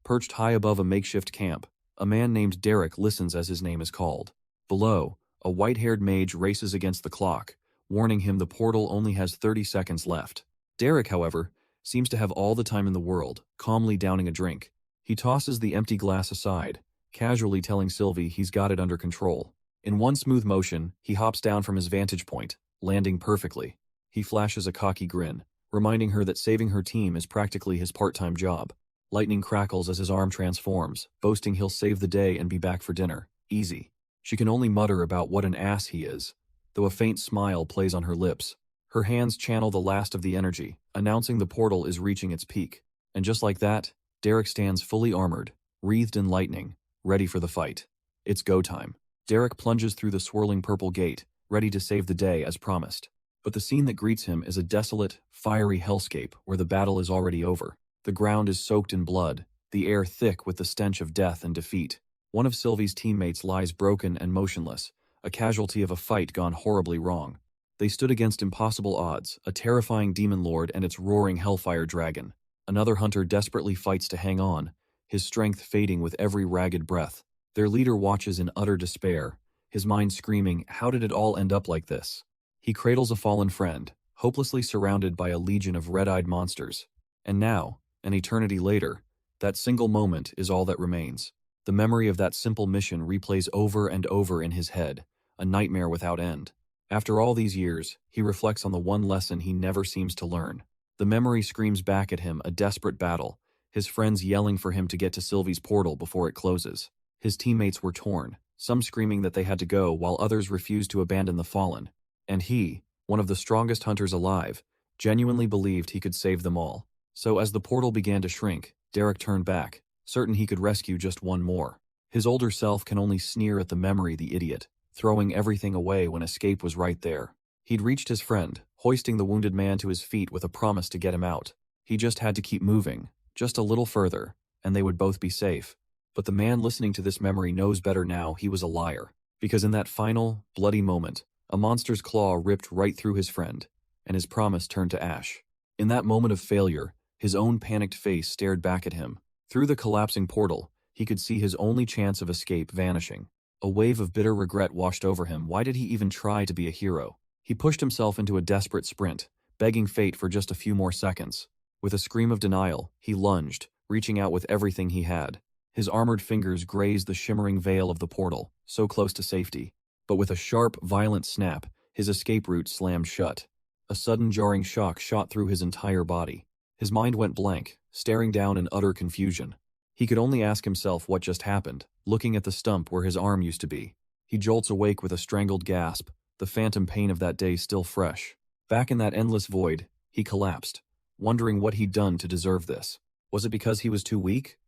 Perched high above a makeshift camp, a man named Derek listens as his name is called. Below, a white-haired mage races against the clock, warning him the portal only has 30 seconds left. Derek, however, seems to have all the time in the world, calmly downing a drink. He tosses the empty glass aside, casually telling Sylvie he's got it under control. In one smooth motion, he hops down from his vantage point, landing perfectly. He flashes a cocky grin, reminding her that saving her team is practically his part-time job. Lightning crackles as his arm transforms, boasting he'll save the day and be back for dinner. Easy. She can only mutter about what an ass he is, though a faint smile plays on her lips. Her hands channel the last of the energy, announcing the portal is reaching its peak. And just like that, Derek stands fully armored, wreathed in lightning, ready for the fight. It's go time. Derek plunges through the swirling purple gate, ready to save the day as promised. But the scene that greets him is a desolate, fiery hellscape where the battle is already over. The ground is soaked in blood, the air thick with the stench of death and defeat. One of Sylvie's teammates lies broken and motionless, a casualty of a fight gone horribly wrong. They stood against impossible odds, a terrifying demon lord and its roaring hellfire dragon. Another hunter desperately fights to hang on, his strength fading with every ragged breath. Their leader watches in utter despair, his mind screaming, how did it all end up like this? He cradles a fallen friend, hopelessly surrounded by a legion of red-eyed monsters. And now, an eternity later, that single moment is all that remains. The memory of that simple mission replays over and over in his head, a nightmare without end. After all these years, he reflects on the one lesson he never seems to learn. The memory screams back at him a desperate battle, his friends yelling for him to get to Sylvie's portal before it closes. His teammates were torn, some screaming that they had to go while others refused to abandon the fallen. And he, one of the strongest hunters alive, genuinely believed he could save them all. So as the portal began to shrink, Derek turned back, certain he could rescue just one more. His older self can only sneer at the memory, the idiot, throwing everything away when escape was right there. He'd reached his friend, hoisting the wounded man to his feet with a promise to get him out. He just had to keep moving, just a little further, and they would both be safe. But the man listening to this memory knows better now he was a liar, because in that final, bloody moment, a monster's claw ripped right through his friend, and his promise turned to ash. In that moment of failure, his own panicked face stared back at him. Through the collapsing portal, he could see his only chance of escape vanishing. A wave of bitter regret washed over him. Why did he even try to be a hero? He pushed himself into a desperate sprint, begging fate for just a few more seconds. With a scream of denial, he lunged, reaching out with everything he had. His armored fingers grazed the shimmering veil of the portal, so close to safety. But with a sharp, violent snap, his escape route slammed shut. A sudden jarring shock shot through his entire body. His mind went blank, staring down in utter confusion. He could only ask himself what just happened, looking at the stump where his arm used to be. He jolts awake with a strangled gasp, the phantom pain of that day still fresh. Back in that endless void, he collapsed, wondering what he'd done to deserve this. Was it because he was too weak?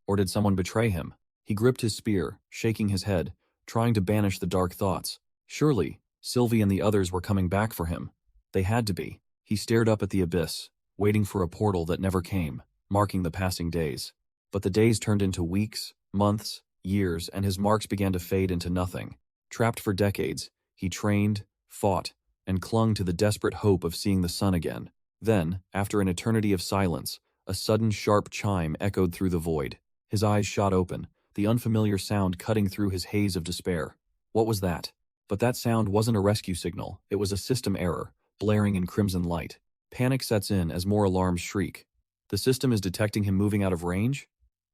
Or did someone betray him? He gripped his spear, shaking his head, trying to banish the dark thoughts. Surely, Sylvie and the others were coming back for him. They had to be. He stared up at the abyss, waiting for a portal that never came, marking the passing days. But the days turned into weeks, months, years, and his marks began to fade into nothing. Trapped for decades, he trained, fought, and clung to the desperate hope of seeing the sun again. Then, after an eternity of silence, a sudden sharp chime echoed through the void. His eyes shot open, the unfamiliar sound cutting through his haze of despair. What was that? But that sound wasn't a rescue signal, it was a system error, blaring in crimson light. Panic sets in as more alarms shriek. The system is detecting him moving out of range?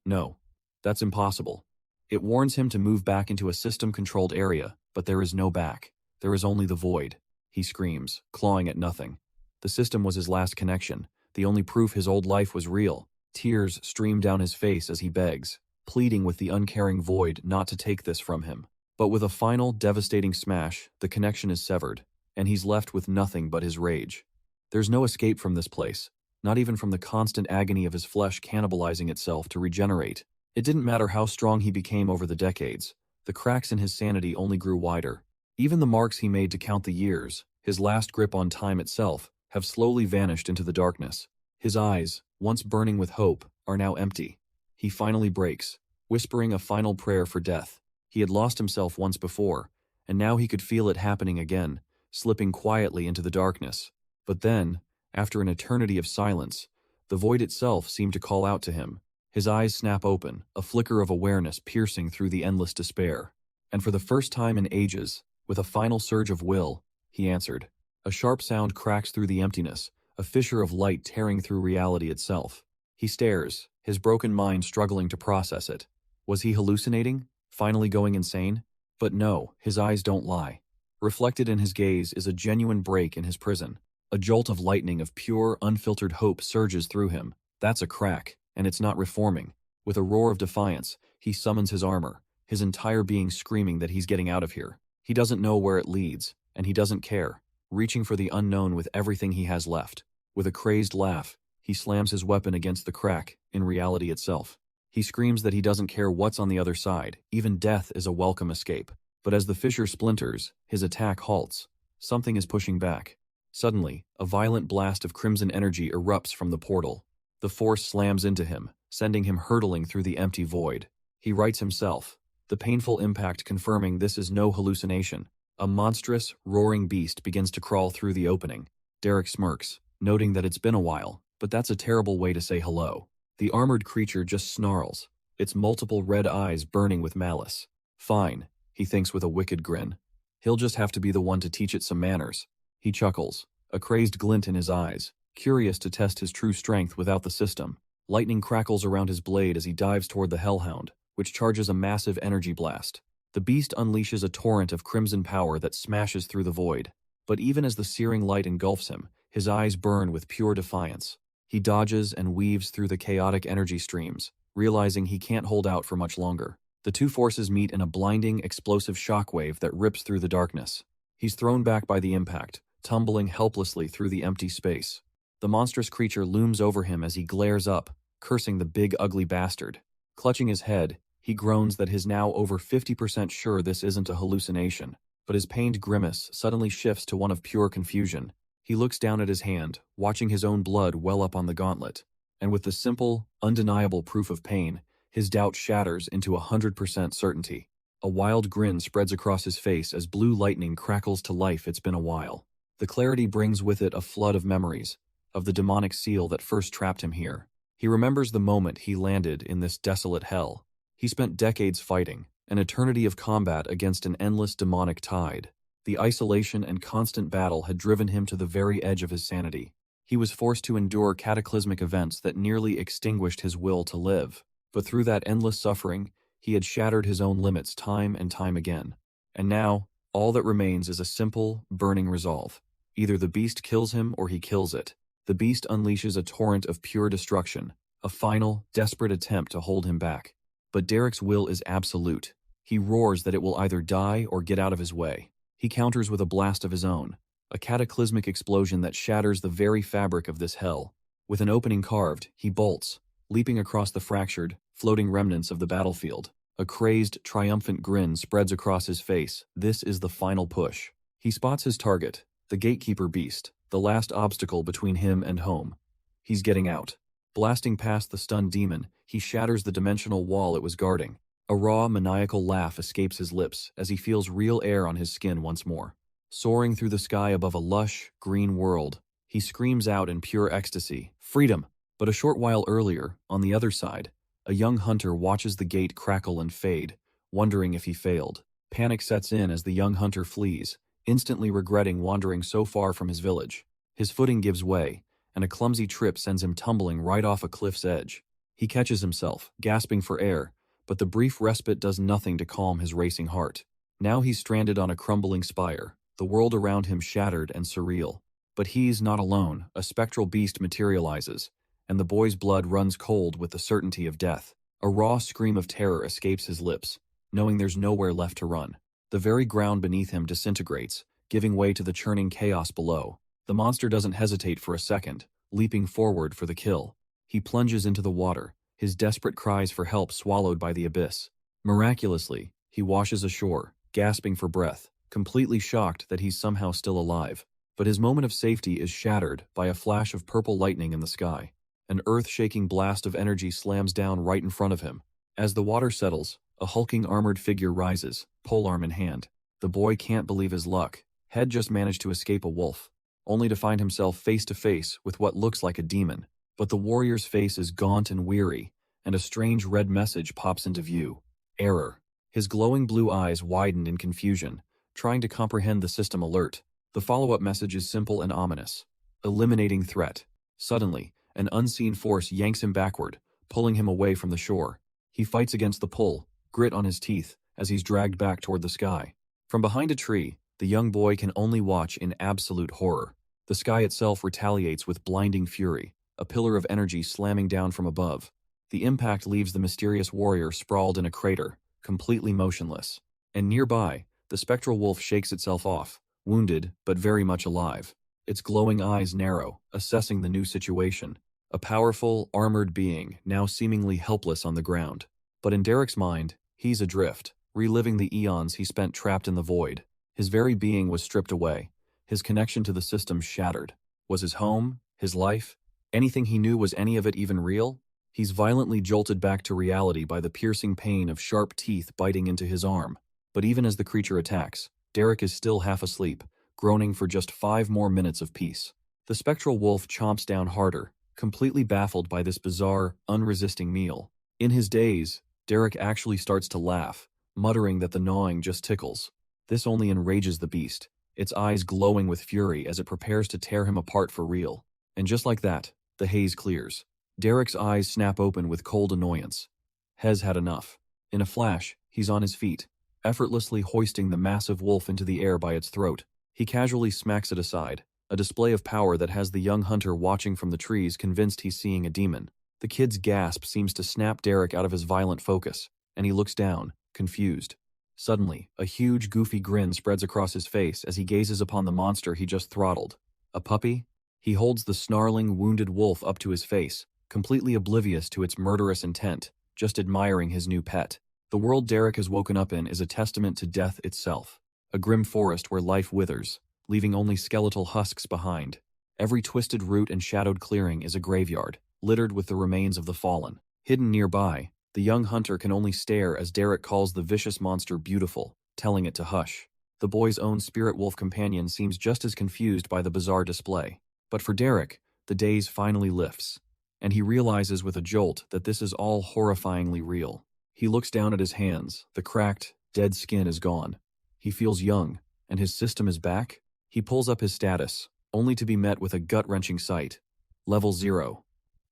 No, that's impossible. It warns him to move back into a system-controlled area, but there is no back. There is only the void. He screams, clawing at nothing. The system was his last connection, the only proof his old life was real. Tears stream down his face as he begs, pleading with the uncaring void not to take this from him. But with a final, devastating smash, the connection is severed, and he's left with nothing but his rage. There's no escape from this place, not even from the constant agony of his flesh cannibalizing itself to regenerate. It didn't matter how strong he became over the decades, the cracks in his sanity only grew wider. Even the marks he made to count the years, his last grip on time itself, have slowly vanished into the darkness. His eyes, once burning with hope, are now empty. He finally breaks, whispering a final prayer for death. He had lost himself once before, and now he could feel it happening again, slipping quietly into the darkness. But then, after an eternity of silence, the void itself seemed to call out to him. His eyes snap open, a flicker of awareness piercing through the endless despair. And for the first time in ages, with a final surge of will, he answered. A sharp sound cracks through the emptiness, a fissure of light tearing through reality itself. He stares, his broken mind struggling to process it. Was he hallucinating? Finally going insane? But no, his eyes don't lie. Reflected in his gaze is a genuine break in his prison. A jolt of lightning of pure, unfiltered hope surges through him. That's a crack, and it's not reforming. With a roar of defiance, he summons his armor, his entire being screaming that he's getting out of here. He doesn't know where it leads, and he doesn't care, reaching for the unknown with everything he has left. With a crazed laugh, he slams his weapon against the crack, in reality itself. He screams that he doesn't care what's on the other side, even death is a welcome escape. But as the fissure splinters, his attack halts. Something is pushing back. Suddenly, a violent blast of crimson energy erupts from the portal. The force slams into him, sending him hurtling through the empty void. He rights himself, the painful impact confirming this is no hallucination. A monstrous, roaring beast begins to crawl through the opening. Derek smirks, noting that it's been a while, but that's a terrible way to say hello. The armored creature just snarls, its multiple red eyes burning with malice. Fine, he thinks with a wicked grin. He'll just have to be the one to teach it some manners. He chuckles, a crazed glint in his eyes, curious to test his true strength without the system. Lightning crackles around his blade as he dives toward the Hellhound, which charges a massive energy blast. The beast unleashes a torrent of crimson power that smashes through the void. But even as the searing light engulfs him, his eyes burn with pure defiance. He dodges and weaves through the chaotic energy streams, realizing he can't hold out for much longer. The two forces meet in a blinding, explosive shockwave that rips through the darkness. He's thrown back by the impact, tumbling helplessly through the empty space. The monstrous creature looms over him as he glares up, cursing the big ugly bastard. Clutching his head, he groans that he's now over 50% sure this isn't a hallucination, but his pained grimace suddenly shifts to one of pure confusion. He looks down at his hand, watching his own blood well up on the gauntlet, and with the simple, undeniable proof of pain, his doubt shatters into 100% certainty. A wild grin spreads across his face as blue lightning crackles to life. It's been a while. The clarity brings with it a flood of memories, of the demonic seal that first trapped him here. He remembers the moment he landed in this desolate hell. He spent decades fighting, an eternity of combat against an endless demonic tide. The isolation and constant battle had driven him to the very edge of his sanity. He was forced to endure cataclysmic events that nearly extinguished his will to live. But through that endless suffering, he had shattered his own limits time and time again. And now, all that remains is a simple, burning resolve. Either the beast kills him or he kills it. The beast unleashes a torrent of pure destruction, a final, desperate attempt to hold him back. But Derek's will is absolute. He roars that it will either die or get out of his way. He counters with a blast of his own, a cataclysmic explosion that shatters the very fabric of this hell. With an opening carved, he bolts, leaping across the fractured, floating remnants of the battlefield. A crazed, triumphant grin spreads across his face. This is the final push. He spots his target, the gatekeeper beast, the last obstacle between him and home. He's getting out. Blasting past the stunned demon, he shatters the dimensional wall it was guarding. A raw, maniacal laugh escapes his lips as he feels real air on his skin once more. Soaring through the sky above a lush, green world, he screams out in pure ecstasy, "Freedom!" But a short while earlier, on the other side, a young hunter watches the gate crackle and fade, wondering if he failed. Panic sets in as the young hunter flees, instantly regretting wandering so far from his village. His footing gives way, and a clumsy trip sends him tumbling right off a cliff's edge. He catches himself, gasping for air, but the brief respite does nothing to calm his racing heart. Now he's stranded on a crumbling spire, the world around him shattered and surreal. But he's not alone. A spectral beast materializes, and the boy's blood runs cold with the certainty of death. A raw scream of terror escapes his lips, knowing there's nowhere left to run. The very ground beneath him disintegrates, giving way to the churning chaos below. The monster doesn't hesitate for a second, leaping forward for the kill. He plunges into the water, his desperate cries for help swallowed by the abyss. Miraculously, he washes ashore, gasping for breath, completely shocked that he's somehow still alive. But his moment of safety is shattered by a flash of purple lightning in the sky. An earth-shaking blast of energy slams down right in front of him. As the water settles, a hulking armored figure rises, polearm in hand. The boy can't believe his luck. Had just managed to escape a wolf, only to find himself face to face with what looks like a demon. But the warrior's face is gaunt and weary, and a strange red message pops into view. Error. His glowing blue eyes widened in confusion, trying to comprehend the system alert. The follow-up message is simple and ominous. Eliminating threat. Suddenly, an unseen force yanks him backward, pulling him away from the shore. He fights against the pull, grit on his teeth, as he's dragged back toward the sky. From behind a tree, the young boy can only watch in absolute horror. The sky itself retaliates with blinding fury, a pillar of energy slamming down from above. The impact leaves the mysterious warrior sprawled in a crater, completely motionless. And nearby, the spectral wolf shakes itself off, wounded but very much alive. Its glowing eyes narrow, assessing the new situation. A powerful, armored being, now seemingly helpless on the ground. But in Derek's mind, he's adrift, reliving the eons he spent trapped in the void. His very being was stripped away. His connection to the system shattered. Was his home, his life, anything he knew, was any of it even real? He's violently jolted back to reality by the piercing pain of sharp teeth biting into his arm. But even as the creature attacks, Derek is still half asleep, groaning for just 5 more minutes of peace. The spectral wolf chomps down harder, completely baffled by this bizarre, unresisting meal. In his daze, Derek actually starts to laugh, muttering that the gnawing just tickles. This only enrages the beast, its eyes glowing with fury as it prepares to tear him apart for real. And just like that, the haze clears. Derek's eyes snap open with cold annoyance. Hez had enough. In a flash, he's on his feet, effortlessly hoisting the massive wolf into the air by its throat. He casually smacks it aside, a display of power that has the young hunter watching from the trees convinced he's seeing a demon. The kid's gasp seems to snap Derek out of his violent focus, and he looks down, confused. Suddenly, a huge, goofy grin spreads across his face as he gazes upon the monster he just throttled. A puppy? He holds the snarling, wounded wolf up to his face, completely oblivious to its murderous intent, just admiring his new pet. The world Derek has woken up in is a testament to death itself. A grim forest where life withers, leaving only skeletal husks behind. Every twisted root and shadowed clearing is a graveyard, littered with the remains of the fallen. Hidden nearby, the young hunter can only stare as Derek calls the vicious monster beautiful, telling it to hush. The boy's own spirit wolf companion seems just as confused by the bizarre display. But for Derek, the daze finally lifts, and he realizes with a jolt that this is all horrifyingly real. He looks down at his hands, the cracked, dead skin is gone. He feels young, and his system is back. He pulls up his status, only to be met with a gut-wrenching sight. Level 0.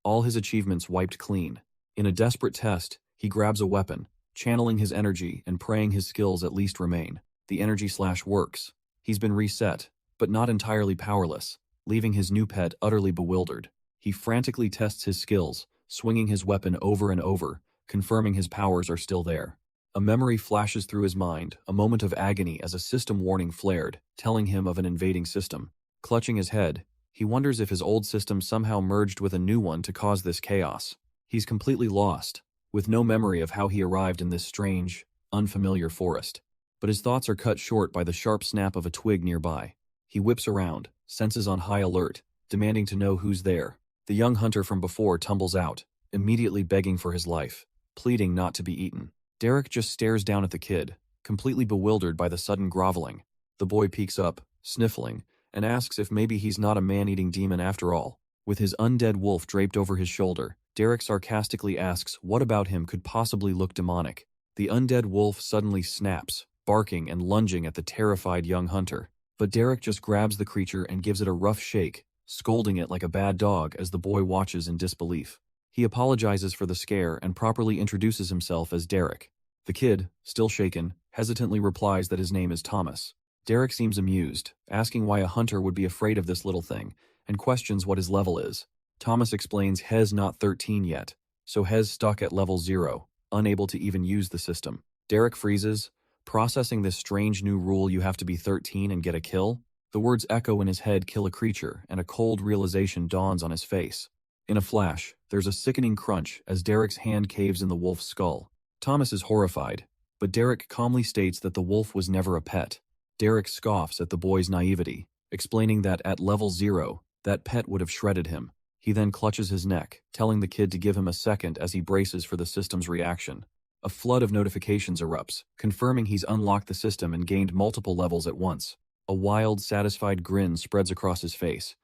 All his achievements wiped clean. In a desperate test, he grabs a weapon, channeling his energy and praying his skills at least remain. The energy slash works. He's been reset, but not entirely powerless, leaving his new pet utterly bewildered. He frantically tests his skills, swinging his weapon over and over, confirming his powers are still there. A memory flashes through his mind, a moment of agony as a system warning flared, telling him of an invading system. Clutching his head, he wonders if his old system somehow merged with a new one to cause this chaos. He's completely lost, with no memory of how he arrived in this strange, unfamiliar forest. But his thoughts are cut short by the sharp snap of a twig nearby. He whips around, senses on high alert, demanding to know who's there. The young hunter from before tumbles out, immediately begging for his life, pleading not to be eaten. Derek just stares down at the kid, completely bewildered by the sudden groveling. The boy peeks up, sniffling, and asks if maybe he's not a man-eating demon after all. With his undead wolf draped over his shoulder, Derek sarcastically asks what about him could possibly look demonic. The undead wolf suddenly snaps, barking and lunging at the terrified young hunter. But Derek just grabs the creature and gives it a rough shake, scolding it like a bad dog as the boy watches in disbelief. He apologizes for the scare and properly introduces himself as Derek. The kid, still shaken, hesitantly replies that his name is Thomas. Derek seems amused, asking why a hunter would be afraid of this little thing, and questions what his level is. Thomas explains Hez not 13 yet, so Hez stuck at level 0, unable to even use the system. Derek freezes, processing this strange new rule you have to be 13 and get a kill. The words echo in his head, kill a creature, and a cold realization dawns on his face. In a flash, there's a sickening crunch as Derek's hand caves in the wolf's skull. Thomas is horrified, but Derek calmly states that the wolf was never a pet. Derek scoffs at the boy's naivety, explaining that at level 0, that pet would have shredded him. He then clutches his neck, telling the kid to give him a second as he braces for the system's reaction. A flood of notifications erupts, confirming he's unlocked the system and gained multiple levels at once. A wild, satisfied grin spreads across his face.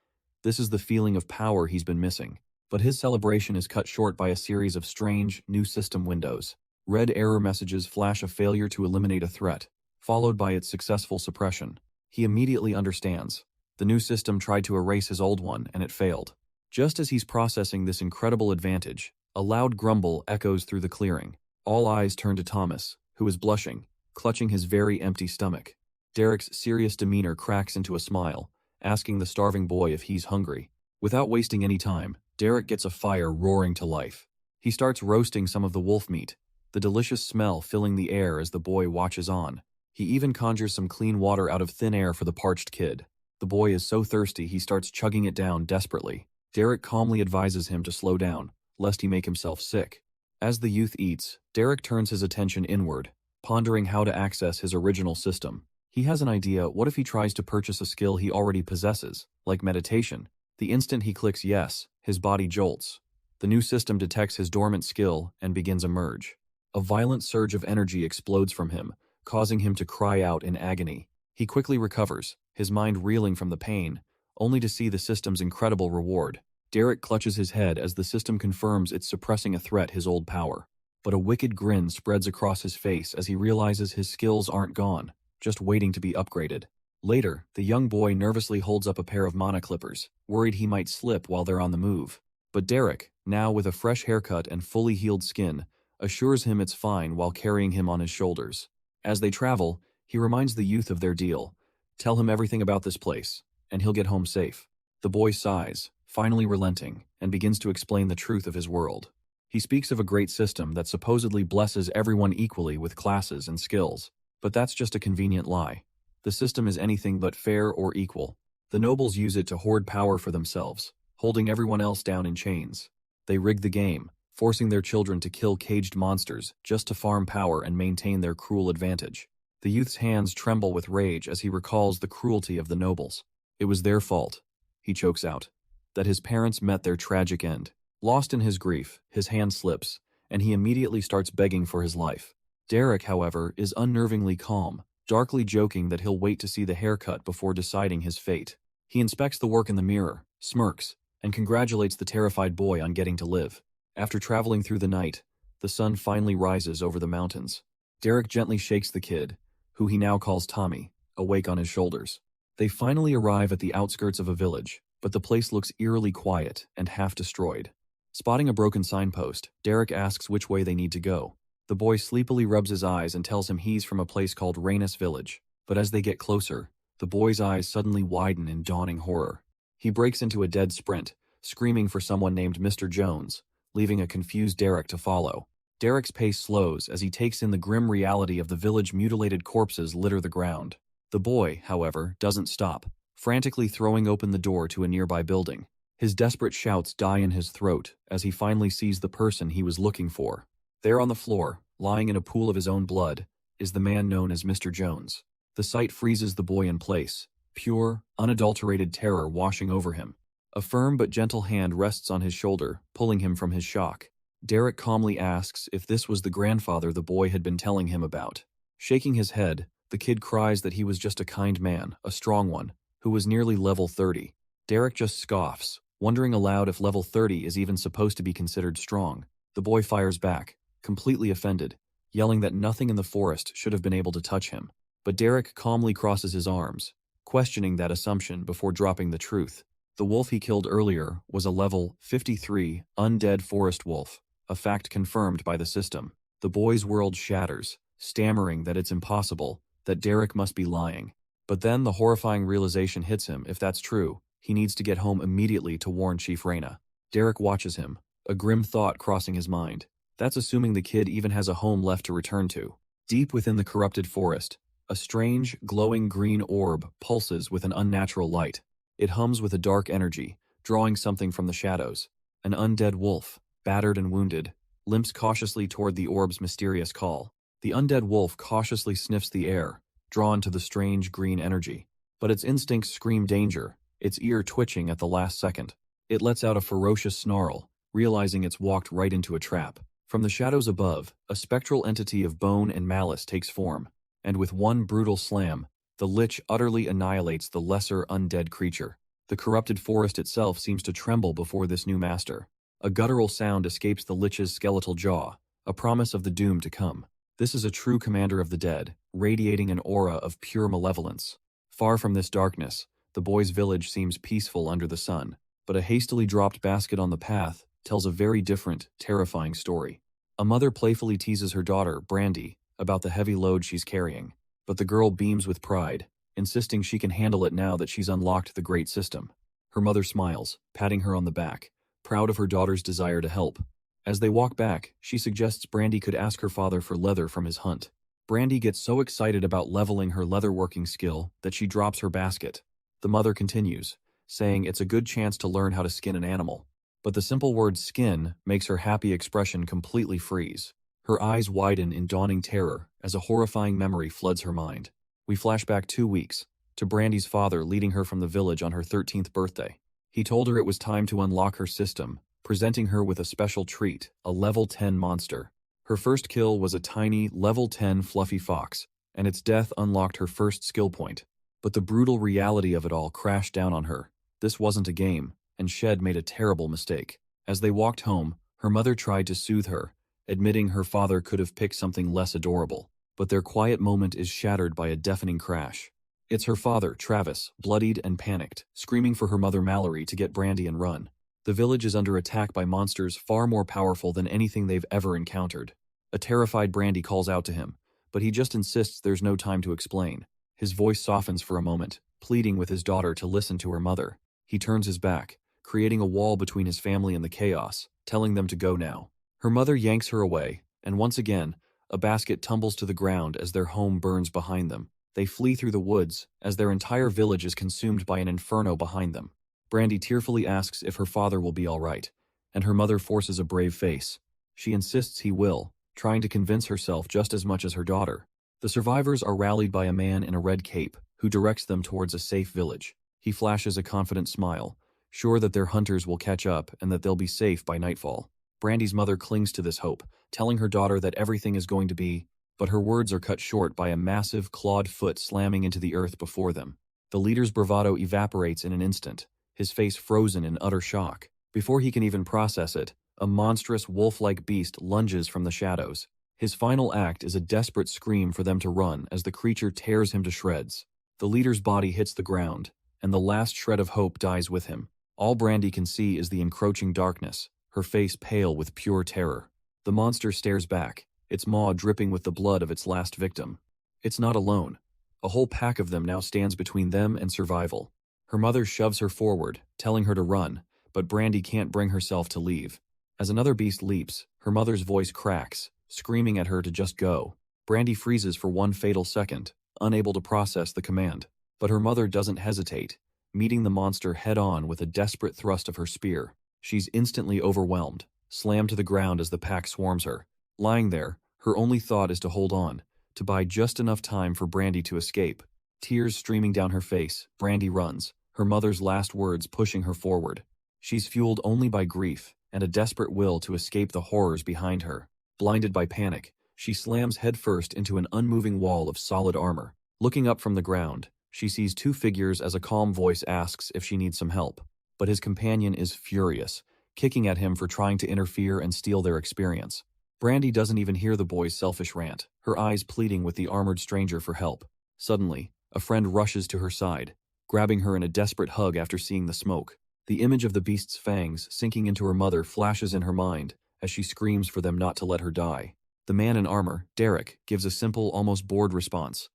This is the feeling of power he's been missing. But his celebration is cut short by a series of strange, new system windows. Red error messages flash a failure to eliminate a threat, followed by its successful suppression. He immediately understands. The new system tried to erase his old one, and it failed. Just as he's processing this incredible advantage, a loud grumble echoes through the clearing. All eyes turn to Thomas, who is blushing, clutching his very empty stomach. Derek's serious demeanor cracks into a smile, asking the starving boy if he's hungry. Without wasting any time, Derek gets a fire roaring to life. He starts roasting some of the wolf meat, the delicious smell filling the air as the boy watches on. He even conjures some clean water out of thin air for the parched kid. The boy is so thirsty he starts chugging it down desperately. Derek calmly advises him to slow down, lest he make himself sick. As the youth eats, Derek turns his attention inward, pondering how to access his original system. He has an idea. What if he tries to purchase a skill he already possesses, like meditation? The instant he clicks yes, his body jolts. The new system detects his dormant skill and begins a merge. A violent surge of energy explodes from him, causing him to cry out in agony. He quickly recovers, his mind reeling from the pain, only to see the system's incredible reward. Derek clutches his head as the system confirms it's suppressing a threat his old power. But a wicked grin spreads across his face as he realizes his skills aren't gone, just waiting to be upgraded. Later, the young boy nervously holds up a pair of mana clippers, worried he might slip while they're on the move. But Derek, now with a fresh haircut and fully healed skin, assures him it's fine while carrying him on his shoulders. As they travel, he reminds the youth of their deal. Tell him everything about this place, and he'll get home safe. The boy sighs, finally relenting, and begins to explain the truth of his world. He speaks of a great system that supposedly blesses everyone equally with classes and skills. But that's just a convenient lie. The system is anything but fair or equal. The nobles use it to hoard power for themselves, holding everyone else down in chains. They rig the game, forcing their children to kill caged monsters just to farm power and maintain their cruel advantage. The youth's hands tremble with rage as he recalls the cruelty of the nobles. It was their fault, he chokes out, that his parents met their tragic end. Lost in his grief, his hand slips, and he immediately starts begging for his life. Derek, however, is unnervingly calm, darkly joking that he'll wait to see the haircut before deciding his fate. He inspects the work in the mirror, smirks, and congratulates the terrified boy on getting to live. After traveling through the night, the sun finally rises over the mountains. Derek gently shakes the kid, who he now calls Tommy, awake on his shoulders. They finally arrive at the outskirts of a village, but the place looks eerily quiet and half destroyed. Spotting a broken signpost, Derek asks which way they need to go. The boy sleepily rubs his eyes and tells him he's from a place called Rainus Village. But as they get closer, the boy's eyes suddenly widen in dawning horror. He breaks into a dead sprint, screaming for someone named Mr. Jones, leaving a confused Derek to follow. Derek's pace slows as he takes in the grim reality of the village. Mutilated corpses litter the ground. The boy, however, doesn't stop, frantically throwing open the door to a nearby building. His desperate shouts die in his throat as he finally sees the person he was looking for. There on the floor, lying in a pool of his own blood, is the man known as Mr. Jones. The sight freezes the boy in place, pure, unadulterated terror washing over him. A firm but gentle hand rests on his shoulder, pulling him from his shock. Derek calmly asks if this was the grandfather the boy had been telling him about. Shaking his head, the kid cries that he was just a kind man, a strong one, who was nearly level 30. Derek just scoffs, wondering aloud if level 30 is even supposed to be considered strong. The boy fires back, completely offended, yelling that nothing in the forest should have been able to touch him. But Derek calmly crosses his arms, questioning that assumption before dropping the truth. The wolf he killed earlier was a level 53 undead forest wolf, a fact confirmed by the system. The boy's world shatters, stammering that it's impossible, that Derek must be lying. But then the horrifying realization hits him. If that's true, he needs to get home immediately to warn Chief Reyna. Derek watches him, a grim thought crossing his mind. That's assuming the kid even has a home left to return to. Deep within the corrupted forest, a strange, glowing green orb pulses with an unnatural light. It hums with a dark energy, drawing something from the shadows. An undead wolf, battered and wounded, limps cautiously toward the orb's mysterious call. The undead wolf cautiously sniffs the air, drawn to the strange green energy. But its instincts scream danger, its ear twitching at the last second. It lets out a ferocious snarl, realizing it's walked right into a trap. From the shadows above, a spectral entity of bone and malice takes form, and with one brutal slam, the lich utterly annihilates the lesser undead creature. The corrupted forest itself seems to tremble before this new master. A guttural sound escapes the lich's skeletal jaw, a promise of the doom to come. This is a true commander of the dead, radiating an aura of pure malevolence. Far from this darkness, the boy's village seems peaceful under the sun, but a hastily dropped basket on the path tells a very different, terrifying story. A mother playfully teases her daughter, Brandy, about the heavy load she's carrying, but the girl beams with pride, insisting she can handle it now that she's unlocked the great system. Her mother smiles, patting her on the back, proud of her daughter's desire to help. As they walk back, she suggests Brandy could ask her father for leather from his hunt. Brandy gets so excited about leveling her leatherworking skill that she drops her basket. The mother continues, saying it's a good chance to learn how to skin an animal. But the simple word skin makes her happy expression completely freeze. Her eyes widen in dawning terror as a horrifying memory floods her mind. We flash back 2 weeks, to Brandy's father leading her from the village on her 13th birthday. He told her it was time to unlock her system, presenting her with a special treat, a level 10 monster. Her first kill was a tiny, level 10 fluffy fox, and its death unlocked her first skill point. But the brutal reality of it all crashed down on her. This wasn't a game, and Shed made a terrible mistake. As they walked home, her mother tried to soothe her, admitting her father could have picked something less adorable. But their quiet moment is shattered by a deafening crash. It's her father, Travis, bloodied and panicked, screaming for her mother Mallory to get Brandy and run. The village is under attack by monsters far more powerful than anything they've ever encountered. A terrified Brandy calls out to him, but he just insists there's no time to explain. His voice softens for a moment, pleading with his daughter to listen to her mother. He turns his back, creating a wall between his family and the chaos, telling them to go now. Her mother yanks her away, and once again, a basket tumbles to the ground as their home burns behind them. They flee through the woods, as their entire village is consumed by an inferno behind them. Brandy tearfully asks if her father will be all right, and her mother forces a brave face. She insists he will, trying to convince herself just as much as her daughter. The survivors are rallied by a man in a red cape, who directs them towards a safe village. He flashes a confident smile, sure that their hunters will catch up and that they'll be safe by nightfall. Brandy's mother clings to this hope, telling her daughter that everything is going to be, but her words are cut short by a massive clawed foot slamming into the earth before them. The leader's bravado evaporates in an instant, his face frozen in utter shock. Before he can even process it, a monstrous wolf-like beast lunges from the shadows. His final act is a desperate scream for them to run as the creature tears him to shreds. The leader's body hits the ground, and the last shred of hope dies with him. All Brandy can see is the encroaching darkness, her face pale with pure terror. The monster stares back, its maw dripping with the blood of its last victim. It's not alone. A whole pack of them now stands between them and survival. Her mother shoves her forward, telling her to run, but Brandy can't bring herself to leave. As another beast leaps, her mother's voice cracks, screaming at her to just go. Brandy freezes for one fatal second, unable to process the command. But her mother doesn't hesitate, meeting the monster head-on with a desperate thrust of her spear. She's instantly overwhelmed, slammed to the ground as the pack swarms her. Lying there, her only thought is to hold on, to buy just enough time for Brandy to escape. Tears streaming down her face, Brandy runs, her mother's last words pushing her forward. She's fueled only by grief and a desperate will to escape the horrors behind her. Blinded by panic, she slams headfirst into an unmoving wall of solid armor. Looking up from the ground, she sees two figures as a calm voice asks if she needs some help. But his companion is furious, kicking at him for trying to interfere and steal their experience. Brandy doesn't even hear the boy's selfish rant, her eyes pleading with the armored stranger for help. Suddenly, a friend rushes to her side, grabbing her in a desperate hug after seeing the smoke. The image of the beast's fangs sinking into her mother flashes in her mind as she screams for them not to let her die. The man in armor, Derek, gives a simple, almost bored response.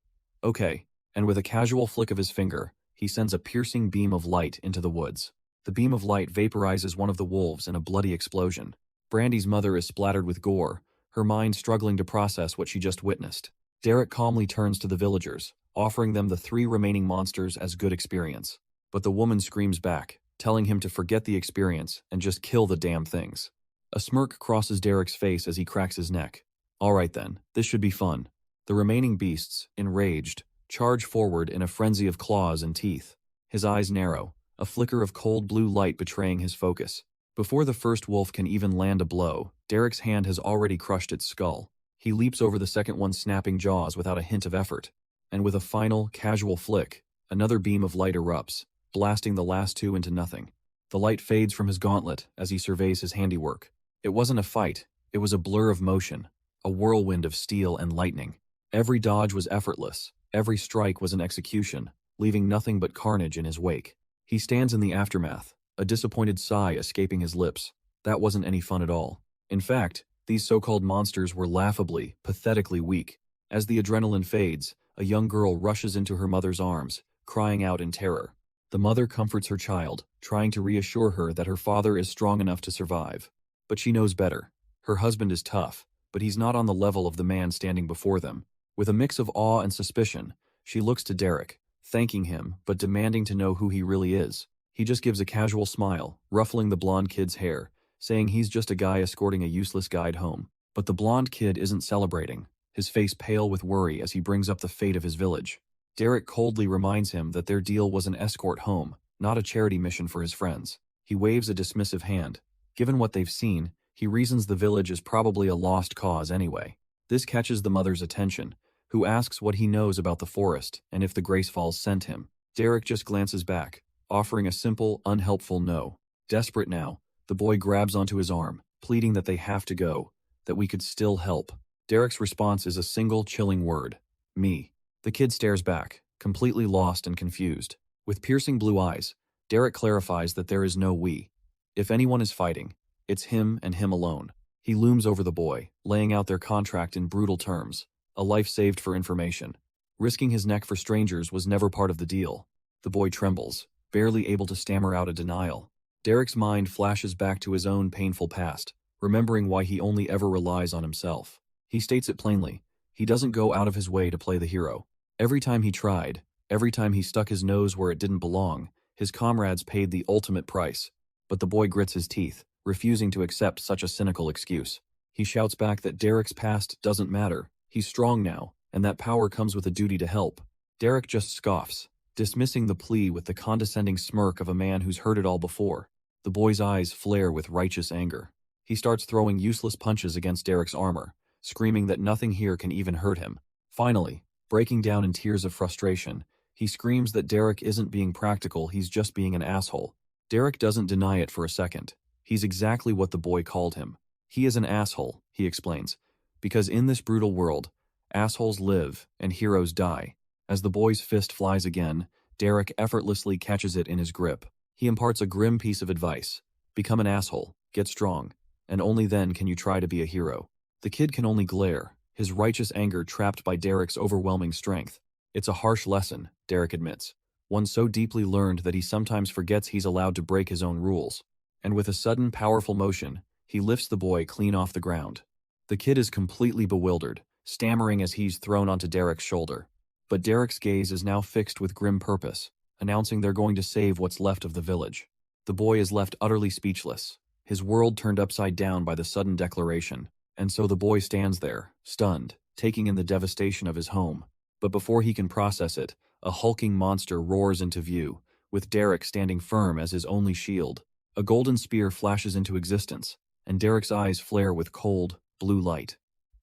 Okay, and with a casual flick of his finger, he sends a piercing beam of light into the woods. The beam of light vaporizes one of the wolves in a bloody explosion. Brandy's mother is splattered with gore, her mind struggling to process what she just witnessed. Derek calmly turns to the villagers, offering them the 3 remaining monsters as good experience. But the woman screams back, telling him to forget the experience and just kill the damn things. A smirk crosses Derek's face as he cracks his neck. All right then, this should be fun. The remaining beasts, enraged, charge forward in a frenzy of claws and teeth. His eyes narrow, a flicker of cold blue light betraying his focus. Before the first wolf can even land a blow, Derek's hand has already crushed its skull. He leaps over the second one's snapping jaws without a hint of effort. And with a final, casual flick, another beam of light erupts, blasting the last 2 into nothing. The light fades from his gauntlet as he surveys his handiwork. It wasn't a fight, it was a blur of motion, a whirlwind of steel and lightning. Every dodge was effortless, every strike was an execution, leaving nothing but carnage in his wake. He stands in the aftermath, a disappointed sigh escaping his lips. That wasn't any fun at all. In fact, these so-called monsters were laughably, pathetically weak. As the adrenaline fades, a young girl rushes into her mother's arms, crying out in terror. The mother comforts her child, trying to reassure her that her father is strong enough to survive. But she knows better. Her husband is tough, but he's not on the level of the man standing before them. With a mix of awe and suspicion, she looks to Derek, thanking him but demanding to know who he really is. He just gives a casual smile, ruffling the blonde kid's hair, saying he's just a guy escorting a useless guide home. But the blonde kid isn't celebrating, his face pale with worry as he brings up the fate of his village. Derek coldly reminds him that their deal was an escort home, not a charity mission for his friends. He waves a dismissive hand. Given what they've seen, he reasons the village is probably a lost cause anyway. This catches the mother's attention, who asks what he knows about the forest and if the Gracefalls sent him. Derek just glances back, offering a simple, unhelpful no. Desperate now, the boy grabs onto his arm, pleading that they have to go, that we could still help. Derek's response is a single chilling word: me. The kid stares back, completely lost and confused. With piercing blue eyes, Derek clarifies that there is no we. If anyone is fighting, it's him and him alone. He looms over the boy, laying out their contract in brutal terms. A life saved for information. Risking his neck for strangers was never part of the deal. The boy trembles, barely able to stammer out a denial. Derek's mind flashes back to his own painful past, remembering why he only ever relies on himself. He states it plainly. He doesn't go out of his way to play the hero. Every time he tried, every time he stuck his nose where it didn't belong, his comrades paid the ultimate price. But the boy grits his teeth, refusing to accept such a cynical excuse. He shouts back that Derek's past doesn't matter. He's strong now, and that power comes with a duty to help. Derek just scoffs, dismissing the plea with the condescending smirk of a man who's heard it all before. The boy's eyes flare with righteous anger. He starts throwing useless punches against Derek's armor, screaming that nothing here can even hurt him. Finally, breaking down in tears of frustration, he screams that Derek isn't being practical, he's just being an asshole. Derek doesn't deny it for a second. He's exactly what the boy called him. He is an asshole, he explains, because in this brutal world, assholes live and heroes die. As the boy's fist flies again, Derek effortlessly catches it in his grip. He imparts a grim piece of advice: become an asshole, get strong, and only then can you try to be a hero. The kid can only glare, his righteous anger trapped by Derek's overwhelming strength. It's a harsh lesson, Derek admits, one so deeply learned that he sometimes forgets he's allowed to break his own rules. And with a sudden, powerful motion, he lifts the boy clean off the ground. The kid is completely bewildered, stammering as he's thrown onto Derek's shoulder. But Derek's gaze is now fixed with grim purpose, announcing they're going to save what's left of the village. The boy is left utterly speechless, his world turned upside down by the sudden declaration. And so the boy stands there, stunned, taking in the devastation of his home. But before he can process it, a hulking monster roars into view, with Derek standing firm as his only shield. A golden spear flashes into existence, and Derek's eyes flare with cold, blue light.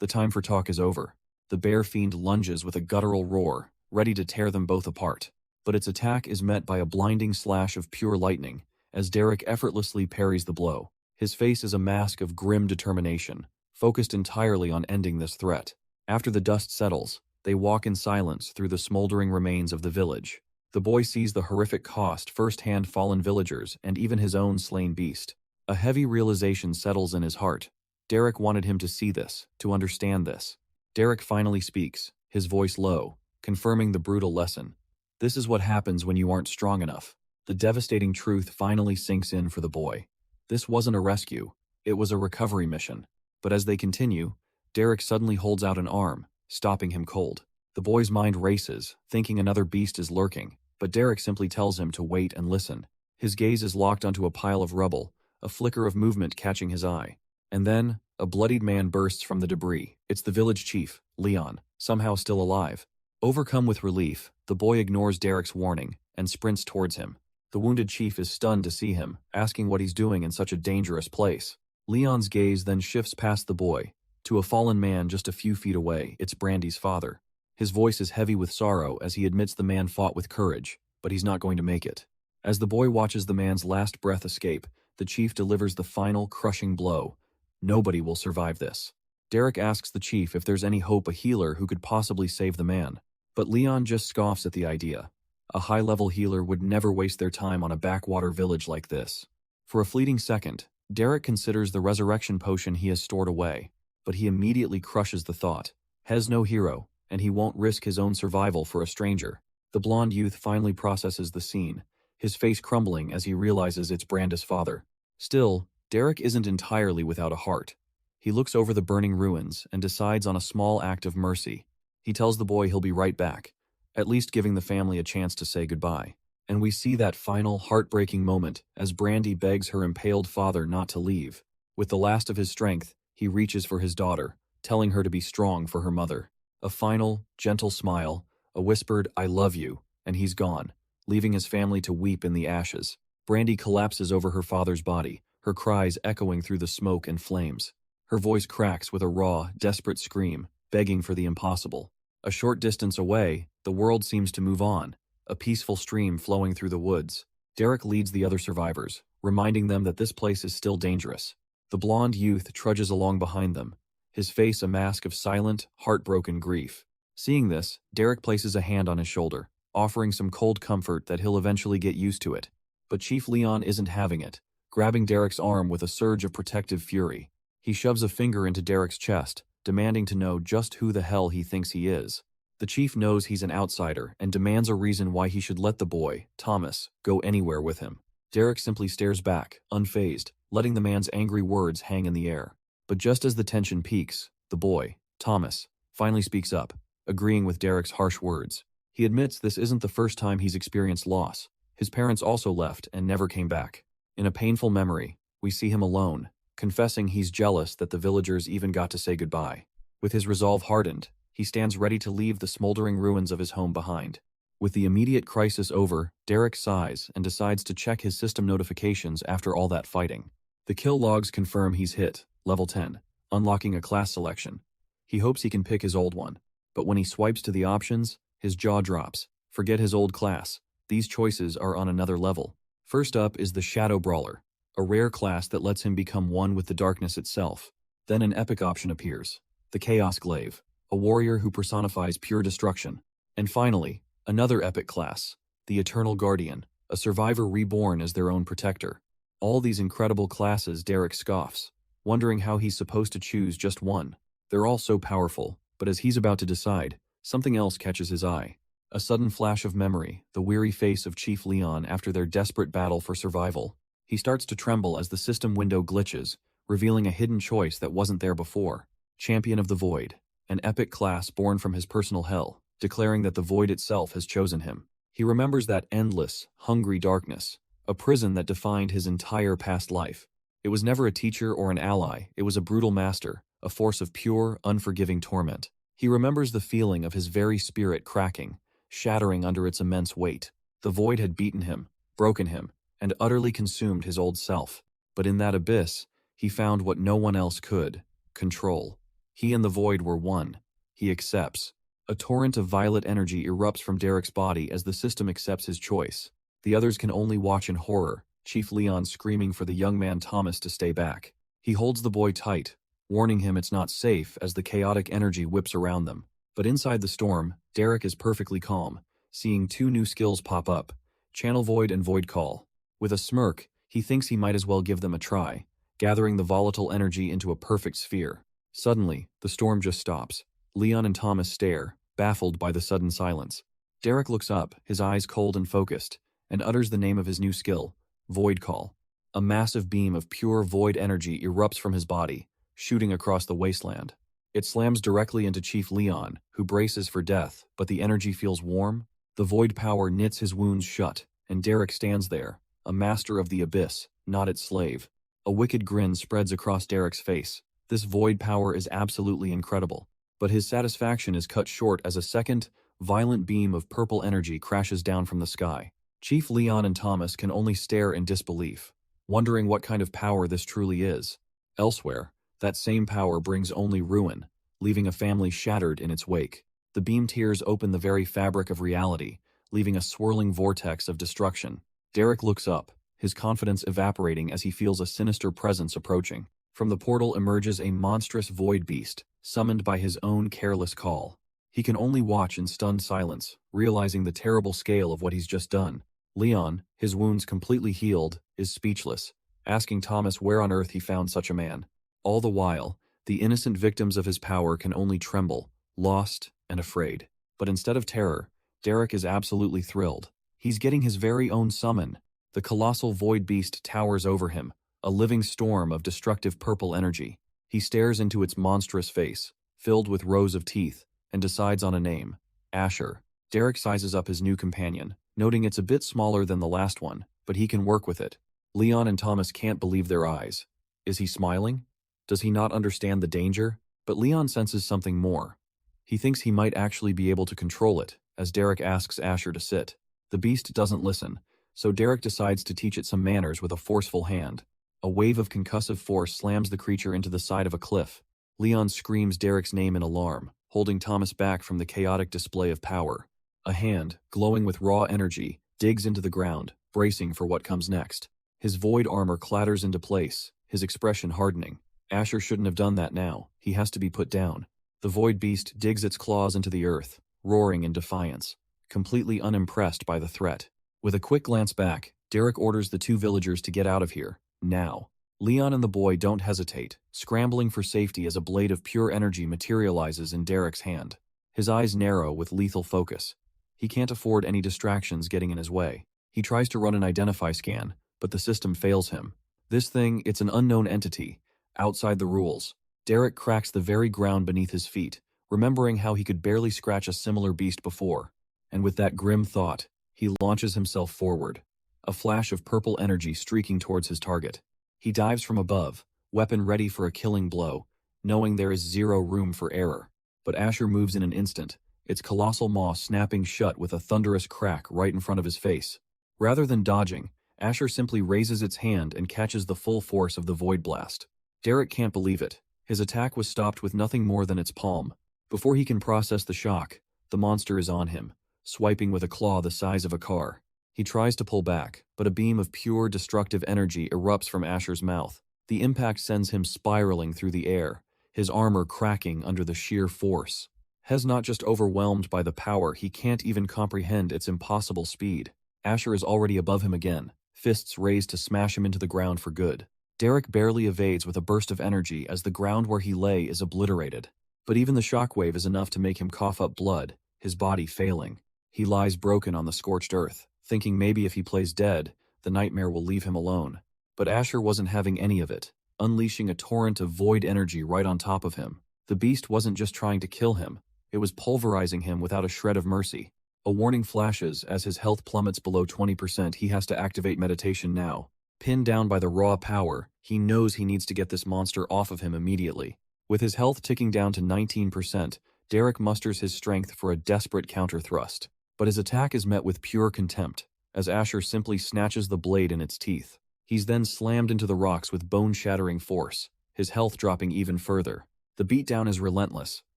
The time for talk is over. The bear fiend lunges with a guttural roar, ready to tear them both apart. But its attack is met by a blinding slash of pure lightning, as Derek effortlessly parries the blow. His face is a mask of grim determination, focused entirely on ending this threat. After the dust settles, they walk in silence through the smoldering remains of the village. The boy sees the horrific cost firsthand: fallen villagers and even his own slain beast. A heavy realization settles in his heart. Derek wanted him to see this, to understand this. Derek finally speaks, his voice low, confirming the brutal lesson. This is what happens when you aren't strong enough. The devastating truth finally sinks in for the boy. This wasn't a rescue, it was a recovery mission. But as they continue, Derek suddenly holds out an arm, stopping him cold. The boy's mind races, thinking another beast is lurking, but Derek simply tells him to wait and listen. His gaze is locked onto a pile of rubble, a flicker of movement catching his eye. And then, a bloodied man bursts from the debris. It's the village chief, Leon, somehow still alive. Overcome with relief, the boy ignores Derek's warning and sprints towards him. The wounded chief is stunned to see him, asking what he's doing in such a dangerous place. Leon's gaze then shifts past the boy, to a fallen man just a few feet away. It's Brandy's father. His voice is heavy with sorrow as he admits the man fought with courage, but he's not going to make it. As the boy watches the man's last breath escape, the chief delivers the final, crushing blow. Nobody will survive this. Derek asks the chief if there's any hope a healer who could possibly save the man. But Leon just scoffs at the idea. A high-level healer would never waste their time on a backwater village like this. For a fleeting second, Derek considers the resurrection potion he has stored away, but he immediately crushes the thought. He's no hero, and he won't risk his own survival for a stranger. The blonde youth finally processes the scene, his face crumbling as he realizes it's Branda's father. Still, Derek isn't entirely without a heart. He looks over the burning ruins and decides on a small act of mercy. He tells the boy he'll be right back, at least giving the family a chance to say goodbye. And we see that final, heartbreaking moment as Brandy begs her impaled father not to leave. With the last of his strength, he reaches for his daughter, telling her to be strong for her mother. A final, gentle smile, a whispered, "I love you," and he's gone, leaving his family to weep in the ashes. Brandy collapses over her father's body, her cries echoing through the smoke and flames. Her voice cracks with a raw, desperate scream, begging for the impossible. A short distance away, the world seems to move on, a peaceful stream flowing through the woods. Derek leads the other survivors, reminding them that this place is still dangerous. The blonde youth trudges along behind them, his face a mask of silent, heartbroken grief. Seeing this, Derek places a hand on his shoulder, offering some cold comfort that he'll eventually get used to it. But Chief Leon isn't having it, grabbing Derek's arm with a surge of protective fury. He shoves a finger into Derek's chest, demanding to know just who the hell he thinks he is. The chief knows he's an outsider and demands a reason why he should let the boy, Thomas, go anywhere with him. Derek simply stares back, unfazed, letting the man's angry words hang in the air. But just as the tension peaks, the boy, Thomas, finally speaks up, agreeing with Derek's harsh words. He admits this isn't the first time he's experienced loss. His parents also left and never came back. In a painful memory, we see him alone, confessing he's jealous that the villagers even got to say goodbye. With his resolve hardened, he stands ready to leave the smoldering ruins of his home behind. With the immediate crisis over, Derek sighs and decides to check his system notifications after all that fighting. The kill logs confirm he's hit, level 10, unlocking a class selection. He hopes he can pick his old one, but when he swipes to the options, his jaw drops. Forget his old class, these choices are on another level. First up is the Shadow Brawler, a rare class that lets him become one with the darkness itself. Then an epic option appears, the Chaos Glaive, a warrior who personifies pure destruction. And finally, another epic class, the Eternal Guardian, a survivor reborn as their own protector. All these incredible classes Derek scoffs, wondering how he's supposed to choose just one. They're all so powerful, but as he's about to decide, something else catches his eye. A sudden flash of memory, the weary face of Chief Leon after their desperate battle for survival. He starts to tremble as the system window glitches, revealing a hidden choice that wasn't there before. Champion of the Void, an epic class born from his personal hell, declaring that the Void itself has chosen him. He remembers that endless, hungry darkness, a prison that defined his entire past life. It was never a teacher or an ally, it was a brutal master, a force of pure, unforgiving torment. He remembers the feeling of his very spirit cracking, shattering under its immense weight. The Void had beaten him, broken him, and utterly consumed his old self. But in that abyss, he found what no one else could: control. He and the Void were one. He accepts. A torrent of violet energy erupts from Derek's body as the system accepts his choice. The others can only watch in horror, Chief Leon screaming for the young man Thomas to stay back. He holds the boy tight, warning him it's not safe as the chaotic energy whips around them. But inside the storm, Derek is perfectly calm, seeing two new skills pop up, Channel Void and Void Call. With a smirk, he thinks he might as well give them a try, gathering the volatile energy into a perfect sphere. Suddenly, the storm just stops. Leon and Thomas stare, baffled by the sudden silence. Derek looks up, his eyes cold and focused, and utters the name of his new skill, Void Call. A massive beam of pure void energy erupts from his body, shooting across the wasteland. It slams directly into Chief Leon, who braces for death, but the energy feels warm. The void power knits his wounds shut, and Derek stands there, a master of the abyss, not its slave. A wicked grin spreads across Derek's face. This void power is absolutely incredible. But his satisfaction is cut short as a second, violent beam of purple energy crashes down from the sky. Chief Leon and Thomas can only stare in disbelief, wondering what kind of power this truly is. Elsewhere, that same power brings only ruin, leaving a family shattered in its wake. The beam tears open the very fabric of reality, leaving a swirling vortex of destruction. Derek looks up, his confidence evaporating as he feels a sinister presence approaching. From the portal emerges a monstrous void beast, summoned by his own careless call. He can only watch in stunned silence, realizing the terrible scale of what he's just done. Leon, his wounds completely healed, is speechless, asking Thomas where on earth he found such a man. All the while, the innocent victims of his power can only tremble, lost and afraid. But instead of terror, Derek is absolutely thrilled. He's getting his very own summon. The colossal void beast towers over him, a living storm of destructive purple energy. He stares into its monstrous face, filled with rows of teeth, and decides on a name: Asher. Derek sizes up his new companion, noting it's a bit smaller than the last one, but he can work with it. Leon and Thomas can't believe their eyes. Is he smiling? Does he not understand the danger? But Leon senses something more. He thinks he might actually be able to control it, as Derek asks Asher to sit. The beast doesn't listen, so Derek decides to teach it some manners with a forceful hand. A wave of concussive force slams the creature into the side of a cliff. Leon screams Derek's name in alarm, holding Thomas back from the chaotic display of power. A hand, glowing with raw energy, digs into the ground, bracing for what comes next. His void armor clatters into place, his expression hardening. Asher shouldn't have done that now. He has to be put down. The void beast digs its claws into the earth, roaring in defiance, completely unimpressed by the threat. With a quick glance back, Derek orders the two villagers to get out of here, now. Leon and the boy don't hesitate, scrambling for safety as a blade of pure energy materializes in Derek's hand. His eyes narrow with lethal focus. He can't afford any distractions getting in his way. He tries to run an identify scan, but the system fails him. This thing, it's an unknown entity, outside the rules. Derek cracks the very ground beneath his feet, remembering how he could barely scratch a similar beast before. And with that grim thought, he launches himself forward, a flash of purple energy streaking towards his target. He dives from above, weapon ready for a killing blow, knowing there is zero room for error. But Asher moves in an instant, its colossal maw snapping shut with a thunderous crack right in front of his face. Rather than dodging, Asher simply raises its hand and catches the full force of the void blast. Derek can't believe it. His attack was stopped with nothing more than its palm. Before he can process the shock, the monster is on him, swiping with a claw the size of a car. He tries to pull back, but a beam of pure destructive energy erupts from Asher's mouth. The impact sends him spiraling through the air, his armor cracking under the sheer force. Hes not just overwhelmed by the power, he can't even comprehend its impossible speed. Asher is already above him again, fists raised to smash him into the ground for good. Derek barely evades with a burst of energy as the ground where he lay is obliterated. But even the shockwave is enough to make him cough up blood, his body failing. He lies broken on the scorched earth, thinking maybe if he plays dead, the nightmare will leave him alone. But Asher wasn't having any of it, unleashing a torrent of void energy right on top of him. The beast wasn't just trying to kill him, it was pulverizing him without a shred of mercy. A warning flashes as his health plummets below 20%. He has to activate meditation now. Pinned down by the raw power, he knows he needs to get this monster off of him immediately. With his health ticking down to 19%, Derek musters his strength for a desperate counter-thrust. But his attack is met with pure contempt, as Asher simply snatches the blade in its teeth. He's then slammed into the rocks with bone-shattering force, his health dropping even further. The beatdown is relentless.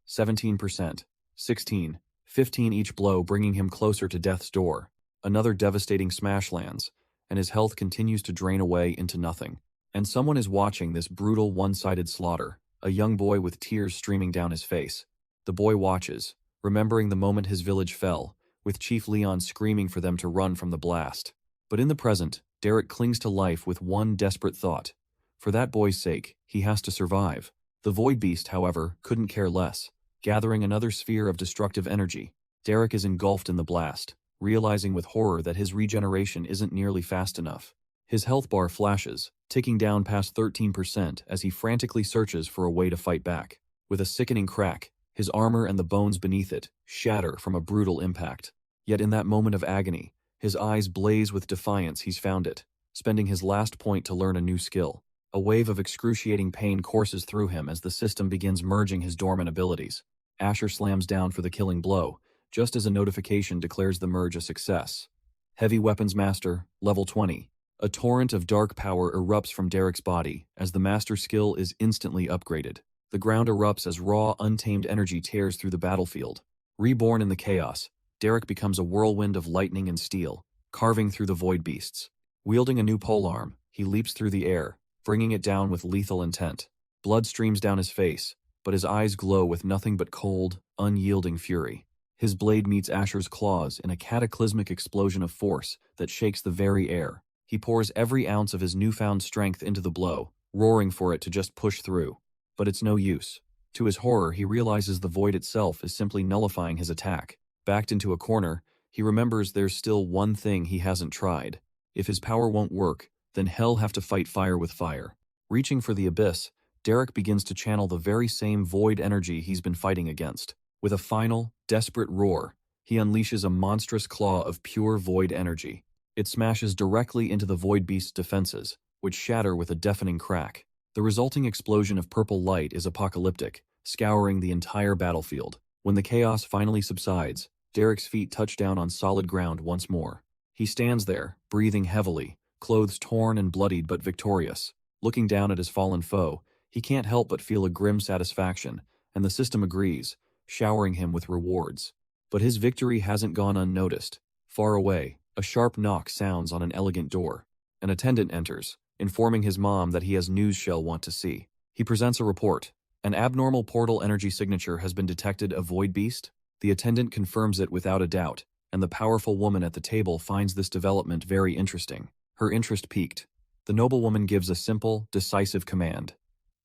17%, 16, 15 each blow, bringing him closer to death's door. Another devastating smash lands, and his health continues to drain away into nothing. And someone is watching this brutal one-sided slaughter, a young boy with tears streaming down his face. The boy watches, remembering the moment his village fell, with Chief Leon screaming for them to run from the blast. But in the present, Derek clings to life with one desperate thought. For that boy's sake, he has to survive. The Void Beast, however, couldn't care less, gathering another sphere of destructive energy. Derek is engulfed in the blast, realizing with horror that his regeneration isn't nearly fast enough. His health bar flashes, ticking down past 13% as he frantically searches for a way to fight back. With a sickening crack, his armor and the bones beneath it shatter from a brutal impact. Yet in that moment of agony, his eyes blaze with defiance. He's found it, spending his last point to learn a new skill. A wave of excruciating pain courses through him as the system begins merging his dormant abilities. Asher slams down for the killing blow, just as a notification declares the merge a success. Heavy Weapons Master, level 20. A torrent of dark power erupts from Derek's body as the master skill is instantly upgraded. The ground erupts as raw, untamed energy tears through the battlefield. Reborn in the chaos, Derek becomes a whirlwind of lightning and steel, carving through the void beasts. Wielding a new polearm, he leaps through the air, bringing it down with lethal intent. Blood streams down his face, but his eyes glow with nothing but cold, unyielding fury. His blade meets Asher's claws in a cataclysmic explosion of force that shakes the very air. He pours every ounce of his newfound strength into the blow, roaring for it to just push through. But it's no use. To his horror, he realizes the void itself is simply nullifying his attack. Backed into a corner, he remembers there's still one thing he hasn't tried. If his power won't work, then he'll have to fight fire with fire. Reaching for the abyss, Derek begins to channel the very same void energy he's been fighting against. With a final, desperate roar, he unleashes a monstrous claw of pure void energy. It smashes directly into the void beast's defenses, which shatter with a deafening crack. The resulting explosion of purple light is apocalyptic, scouring the entire battlefield. When the chaos finally subsides, Derek's feet touch down on solid ground once more. He stands there, breathing heavily, clothes torn and bloodied but victorious. Looking down at his fallen foe, he can't help but feel a grim satisfaction, and the system agrees, showering him with rewards. But his victory hasn't gone unnoticed. Far away, a sharp knock sounds on an elegant door. An attendant enters, informing his mom that he has news she'll want to see. He presents a report. An abnormal portal energy signature has been detected of Void Beast. The attendant confirms it without a doubt, and the powerful woman at the table finds this development very interesting. Her interest piqued. The noblewoman gives a simple, decisive command.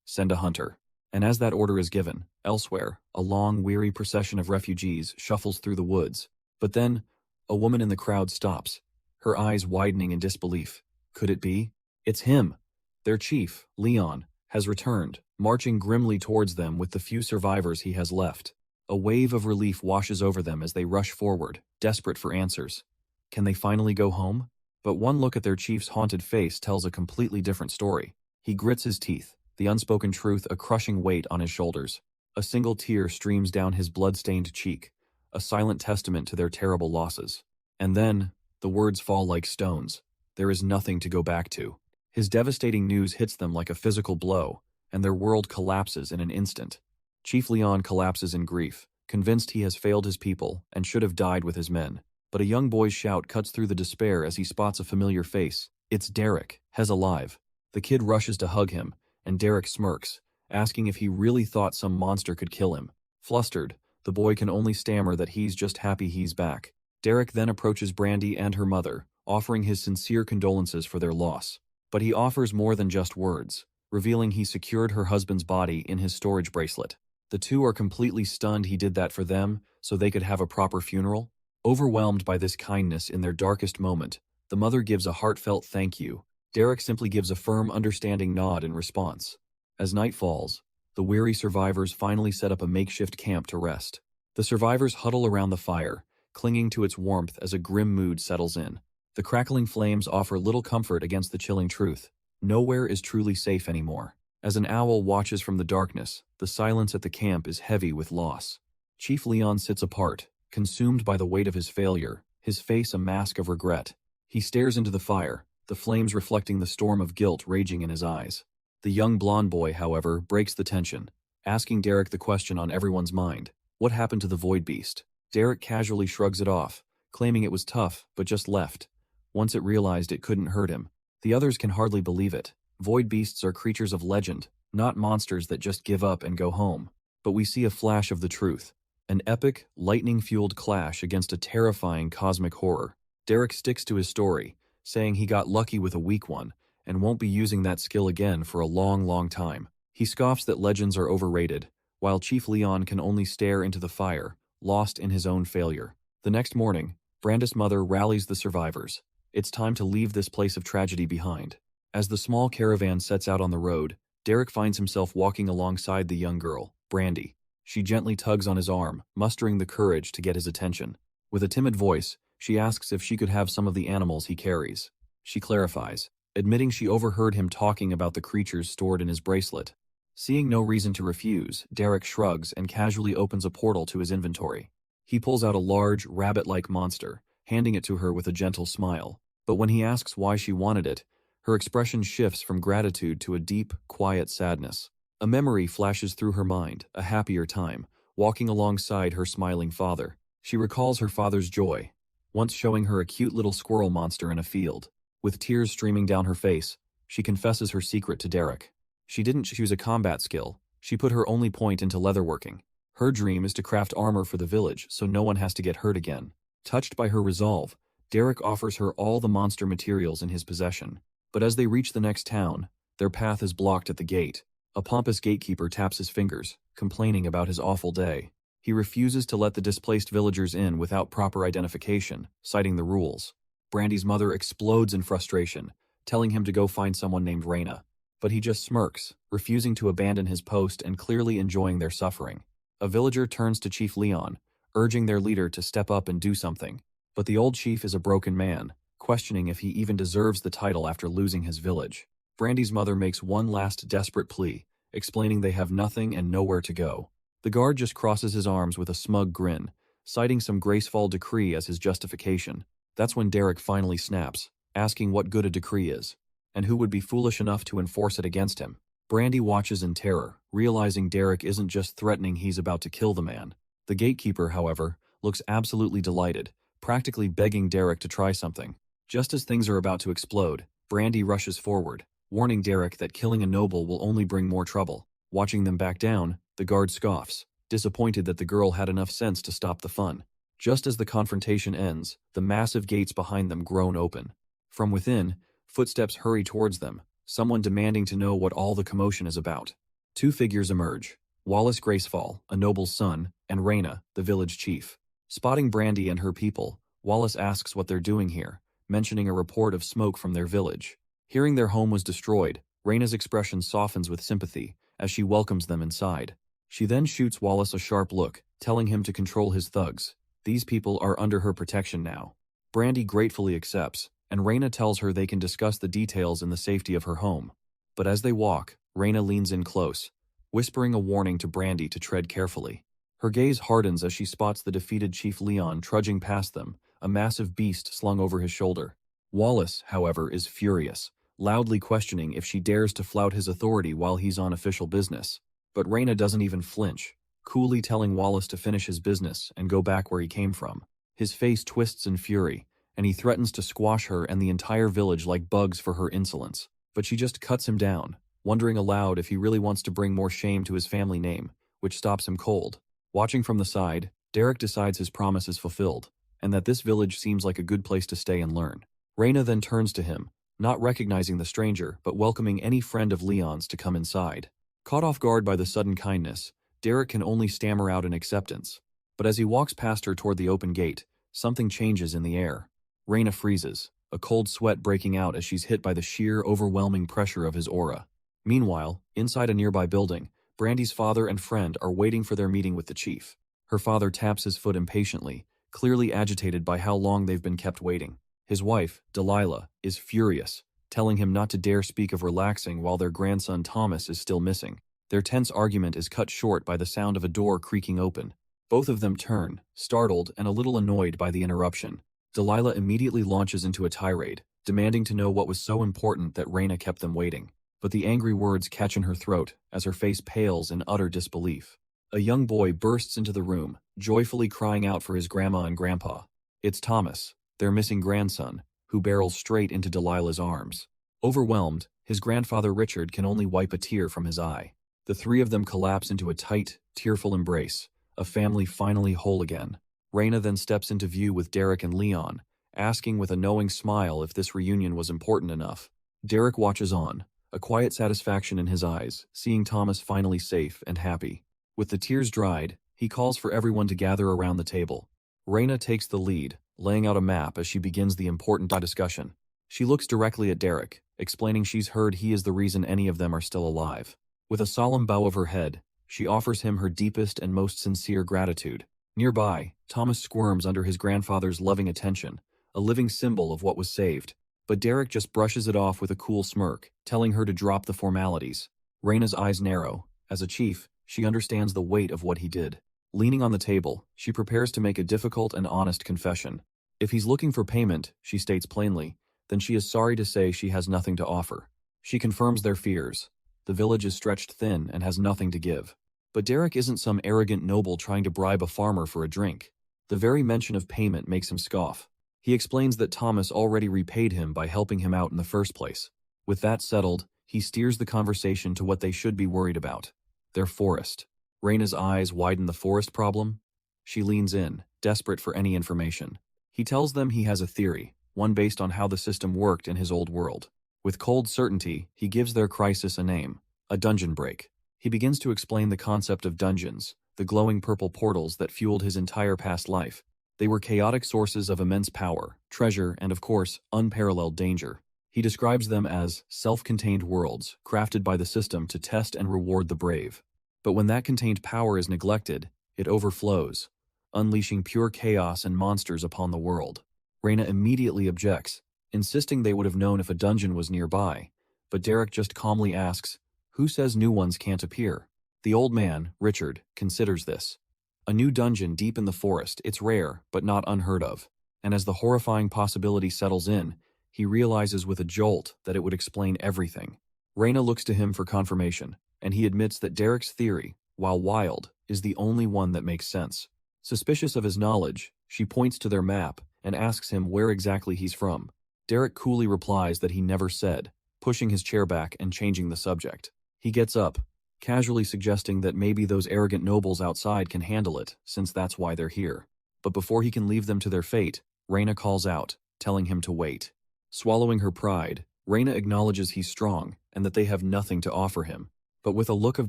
Send a hunter. And as that order is given, elsewhere, a long, weary procession of refugees shuffles through the woods. But then, a woman in the crowd stops, her eyes widening in disbelief. Could it be? It's him! Their chief, Leon, has returned, marching grimly towards them with the few survivors he has left. A wave of relief washes over them as they rush forward, desperate for answers. Can they finally go home? But one look at their chief's haunted face tells a completely different story. He grits his teeth, the unspoken truth a crushing weight on his shoulders. A single tear streams down his blood-stained cheek, a silent testament to their terrible losses. And then, the words fall like stones. There is nothing to go back to. His devastating news hits them like a physical blow, and their world collapses in an instant. Chief Leon collapses in grief, convinced he has failed his people and should have died with his men. But a young boy's shout cuts through the despair as he spots a familiar face. It's Derek, Hez alive. The kid rushes to hug him, and Derek smirks, asking if he really thought some monster could kill him. Flustered, the boy can only stammer that he's just happy he's back. Derek then approaches Brandy and her mother, offering his sincere condolences for their loss. But he offers more than just words, revealing he secured her husband's body in his storage bracelet. The two are completely stunned he did that for them, so they could have a proper funeral. Overwhelmed by this kindness in their darkest moment, the mother gives a heartfelt thank you. Derek simply gives a firm, understanding nod in response. As night falls, the weary survivors finally set up a makeshift camp to rest. The survivors huddle around the fire, clinging to its warmth as a grim mood settles in. The crackling flames offer little comfort against the chilling truth. Nowhere is truly safe anymore. As an owl watches from the darkness, the silence at the camp is heavy with loss. Chief Leon sits apart, consumed by the weight of his failure, his face a mask of regret. He stares into the fire, the flames reflecting the storm of guilt raging in his eyes. The young blonde boy, however, breaks the tension, asking Derek the question on everyone's mind. What happened to the Void Beast? Derek casually shrugs it off, claiming it was tough, but just left. Once it realized it couldn't hurt him. The others can hardly believe it. Void beasts are creatures of legend, not monsters that just give up and go home. But we see a flash of the truth. An epic, lightning-fueled clash against a terrifying cosmic horror. Derek sticks to his story, saying he got lucky with a weak one, and won't be using that skill again for a long, long time. He scoffs that legends are overrated, while Chief Leon can only stare into the fire, lost in his own failure. The next morning, Brandis' mother rallies the survivors. It's time to leave this place of tragedy behind. As the small caravan sets out on the road, Derek finds himself walking alongside the young girl, Brandy. She gently tugs on his arm, mustering the courage to get his attention. With a timid voice, she asks if she could have some of the animals he carries. She clarifies, admitting she overheard him talking about the creatures stored in his bracelet. Seeing no reason to refuse, Derek shrugs and casually opens a portal to his inventory. He pulls out a large, rabbit-like monster, handing it to her with a gentle smile. But when he asks why she wanted it, her expression shifts from gratitude to a deep, quiet sadness. A memory flashes through her mind, a happier time, walking alongside her smiling father. She recalls her father's joy. once showing her a cute little squirrel monster in a field. With tears streaming down her face, she confesses her secret to Derek. She didn't choose a combat skill, she put her only point into leatherworking. Her dream is to craft armor for the village so no one has to get hurt again. Touched by her resolve, Derek offers her all the monster materials in his possession. But as they reach the next town, their path is blocked at the gate. A pompous gatekeeper taps his fingers, complaining about his awful day. He refuses to let the displaced villagers in without proper identification, citing the rules. Brandy's mother explodes in frustration, telling him to go find someone named Raina. But he just smirks, refusing to abandon his post and clearly enjoying their suffering. A villager turns to Chief Leon, urging their leader to step up and do something. But the old chief is a broken man, questioning if he even deserves the title after losing his village. Brandy's mother makes one last desperate plea, explaining they have nothing and nowhere to go. The guard just crosses his arms with a smug grin, citing some graceful decree as his justification. That's when Derek finally snaps, asking what good a decree is, and who would be foolish enough to enforce it against him. Brandy watches in terror, realizing Derek isn't just threatening, he's about to kill the man. The gatekeeper, however, looks absolutely delighted, practically begging Derek to try something. Just as things are about to explode, Brandy rushes forward, warning Derek that killing a noble will only bring more trouble. Watching them back down, the guard scoffs, disappointed that the girl had enough sense to stop the fun. Just as the confrontation ends, the massive gates behind them groan open. From within, footsteps hurry towards them, someone demanding to know what all the commotion is about. Two figures emerge, Wallace Gracefall, a noble's son, and Raina, the village chief. Spotting Brandy and her people, Wallace asks what they're doing here, mentioning a report of smoke from their village. Hearing their home was destroyed, Raina's expression softens with sympathy as she welcomes them inside. She then shoots Wallace a sharp look, telling him to control his thugs. These people are under her protection now. Brandy gratefully accepts, and Raina tells her they can discuss the details in the safety of her home. But as they walk, Raina leans in close, whispering a warning to Brandy to tread carefully. Her gaze hardens as she spots the defeated Chief Leon trudging past them, a massive beast slung over his shoulder. Wallace, however, is furious, loudly questioning if she dares to flout his authority while he's on official business. But Raina doesn't even flinch, coolly telling Wallace to finish his business and go back where he came from. His face twists in fury, and he threatens to squash her and the entire village like bugs for her insolence. But she just cuts him down, wondering aloud if he really wants to bring more shame to his family name, which stops him cold. Watching from the side, Derek decides his promise is fulfilled, and that this village seems like a good place to stay and learn. Raina then turns to him, not recognizing the stranger but welcoming any friend of Leon's to come inside. Caught off guard by the sudden kindness, Derek can only stammer out an acceptance. But as he walks past her toward the open gate, something changes in the air. Raina freezes, a cold sweat breaking out as she's hit by the sheer, overwhelming pressure of his aura. Meanwhile, inside a nearby building, Brandy's father and friend are waiting for their meeting with the chief. Her father taps his foot impatiently, clearly agitated by how long they've been kept waiting. His wife, Delilah, is furious, telling him not to dare speak of relaxing while their grandson Thomas is still missing. Their tense argument is cut short by the sound of a door creaking open. Both of them turn, startled and a little annoyed by the interruption. Delilah immediately launches into a tirade, demanding to know what was so important that Raina kept them waiting. But the angry words catch in her throat as her face pales in utter disbelief. A young boy bursts into the room, joyfully crying out for his grandma and grandpa. It's Thomas, their missing grandson, who barrels straight into Delilah's arms. Overwhelmed, his grandfather Richard can only wipe a tear from his eye. The three of them collapse into a tight, tearful embrace, a family finally whole again. Raina then steps into view with Derek and Leon, asking with a knowing smile if this reunion was important enough. Derek watches on, a quiet satisfaction in his eyes, seeing Thomas finally safe and happy. With the tears dried, he calls for everyone to gather around the table. Raina takes the lead, laying out a map as she begins the important discussion. She looks directly at Derek, explaining she's heard he is the reason any of them are still alive. With a solemn bow of her head, she offers him her deepest and most sincere gratitude. Nearby, Thomas squirms under his grandfather's loving attention, a living symbol of what was saved. But Derek just brushes it off with a cool smirk, telling her to drop the formalities. Raina's eyes narrow. As a chief, she understands the weight of what he did. Leaning on the table, she prepares to make a difficult and honest confession. If he's looking for payment, she states plainly, then she is sorry to say she has nothing to offer. She confirms their fears. The village is stretched thin and has nothing to give. But Derek isn't some arrogant noble trying to bribe a farmer for a drink. The very mention of payment makes him scoff. He explains that Thomas already repaid him by helping him out in the first place. With that settled, he steers the conversation to what they should be worried about: their forest. Reina's eyes widen. The forest problem? She leans in, desperate for any information. He tells them he has a theory, one based on how the system worked in his old world. With cold certainty, he gives their crisis a name: a dungeon break. He begins to explain the concept of dungeons, the glowing purple portals that fueled his entire past life. They were chaotic sources of immense power, treasure, and of course, unparalleled danger. He describes them as self-contained worlds, crafted by the system to test and reward the brave. But when that contained power is neglected, it overflows, unleashing pure chaos and monsters upon the world. Reina immediately objects, insisting they would have known if a dungeon was nearby, but Derek just calmly asks, "Who says new ones can't appear?" The old man, Richard, considers this. A new dungeon deep in the forest, it's rare, but not unheard of. And as the horrifying possibility settles in, he realizes with a jolt that it would explain everything. Reina looks to him for confirmation, and he admits that Derek's theory, while wild, is the only one that makes sense. Suspicious of his knowledge, she points to their map and asks him where exactly he's from. Derek coolly replies that he never said, pushing his chair back and changing the subject. He gets up, casually suggesting that maybe those arrogant nobles outside can handle it, since that's why they're here. But before he can leave them to their fate, Reina calls out, telling him to wait. Swallowing her pride, Reina acknowledges he's strong and that they have nothing to offer him. But with a look of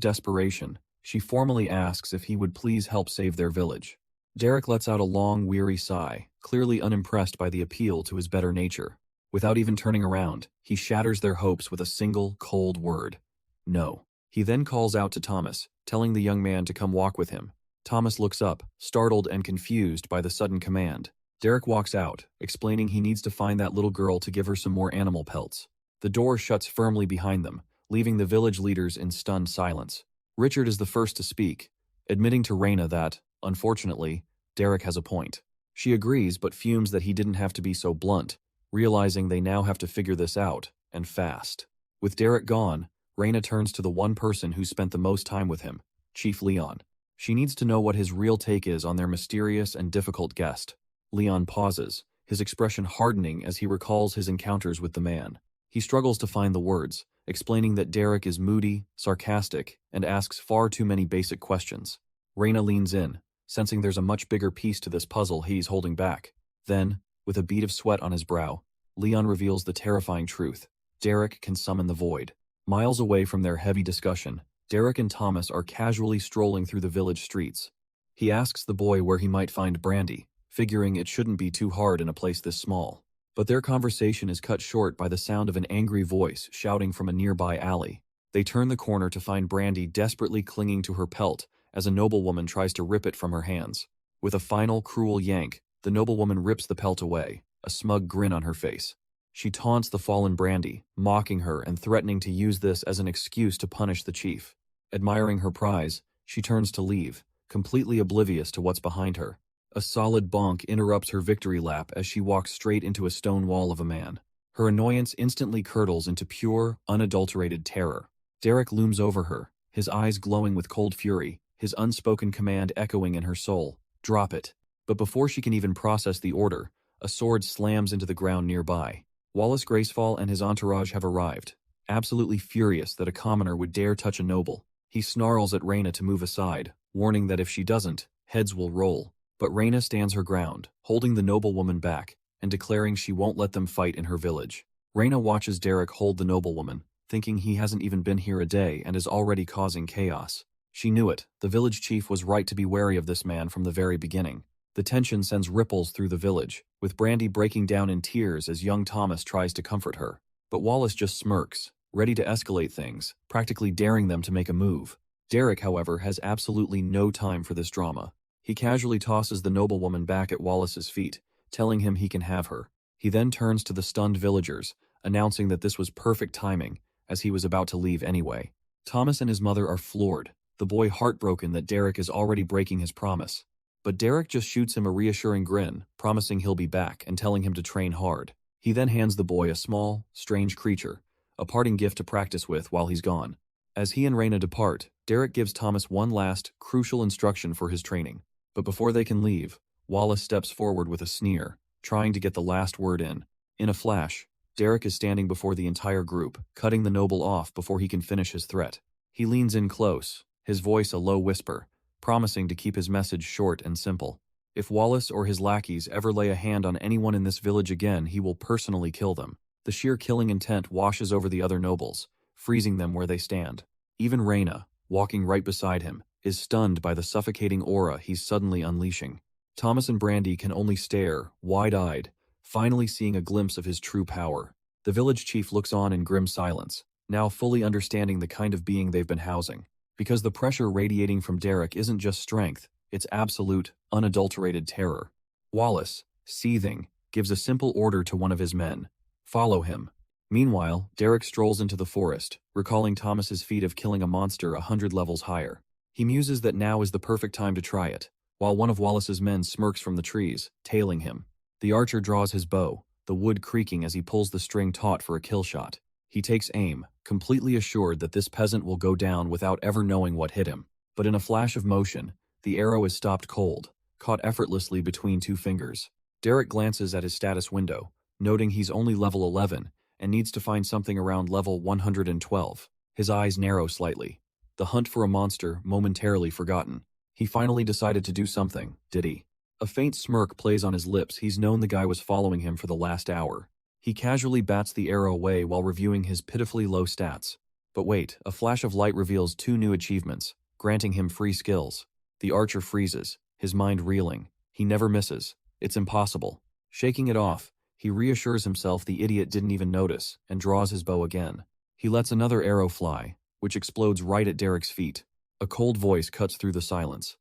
desperation, she formally asks if he would please help save their village. Derek lets out a long, weary sigh, clearly unimpressed by the appeal to his better nature. Without even turning around, he shatters their hopes with a single, cold word: no. He then calls out to Thomas, telling the young man to come walk with him. Thomas looks up, startled and confused by the sudden command. Derek walks out, explaining he needs to find that little girl to give her some more animal pelts. The door shuts firmly behind them, leaving the village leaders in stunned silence. Richard is the first to speak, admitting to Reina that, unfortunately, Derek has a point. She agrees but fumes that he didn't have to be so blunt, realizing they now have to figure this out, and fast. With Derek gone, Reina turns to the one person who spent the most time with him, Chief Leon. She needs to know what his real take is on their mysterious and difficult guest. Leon pauses, his expression hardening as he recalls his encounters with the man. He struggles to find the words, explaining that Derek is moody, sarcastic, and asks far too many basic questions. Reina leans in, sensing there's a much bigger piece to this puzzle he's holding back. Then, with a bead of sweat on his brow, Leon reveals the terrifying truth: Derek can summon the void. Miles away from their heavy discussion, Derek and Thomas are casually strolling through the village streets. He asks the boy where he might find Brandy, figuring it shouldn't be too hard in a place this small. But their conversation is cut short by the sound of an angry voice shouting from a nearby alley. They turn the corner to find Brandy desperately clinging to her pelt as a noblewoman tries to rip it from her hands. With a final cruel yank, the noblewoman rips the pelt away, a smug grin on her face. She taunts the fallen Brandy, mocking her and threatening to use this as an excuse to punish the chief. Admiring her prize, she turns to leave, completely oblivious to what's behind her. A solid bonk interrupts her victory lap as she walks straight into a stone wall of a man. Her annoyance instantly curdles into pure, unadulterated terror. Derek looms over her, his eyes glowing with cold fury, his unspoken command echoing in her soul: drop it. But before she can even process the order, a sword slams into the ground nearby. Wallace Gracefall and his entourage have arrived, absolutely furious that a commoner would dare touch a noble. He snarls at Reina to move aside, warning that if she doesn't, heads will roll. But Reina stands her ground, holding the noblewoman back, and declaring she won't let them fight in her village. Reina watches Derek hold the noblewoman, thinking he hasn't even been here a day and is already causing chaos. She knew it, the village chief was right to be wary of this man from the very beginning. The tension sends ripples through the village, with Brandy breaking down in tears as young Thomas tries to comfort her. But Wallace just smirks, ready to escalate things, practically daring them to make a move. Derek, however, has absolutely no time for this drama. He casually tosses the noblewoman back at Wallace's feet, telling him he can have her. He then turns to the stunned villagers, announcing that this was perfect timing, as he was about to leave anyway. Thomas and his mother are floored, the boy heartbroken that Derek is already breaking his promise. But Derek just shoots him a reassuring grin, promising he'll be back and telling him to train hard. He then hands the boy a small, strange creature, a parting gift to practice with while he's gone. As he and Reina depart, Derek gives Thomas one last, crucial instruction for his training. But before they can leave, Wallace steps forward with a sneer, trying to get the last word in. In a flash, Derek is standing before the entire group, cutting the noble off before he can finish his threat. He leans in close, his voice a low whisper, promising to keep his message short and simple. If Wallace or his lackeys ever lay a hand on anyone in this village again, he will personally kill them. The sheer killing intent washes over the other nobles, freezing them where they stand. Even Reyna, walking right beside him, is stunned by the suffocating aura he's suddenly unleashing. Thomas and Brandy can only stare, wide-eyed, finally seeing a glimpse of his true power. The village chief looks on in grim silence, now fully understanding the kind of being they've been housing. Because the pressure radiating from Derek isn't just strength, it's absolute, unadulterated terror. Wallace, seething, gives a simple order to one of his men. Follow him. Meanwhile, Derek strolls into the forest, recalling Thomas's feat of killing a monster 100 levels higher. He muses that now is the perfect time to try it, while one of Wallace's men smirks from the trees, tailing him. The archer draws his bow, the wood creaking as he pulls the string taut for a kill shot. He takes aim, completely assured that this peasant will go down without ever knowing what hit him. But in a flash of motion, the arrow is stopped cold, caught effortlessly between two fingers. Derek glances at his status window, noting he's only level 11 and needs to find something around level 112. His eyes narrow slightly. The hunt for a monster momentarily forgotten. He finally decided to do something, did he? A faint smirk plays on his lips. He's known the guy was following him for the last hour. He casually bats the arrow away while reviewing his pitifully low stats. But wait, a flash of light reveals 2 new achievements, granting him free skills. The archer freezes, his mind reeling. He never misses. It's impossible. Shaking it off, he reassures himself the idiot didn't even notice, and draws his bow again. He lets another arrow fly, which explodes right at Derek's feet. A cold voice cuts through the silence.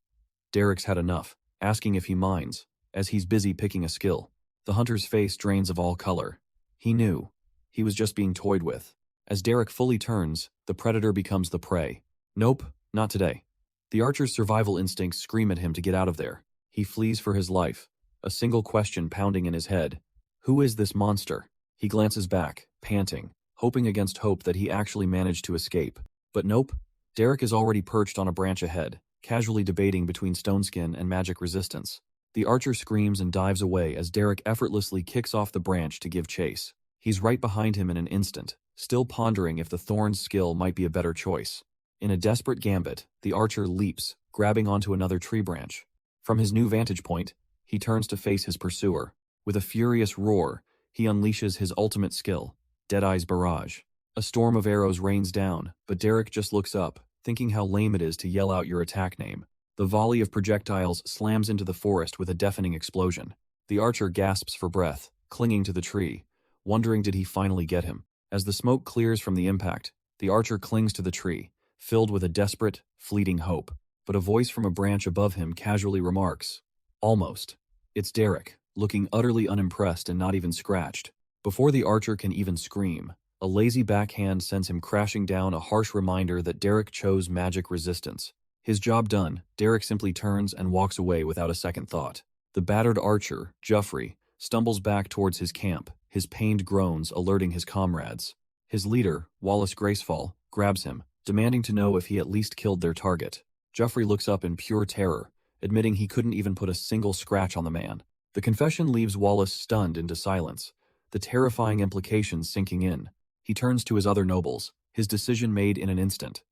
Derek's had enough, asking if he minds, as he's busy picking a skill. The hunter's face drains of all color. He knew. He was just being toyed with. As Derek fully turns, the predator becomes the prey. Nope, not today. The archer's survival instincts scream at him to get out of there. He flees for his life, a single question pounding in his head. Who is this monster? He glances back, panting, hoping against hope that he actually managed to escape. But nope. Derek is already perched on a branch ahead, casually debating between stone skin and magic resistance. The archer screams and dives away as Derek effortlessly kicks off the branch to give chase. He's right behind him in an instant, still pondering if the thorn's skill might be a better choice. In a desperate gambit, the archer leaps, grabbing onto another tree branch. From his new vantage point, he turns to face his pursuer. With a furious roar, he unleashes his ultimate skill, Deadeye's Barrage. A storm of arrows rains down, but Derek just looks up, thinking how lame it is to yell out your attack name. The volley of projectiles slams into the forest with a deafening explosion. The archer gasps for breath, clinging to the tree, wondering did he finally get him. As the smoke clears from the impact, the archer clings to the tree, filled with a desperate, fleeting hope. But a voice from a branch above him casually remarks, "Almost." It's Derek, looking utterly unimpressed and not even scratched. Before the archer can even scream, a lazy backhand sends him crashing down, a harsh reminder that Derek chose magic resistance. His job done, Derek simply turns and walks away without a second thought. The battered archer, Joffrey, stumbles back towards his camp, his pained groans alerting his comrades. His leader, Wallace Gracefall, grabs him, demanding to know if he at least killed their target. Joffrey looks up in pure terror, admitting he couldn't even put a single scratch on the man. The confession leaves Wallace stunned into silence, the terrifying implications sinking in. He turns to his other nobles, his decision made in an instant.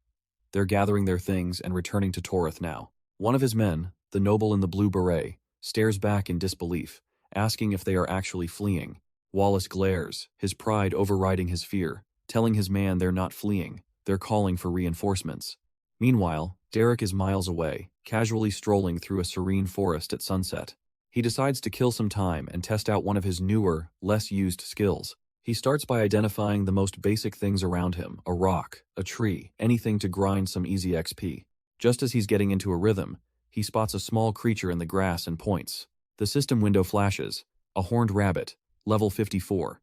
They're gathering their things and returning to Torith now. One of his men, the noble in the blue beret, stares back in disbelief, asking if they are actually fleeing. Wallace glares, his pride overriding his fear, telling his man they're not fleeing, they're calling for reinforcements. Meanwhile, Derek is miles away, casually strolling through a serene forest at sunset. He decides to kill some time and test out one of his newer, less used skills. He starts by identifying the most basic things around him, a rock, a tree, anything to grind some easy XP. Just as he's getting into a rhythm, he spots a small creature in the grass and points. The system window flashes. A horned rabbit, level 54.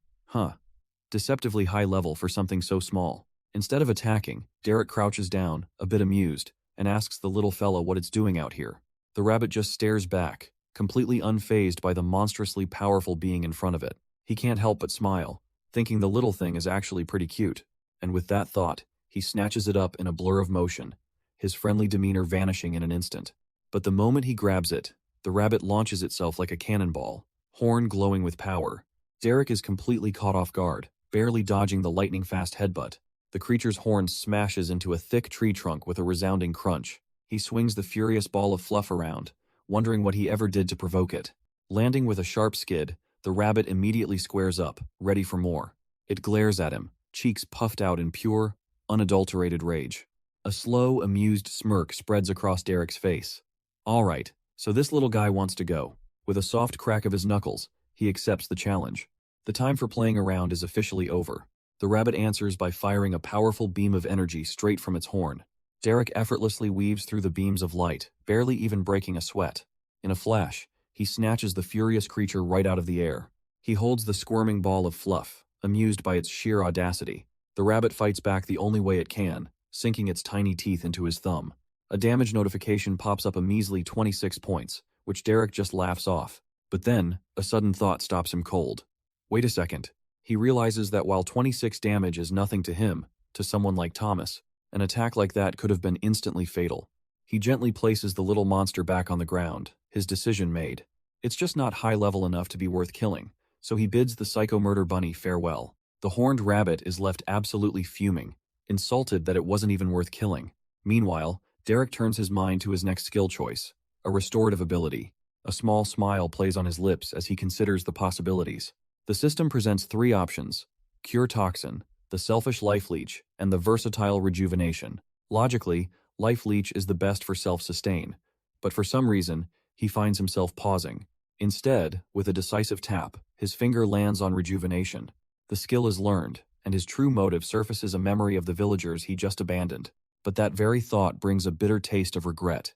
Deceptively high level for something so small. Instead of attacking, Derek crouches down, a bit amused, and asks the little fella what it's doing out here. The rabbit just stares back, completely unfazed by the monstrously powerful being in front of it. He can't help but smile, thinking the little thing is actually pretty cute. And with that thought, he snatches it up in a blur of motion, his friendly demeanor vanishing in an instant. But the moment he grabs it, the rabbit launches itself like a cannonball, horn glowing with power. Derek is completely caught off guard, barely dodging the lightning-fast headbutt. The creature's horn smashes into a thick tree trunk with a resounding crunch. He swings the furious ball of fluff around, wondering what he ever did to provoke it. Landing with a sharp skid, the rabbit immediately squares up, ready for more. It glares at him, cheeks puffed out in pure, unadulterated rage. A slow, amused smirk spreads across Derek's face. All right, so this little guy wants to go. With a soft crack of his knuckles, he accepts the challenge. The time for playing around is officially over. The rabbit answers by firing a powerful beam of energy straight from its horn. Derek effortlessly weaves through the beams of light, barely even breaking a sweat. In a flash, he snatches the furious creature right out of the air. He holds the squirming ball of fluff, amused by its sheer audacity. The rabbit fights back the only way it can, sinking its tiny teeth into his thumb. A damage notification pops up a measly 26 points, which Derek just laughs off. But then, a sudden thought stops him cold. Wait a second. He realizes that while 26 damage is nothing to him, to someone like Thomas, an attack like that could have been instantly fatal. He gently places the little monster back on the ground, his decision made. It's just not high level enough to be worth killing, so he bids the psycho murder bunny farewell. The horned rabbit is left absolutely fuming, insulted that it wasn't even worth killing. Meanwhile, Derek turns his mind to his next skill choice, a restorative ability. A small smile plays on his lips as he considers the possibilities. The system presents 3 options: Cure Toxin, the Selfish Life Leech, and the Versatile Rejuvenation. Logically, Life Leech is the best for self-sustain, but for some reason, he finds himself pausing. Instead, with a decisive tap, his finger lands on Rejuvenation. The skill is learned, and his true motive surfaces a memory of the villagers he just abandoned. But that very thought brings a bitter taste of regret.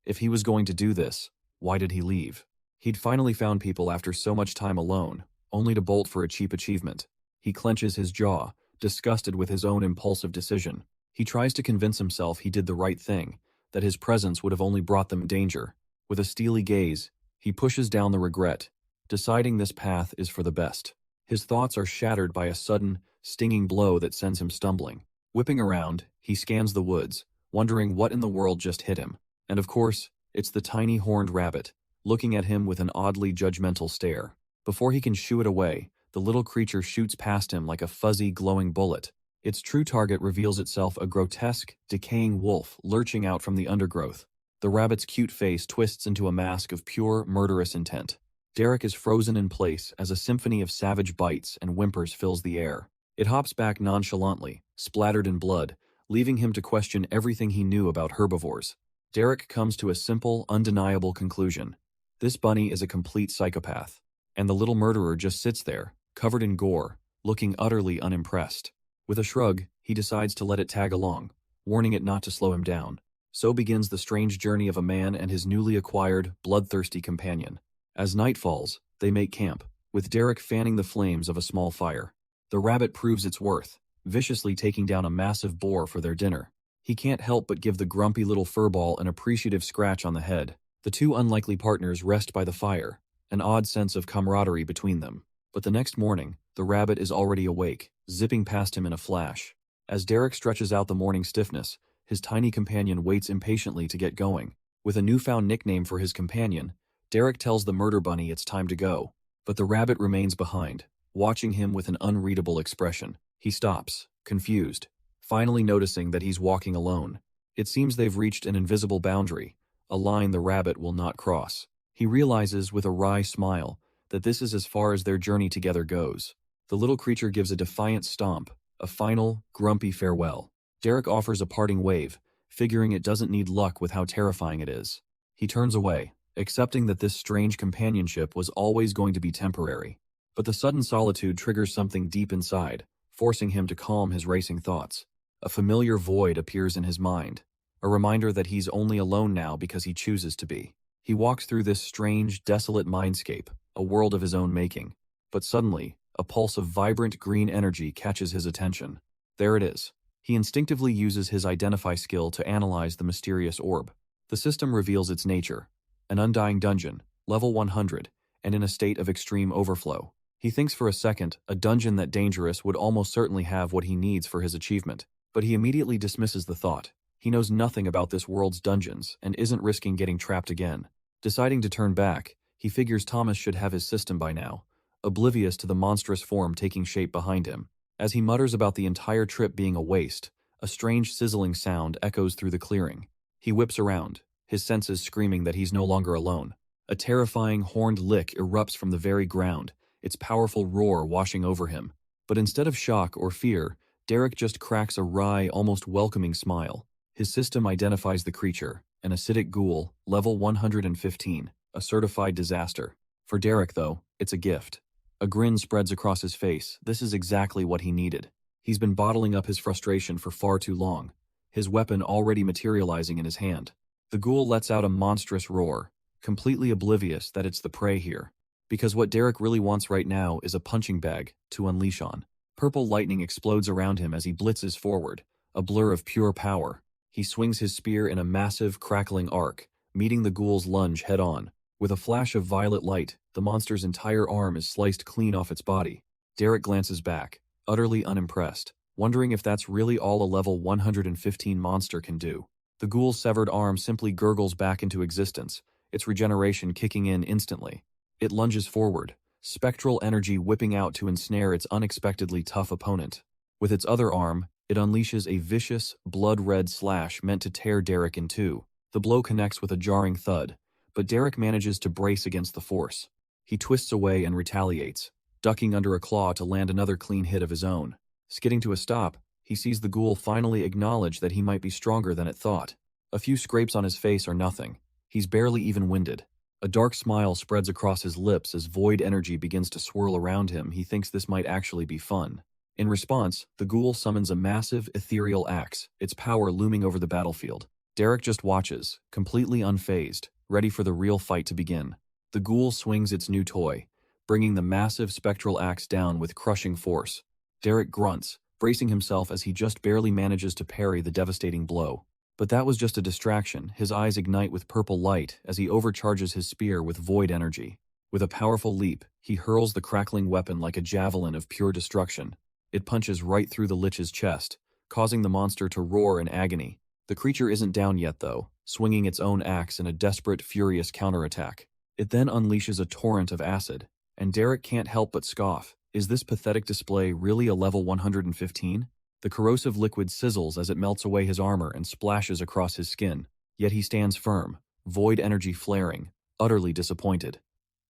If he was going to do this, why did he leave? He'd finally found people after so much time alone, only to bolt for a cheap achievement. He clenches his jaw, disgusted with his own impulsive decision. He tries to convince himself he did the right thing, that his presence would have only brought them danger. With a steely gaze, he pushes down the regret, deciding this path is for the best. His thoughts are shattered by a sudden, stinging blow that sends him stumbling. Whipping around, he scans the woods, wondering what in the world just hit him. And of course, it's the tiny horned rabbit, looking at him with an oddly judgmental stare. Before he can shoo it away, the little creature shoots past him like a fuzzy, glowing bullet. Its true target reveals itself a grotesque, decaying wolf lurching out from the undergrowth. The rabbit's cute face twists into a mask of pure, murderous intent. Derek is frozen in place as a symphony of savage bites and whimpers fills the air. It hops back nonchalantly, splattered in blood, leaving him to question everything he knew about herbivores. Derek comes to a simple, undeniable conclusion. This bunny is a complete psychopath, and the little murderer just sits there, covered in gore, looking utterly unimpressed. With a shrug, he decides to let it tag along, warning it not to slow him down. So begins the strange journey of a man and his newly acquired, bloodthirsty companion. As night falls, they make camp, with Derek fanning the flames of a small fire. The rabbit proves its worth, viciously taking down a massive boar for their dinner. He can't help but give the grumpy little furball an appreciative scratch on the head. The two unlikely partners rest by the fire, an odd sense of camaraderie between them. But the next morning, the rabbit is already awake, zipping past him in a flash. As Derek stretches out the morning stiffness, his tiny companion waits impatiently to get going. With a newfound nickname for his companion, Derek tells the murder bunny it's time to go. But the rabbit remains behind, watching him with an unreadable expression. He stops, confused, finally noticing that he's walking alone. It seems they've reached an invisible boundary, a line the rabbit will not cross. He realizes with a wry smile that this is as far as their journey together goes. The little creature gives a defiant stomp, a final, grumpy farewell. Derek offers a parting wave, figuring it doesn't need luck with how terrifying it is. He turns away, accepting that this strange companionship was always going to be temporary. But the sudden solitude triggers something deep inside, forcing him to calm his racing thoughts. A familiar void appears in his mind, a reminder that he's only alone now because he chooses to be. He walks through this strange, desolate mindscape, a world of his own making. But suddenly, a pulse of vibrant green energy catches his attention. There it is. He instinctively uses his Identify skill to analyze the mysterious orb. The system reveals its nature: an undying dungeon, level 100, and in a state of extreme overflow. He thinks for a second a dungeon that dangerous would almost certainly have what he needs for his achievement, but he immediately dismisses the thought. He knows nothing about this world's dungeons and isn't risking getting trapped again. Deciding to turn back, He figures Thomas should have his system by now, oblivious to the monstrous form taking shape behind him. As he mutters about the entire trip being a waste, a strange sizzling sound echoes through the clearing. He whips around, his senses screaming that he's no longer alone. A terrifying horned lick erupts from the very ground, its powerful roar washing over him. But instead of shock or fear, Derek just cracks a wry, almost welcoming smile. His system identifies the creature, an acidic ghoul, level 115, a certified disaster. For Derek, though, it's a gift. A grin spreads across his face. This is exactly what he needed. He's been bottling up his frustration for far too long, his weapon already materializing in his hand. The ghoul lets out a monstrous roar, completely oblivious that it's the prey here. Because what Derek really wants right now is a punching bag to unleash on. Purple lightning explodes around him as he blitzes forward, a blur of pure power. He swings his spear in a massive, crackling arc, meeting the ghoul's lunge head-on. With a flash of violet light, the monster's entire arm is sliced clean off its body. Derek glances back, utterly unimpressed, wondering if that's really all a level 115 monster can do. The ghoul's severed arm simply gurgles back into existence, its regeneration kicking in instantly. It lunges forward, spectral energy whipping out to ensnare its unexpectedly tough opponent. With its other arm, it unleashes a vicious, blood-red slash meant to tear Derek in two. The blow connects with a jarring thud, but Derek manages to brace against the force. He twists away and retaliates, ducking under a claw to land another clean hit of his own. Skidding to a stop, he sees the ghoul finally acknowledge that he might be stronger than it thought. A few scrapes on his face are nothing. He's barely even winded. A dark smile spreads across his lips as void energy begins to swirl around him. He thinks this might actually be fun. In response, the ghoul summons a massive, ethereal axe, its power looming over the battlefield. Derek just watches, completely unfazed, ready for the real fight to begin. The ghoul swings its new toy, bringing the massive spectral axe down with crushing force. Derek grunts, bracing himself as he just barely manages to parry the devastating blow. But that was just a distraction. His eyes ignite with purple light as he overcharges his spear with void energy. With a powerful leap, he hurls the crackling weapon like a javelin of pure destruction. It punches right through the lich's chest, causing the monster to roar in agony. The creature isn't down yet, though, swinging its own axe in a desperate, furious counterattack. It then unleashes a torrent of acid, and Derek can't help but scoff. Is this pathetic display really a level 115? The corrosive liquid sizzles as it melts away his armor and splashes across his skin. Yet he stands firm, void energy flaring, utterly disappointed.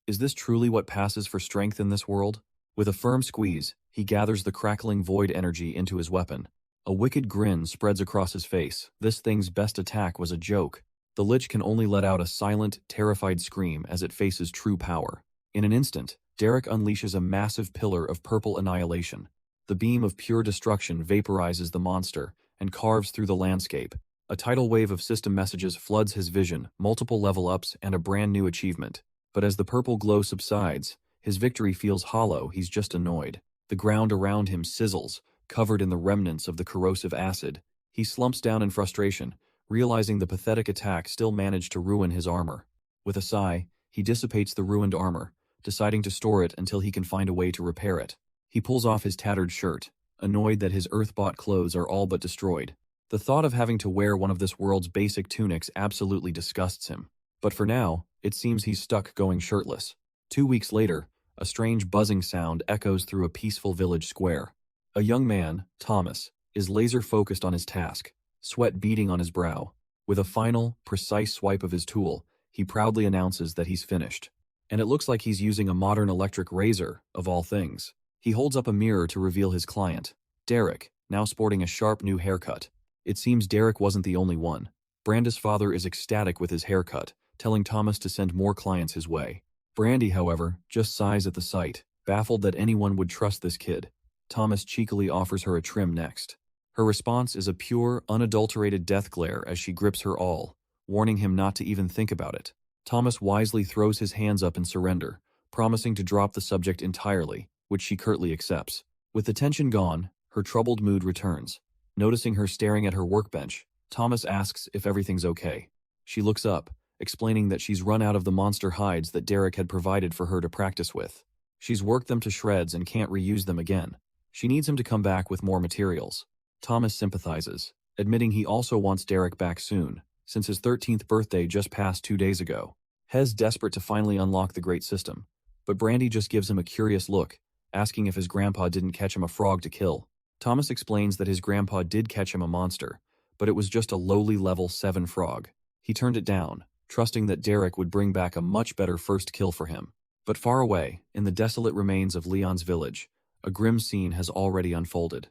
Is this truly what passes for strength in this world? With a firm squeeze, he gathers the crackling void energy into his weapon. A wicked grin spreads across his face. This thing's best attack was a joke. The lich can only let out a silent, terrified scream as it faces true power. In an instant, Derek unleashes a massive pillar of purple annihilation. The beam of pure destruction vaporizes the monster and carves through the landscape. A tidal wave of system messages floods his vision, multiple level-ups, and a brand new achievement. But as the purple glow subsides, his victory feels hollow. He's just annoyed. The ground around him sizzles, covered in the remnants of the corrosive acid. He slumps down in frustration, realizing the pathetic attack still managed to ruin his armor. With a sigh, he dissipates the ruined armor, deciding to store it until he can find a way to repair it. He pulls off his tattered shirt, annoyed that his earth-bought clothes are all but destroyed. The thought of having to wear one of this world's basic tunics absolutely disgusts him. But for now, it seems he's stuck going shirtless. 2 weeks later, a strange buzzing sound echoes through a peaceful village square. A young man, Thomas, is laser-focused on his task, sweat beading on his brow. With a final, precise swipe of his tool, he proudly announces that he's finished. And it looks like he's using a modern electric razor, of all things. He holds up a mirror to reveal his client, Derek, now sporting a sharp new haircut. It seems Derek wasn't the only one. Brandy's father is ecstatic with his haircut, telling Thomas to send more clients his way. Brandy, however, just sighs at the sight, baffled that anyone would trust this kid. Thomas cheekily offers her a trim next. Her response is a pure, unadulterated death glare as she grips her awl, warning him not to even think about it. Thomas wisely throws his hands up in surrender, promising to drop the subject entirely, which she curtly accepts. With the tension gone, her troubled mood returns. Noticing her staring at her workbench, Thomas asks if everything's okay. She looks up, explaining that she's run out of the monster hides that Derek had provided for her to practice with. She's worked them to shreds and can't reuse them again. She needs him to come back with more materials. Thomas sympathizes, admitting he also wants Derek back soon, since his 13th birthday just passed 2 days ago. Hez desperate to finally unlock the great system. But Brandy just gives him a curious look, asking if his grandpa didn't catch him a frog to kill. Thomas explains that his grandpa did catch him a monster, but it was just a lowly level 7 frog. He turned it down, trusting that Derek would bring back a much better first kill for him. But far away, in the desolate remains of Leon's village, a grim scene has already unfolded.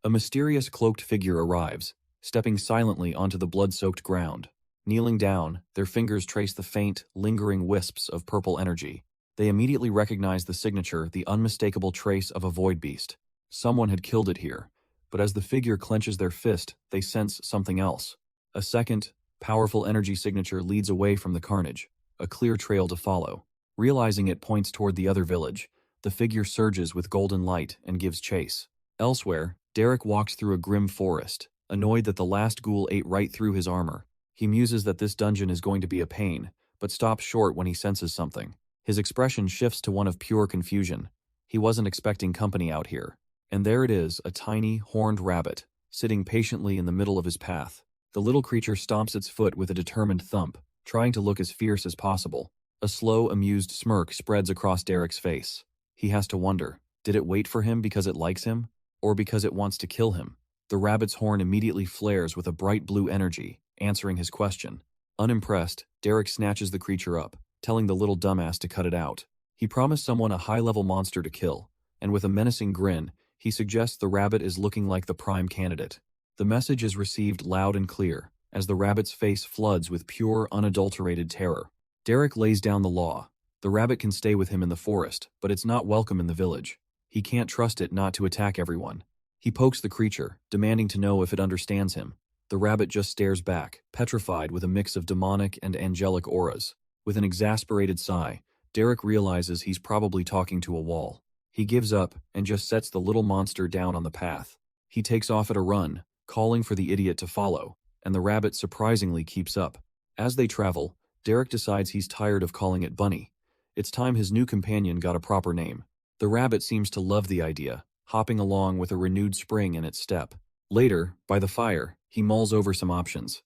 A mysterious cloaked figure arrives, stepping silently onto the blood-soaked ground. Kneeling down, their fingers trace the faint, lingering wisps of purple energy. They immediately recognize the signature, the unmistakable trace of a void beast. Someone had killed it here, but as the figure clenches their fist, they sense something else. A second, powerful energy signature leads away from the carnage, a clear trail to follow. Realizing it points toward the other village, the figure surges with golden light and gives chase. Elsewhere, Derek walks through a grim forest, annoyed that the last ghoul ate right through his armor. He muses that this dungeon is going to be a pain, but stops short when he senses something. His expression shifts to one of pure confusion. He wasn't expecting company out here. And there it is, a tiny, horned rabbit, sitting patiently in the middle of his path. The little creature stomps its foot with a determined thump, trying to look as fierce as possible. A slow, amused smirk spreads across Derek's face. He has to wonder, did it wait for him because it likes him, or because it wants to kill him? The rabbit's horn immediately flares with a bright blue energy, answering his question. Unimpressed, Derek snatches the creature up, telling the little dumbass to cut it out. He promised someone a high-level monster to kill, and with a menacing grin, he suggests the rabbit is looking like the prime candidate. The message is received loud and clear, as the rabbit's face floods with pure, unadulterated terror. Derek lays down the law. The rabbit can stay with him in the forest, but it's not welcome in the village. He can't trust it not to attack everyone. He pokes the creature, demanding to know if it understands him. The rabbit just stares back, petrified with a mix of demonic and angelic auras. With an exasperated sigh, Derek realizes he's probably talking to a wall. He gives up and just sets the little monster down on the path. He takes off at a run, calling for the idiot to follow, and the rabbit surprisingly keeps up. As they travel, Derek decides he's tired of calling it Bunny. It's time his new companion got a proper name. The rabbit seems to love the idea, hopping along with a renewed spring in its step. Later, by the fire, he mulls over some options.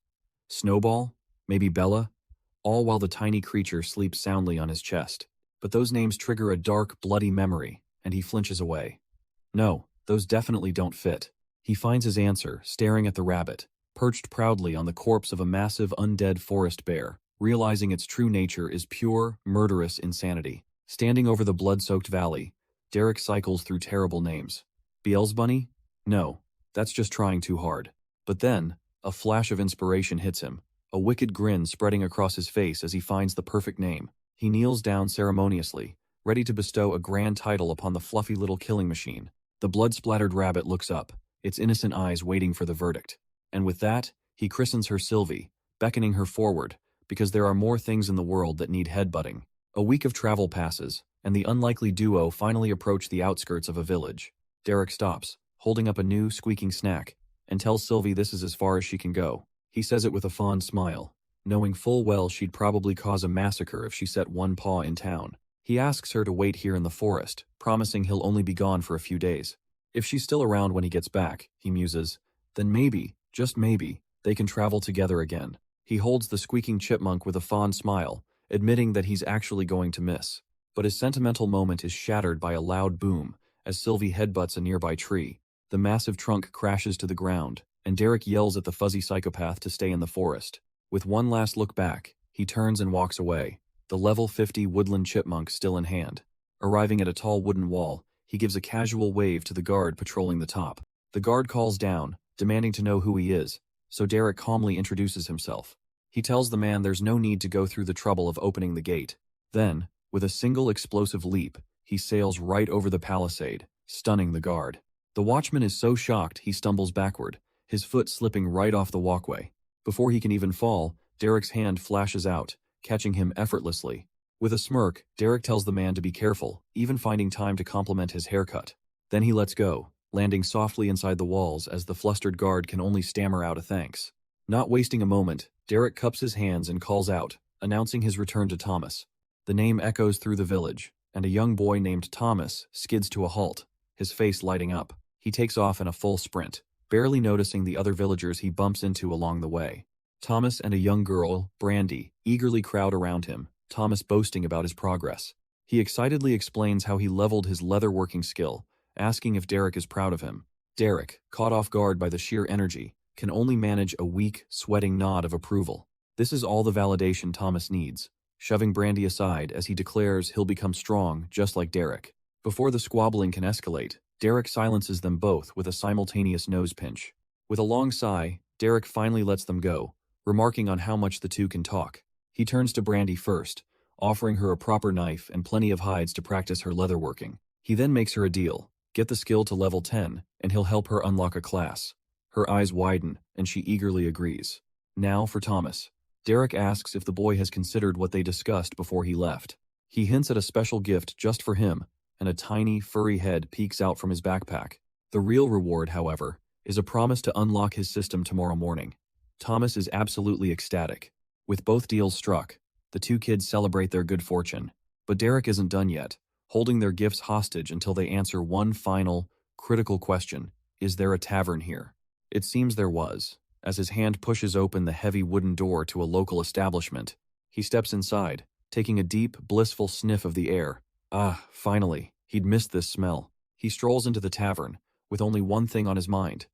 Snowball? Maybe Bella? All while the tiny creature sleeps soundly on his chest. But those names trigger a dark, bloody memory, and he flinches away. No, those definitely don't fit. He finds his answer, staring at the rabbit, perched proudly on the corpse of a massive undead forest bear, realizing its true nature is pure, murderous insanity. Standing over the blood-soaked valley, Derek cycles through terrible names. Beelzebunny? No, that's just trying too hard. But then, a flash of inspiration hits him, a wicked grin spreading across his face as he finds the perfect name. He kneels down ceremoniously, ready to bestow a grand title upon the fluffy little killing machine. The blood-splattered rabbit looks up, its innocent eyes waiting for the verdict. And with that, he christens her Sylvie, beckoning her forward, because there are more things in the world that need headbutting. A week of travel passes, and the unlikely duo finally approach the outskirts of a village. Derek stops, holding up a new, squeaking snack, and tells Sylvie this is as far as she can go. He says it with a fond smile, knowing full well she'd probably cause a massacre if she set one paw in town. He asks her to wait here in the forest, promising he'll only be gone for a few days. If she's still around when he gets back, he muses, then maybe, just maybe, they can travel together again. He holds the squeaking chipmunk with a fond smile, admitting that he's actually going to miss. But his sentimental moment is shattered by a loud boom as Sylvie headbutts a nearby tree. The massive trunk crashes to the ground, and Derek yells at the fuzzy psychopath to stay in the forest. With one last look back, he turns and walks away, the level 50 woodland chipmunk still in hand. Arriving at a tall wooden wall, he gives a casual wave to the guard patrolling the top. The guard calls down, demanding to know who he is, so Derek calmly introduces himself. He tells the man there's no need to go through the trouble of opening the gate. Then, with a single explosive leap, he sails right over the palisade, stunning the guard. The watchman is so shocked he stumbles backward, his foot slipping right off the walkway. Before he can even fall, Derek's hand flashes out, catching him effortlessly. With a smirk, Derek tells the man to be careful, even finding time to compliment his haircut. Then he lets go, landing softly inside the walls as the flustered guard can only stammer out a thanks. Not wasting a moment, Derek cups his hands and calls out, announcing his return to Thomas. The name echoes through the village, and a young boy named Thomas skids to a halt, his face lighting up. He takes off in a full sprint, barely noticing the other villagers he bumps into along the way. Thomas and a young girl, Brandy, eagerly crowd around him, Thomas boasting about his progress. He excitedly explains how he leveled his leatherworking skill, asking if Derek is proud of him. Derek, caught off guard by the sheer energy, can only manage a weak, sweating nod of approval. This is all the validation Thomas needs, shoving Brandy aside as he declares he'll become strong just like Derek. Before the squabbling can escalate, Derek silences them both with a simultaneous nose pinch. With a long sigh, Derek finally lets them go, remarking on how much the two can talk. He turns to Brandy first, offering her a proper knife and plenty of hides to practice her leatherworking. He then makes her a deal: get the skill to level 10, and he'll help her unlock a class. Her eyes widen, and she eagerly agrees. Now for Thomas. Derek asks if the boy has considered what they discussed before he left. He hints at a special gift just for him, and a tiny, furry head peeks out from his backpack. The real reward, however, is a promise to unlock his system tomorrow morning. Thomas is absolutely ecstatic. With both deals struck, the two kids celebrate their good fortune. But Derek isn't done yet, holding their gifts hostage until they answer one final, critical question: is there a tavern here? It seems there was. As his hand pushes open the heavy wooden door to a local establishment, he steps inside, taking a deep, blissful sniff of the air. Ah, finally, he'd missed this smell. He strolls into the tavern, with only one thing on his mind.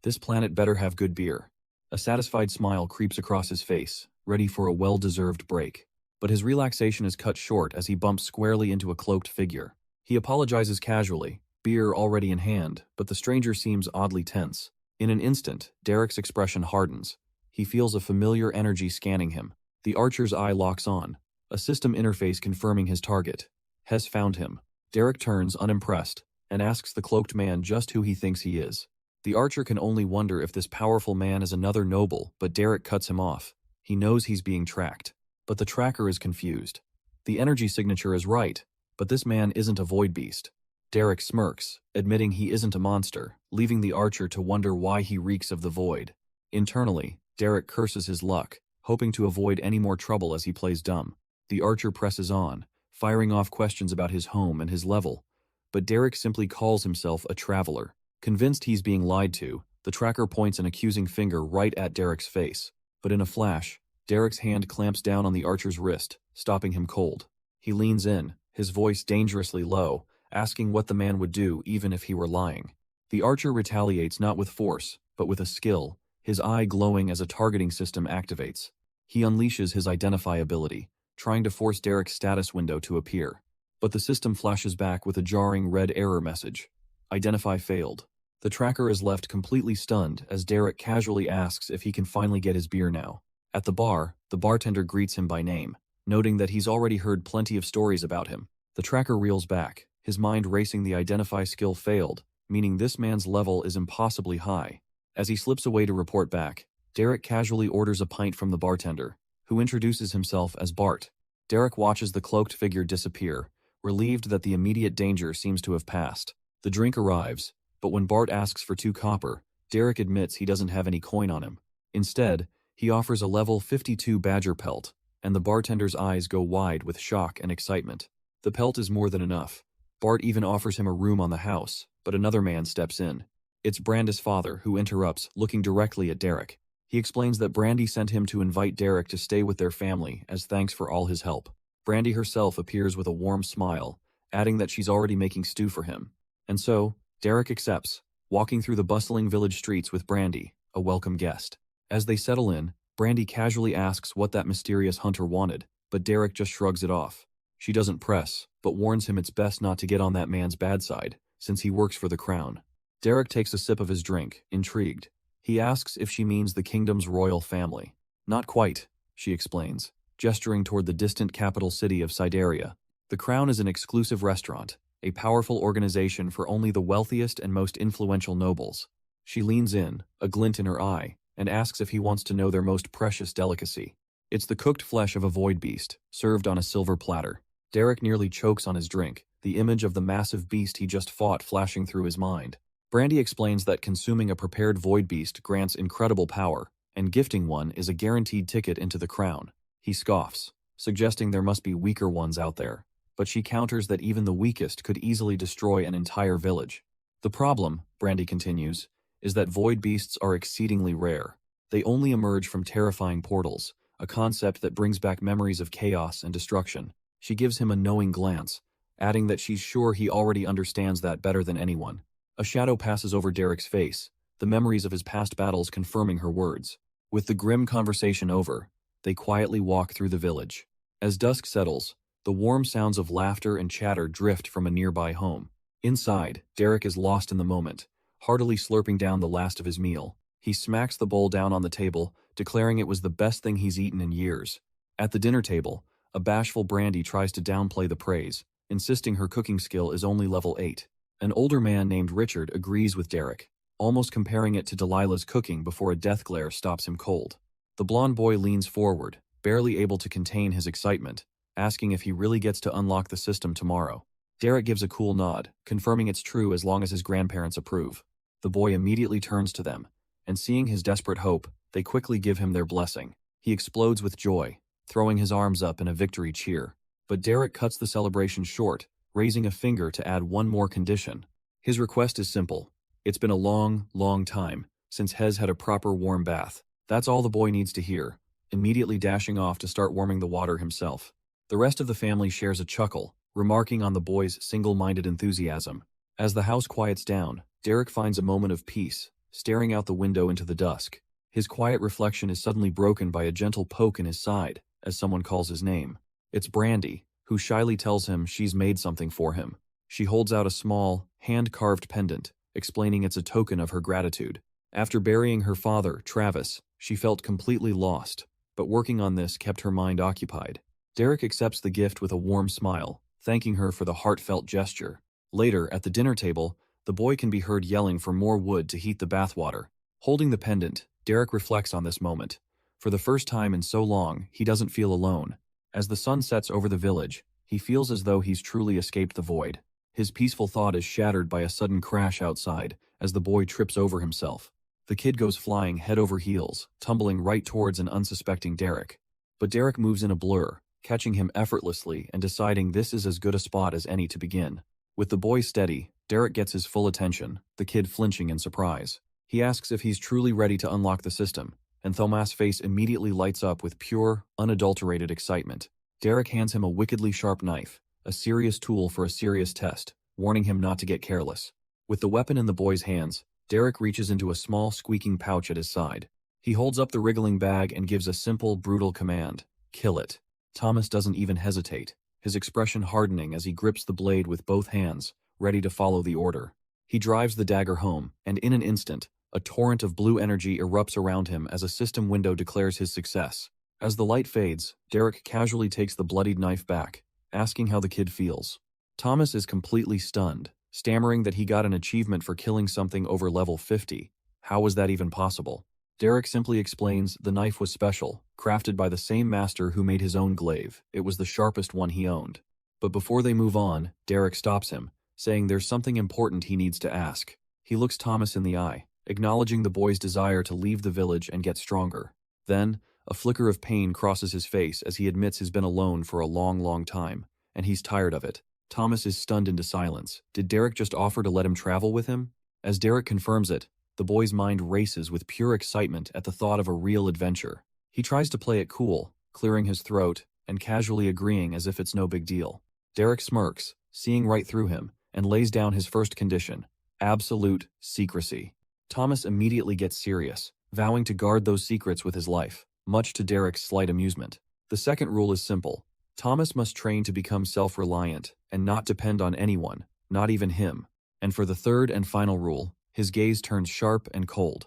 This planet better have good beer. A satisfied smile creeps across his face, ready for a well-deserved break. But his relaxation is cut short as he bumps squarely into a cloaked figure. He apologizes casually, beer already in hand, but the stranger seems oddly tense. In an instant, Derek's expression hardens. He feels a familiar energy scanning him. The archer's eye locks on, a system interface confirming his target. Hess found him. Derek turns unimpressed and asks the cloaked man just who he thinks he is. The archer can only wonder if this powerful man is another noble, but Derek cuts him off. He knows he's being tracked, but the tracker is confused. The energy signature is right, but this man isn't a void beast. Derek smirks, admitting he isn't a monster, leaving the archer to wonder why he reeks of the void. Internally, Derek curses his luck, hoping to avoid any more trouble as he plays dumb. The archer presses on, firing off questions about his home and his level, but Derek simply calls himself a traveler. Convinced he's being lied to, the tracker points an accusing finger right at Derek's face. But in a flash, Derek's hand clamps down on the archer's wrist, stopping him cold. He leans in, his voice dangerously low, asking what the man would do even if he were lying. The archer retaliates not with force, but with a skill, his eye glowing as a targeting system activates. He unleashes his identify ability, trying to force Derek's status window to appear. But the system flashes back with a jarring red error message. Identify failed. The tracker is left completely stunned as Derek casually asks if he can finally get his beer now. At the bar, the bartender greets him by name, noting that he's already heard plenty of stories about him. The tracker reels back, his mind racing. The identify skill failed, meaning this man's level is impossibly high. As he slips away to report back, Derek casually orders a pint from the bartender, who introduces himself as Bart. Derek watches the cloaked figure disappear, relieved that the immediate danger seems to have passed. The drink arrives, but when Bart asks for 2 copper, Derek admits he doesn't have any coin on him. Instead, he offers a level 52 badger pelt, and the bartender's eyes go wide with shock and excitement. The pelt is more than enough. Bart even offers him a room on the house, but another man steps in. It's Brandy's father, who interrupts, looking directly at Derek. He explains that Brandy sent him to invite Derek to stay with their family as thanks for all his help. Brandy herself appears with a warm smile, adding that she's already making stew for him. And so, Derek accepts, walking through the bustling village streets with Brandy, a welcome guest. As they settle in, Brandy casually asks what that mysterious hunter wanted, but Derek just shrugs it off. She doesn't press, but warns him it's best not to get on that man's bad side, since he works for the crown. Derek takes a sip of his drink, intrigued. He asks if she means the kingdom's royal family. Not quite, she explains, gesturing toward the distant capital city of Sideria. The crown is an exclusive restaurant, a powerful organization for only the wealthiest and most influential nobles. She leans in, a glint in her eye, and asks if he wants to know their most precious delicacy. It's the cooked flesh of a void beast, served on a silver platter. Derek nearly chokes on his drink, the image of the massive beast he just fought flashing through his mind. Brandy explains that consuming a prepared void beast grants incredible power, and gifting one is a guaranteed ticket into the crown. He scoffs, suggesting there must be weaker ones out there, but she counters that even the weakest could easily destroy an entire village. The problem, Brandy continues, is that void beasts are exceedingly rare. They only emerge from terrifying portals, a concept that brings back memories of chaos and destruction. She gives him a knowing glance, adding that she's sure he already understands that better than anyone. A shadow passes over Derek's face, the memories of his past battles confirming her words. With the grim conversation over, they quietly walk through the village. As dusk settles, the warm sounds of laughter and chatter drift from a nearby home. Inside, Derek is lost in the moment, heartily slurping down the last of his meal. He smacks the bowl down on the table, declaring it was the best thing he's eaten in years. At the dinner table, a bashful Brandy tries to downplay the praise, insisting her cooking skill is only level 8. An older man named Richard agrees with Derek, almost comparing it to Delilah's cooking before a death glare stops him cold. The blonde boy leans forward, barely able to contain his excitement, asking if he really gets to unlock the system tomorrow. Derek gives a cool nod, confirming it's true as long as his grandparents approve. The boy immediately turns to them, and seeing his desperate hope, they quickly give him their blessing. He explodes with joy, throwing his arms up in a victory cheer. But Derek cuts the celebration short, raising a finger to add one more condition. His request is simple. It's been a long, long time since Hez had a proper warm bath. That's all the boy needs to hear, immediately dashing off to start warming the water himself. The rest of the family shares a chuckle, remarking on the boy's single-minded enthusiasm. As the house quiets down, Derek finds a moment of peace, staring out the window into the dusk. His quiet reflection is suddenly broken by a gentle poke in his side, as someone calls his name. It's Brandy, who shyly tells him she's made something for him. She holds out a small, hand-carved pendant, explaining it's a token of her gratitude. After burying her father, Travis, she felt completely lost, but working on this kept her mind occupied. Derek accepts the gift with a warm smile, thanking her for the heartfelt gesture. Later, at the dinner table, the boy can be heard yelling for more wood to heat the bathwater. Holding the pendant, Derek reflects on this moment. For the first time in so long, he doesn't feel alone. As the sun sets over the village, he feels as though he's truly escaped the void. His peaceful thought is shattered by a sudden crash outside, as the boy trips over himself. The kid goes flying head over heels, tumbling right towards an unsuspecting Derek. But Derek moves in a blur, catching him effortlessly and deciding this is as good a spot as any to begin. With the boy steady, Derek gets his full attention, the kid flinching in surprise. He asks if he's truly ready to unlock the system, and Thomas' face immediately lights up with pure, unadulterated excitement. Derek hands him a wickedly sharp knife, a serious tool for a serious test, warning him not to get careless. With the weapon in the boy's hands, Derek reaches into a small squeaking pouch at his side. He holds up the wriggling bag and gives a simple, brutal command: kill it. Thomas doesn't even hesitate, his expression hardening as he grips the blade with both hands, ready to follow the order. He drives the dagger home, and in an instant, a torrent of blue energy erupts around him as a system window declares his success. As the light fades, Derek casually takes the bloodied knife back, asking how the kid feels. Thomas is completely stunned, stammering that he got an achievement for killing something over level 50. How was that even possible? Derek simply explains the knife was special, crafted by the same master who made his own glaive. It was the sharpest one he owned. But before they move on, Derek stops him, saying there's something important he needs to ask. He looks Thomas in the eye, acknowledging the boy's desire to leave the village and get stronger. Then, a flicker of pain crosses his face as he admits he's been alone for a long, long time, and he's tired of it. Thomas is stunned into silence. Did Derek just offer to let him travel with him? As Derek confirms it, the boy's mind races with pure excitement at the thought of a real adventure. He tries to play it cool, clearing his throat and casually agreeing as if it's no big deal. Derek smirks, seeing right through him, and lays down his first condition: absolute secrecy. Thomas immediately gets serious, vowing to guard those secrets with his life, much to Derek's slight amusement. The second rule is simple. Thomas must train to become self-reliant and not depend on anyone, not even him. And for the third and final rule, his gaze turns sharp and cold.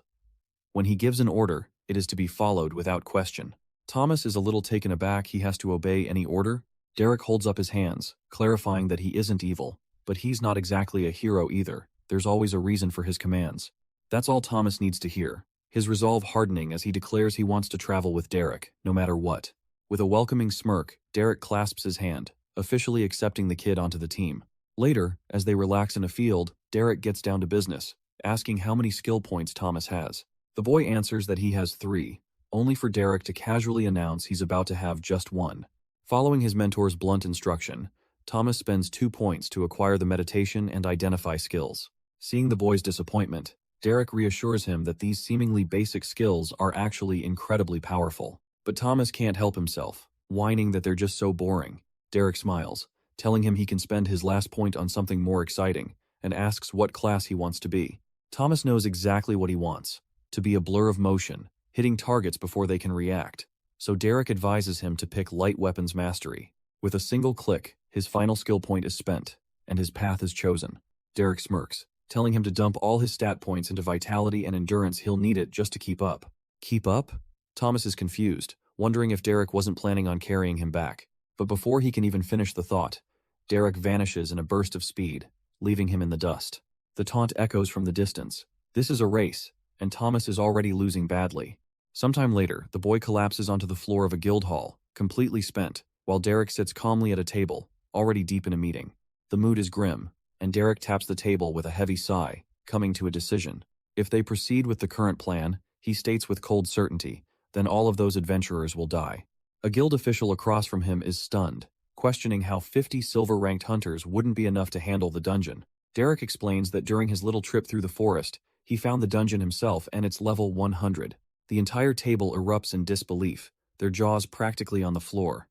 When he gives an order, it is to be followed without question. Thomas is a little taken aback he has to obey any order. Derek holds up his hands, clarifying that he isn't evil, but he's not exactly a hero either. There's always a reason for his commands. That's all Thomas needs to hear, his resolve hardening as he declares he wants to travel with Derek, no matter what. With a welcoming smirk, Derek clasps his hand, officially accepting the kid onto the team. Later, as they relax in a field, Derek gets down to business, asking how many skill points Thomas has. The boy answers that he has 3, only for Derek to casually announce he's about to have just 1. Following his mentor's blunt instruction, Thomas spends 2 points to acquire the meditation and identify skills. Seeing the boy's disappointment, Derek reassures him that these seemingly basic skills are actually incredibly powerful. But Thomas can't help himself, whining that they're just so boring. Derek smiles, telling him he can spend his last point on something more exciting, and asks what class he wants to be. Thomas knows exactly what he wants, to be a blur of motion, hitting targets before they can react. So Derek advises him to pick light weapons mastery. With a single click, his final skill point is spent, and his path is chosen. Derek smirks, telling him to dump all his stat points into vitality and endurance. He'll need it just to keep up. Keep up? Thomas is confused, wondering if Derek wasn't planning on carrying him back. But before he can even finish the thought, Derek vanishes in a burst of speed, leaving him in the dust. The taunt echoes from the distance. This is a race, and Thomas is already losing badly. Sometime later, the boy collapses onto the floor of a guild hall, completely spent, while Derek sits calmly at a table, already deep in a meeting. The mood is grim, and Derek taps the table with a heavy sigh, coming to a decision. If they proceed with the current plan, he states with cold certainty, then all of those adventurers will die. A guild official across from him is stunned, questioning how 50 silver-ranked hunters wouldn't be enough to handle the dungeon. Derek explains that during his little trip through the forest, he found the dungeon himself and it's level 100. The entire table erupts in disbelief, their jaws practically on the floor.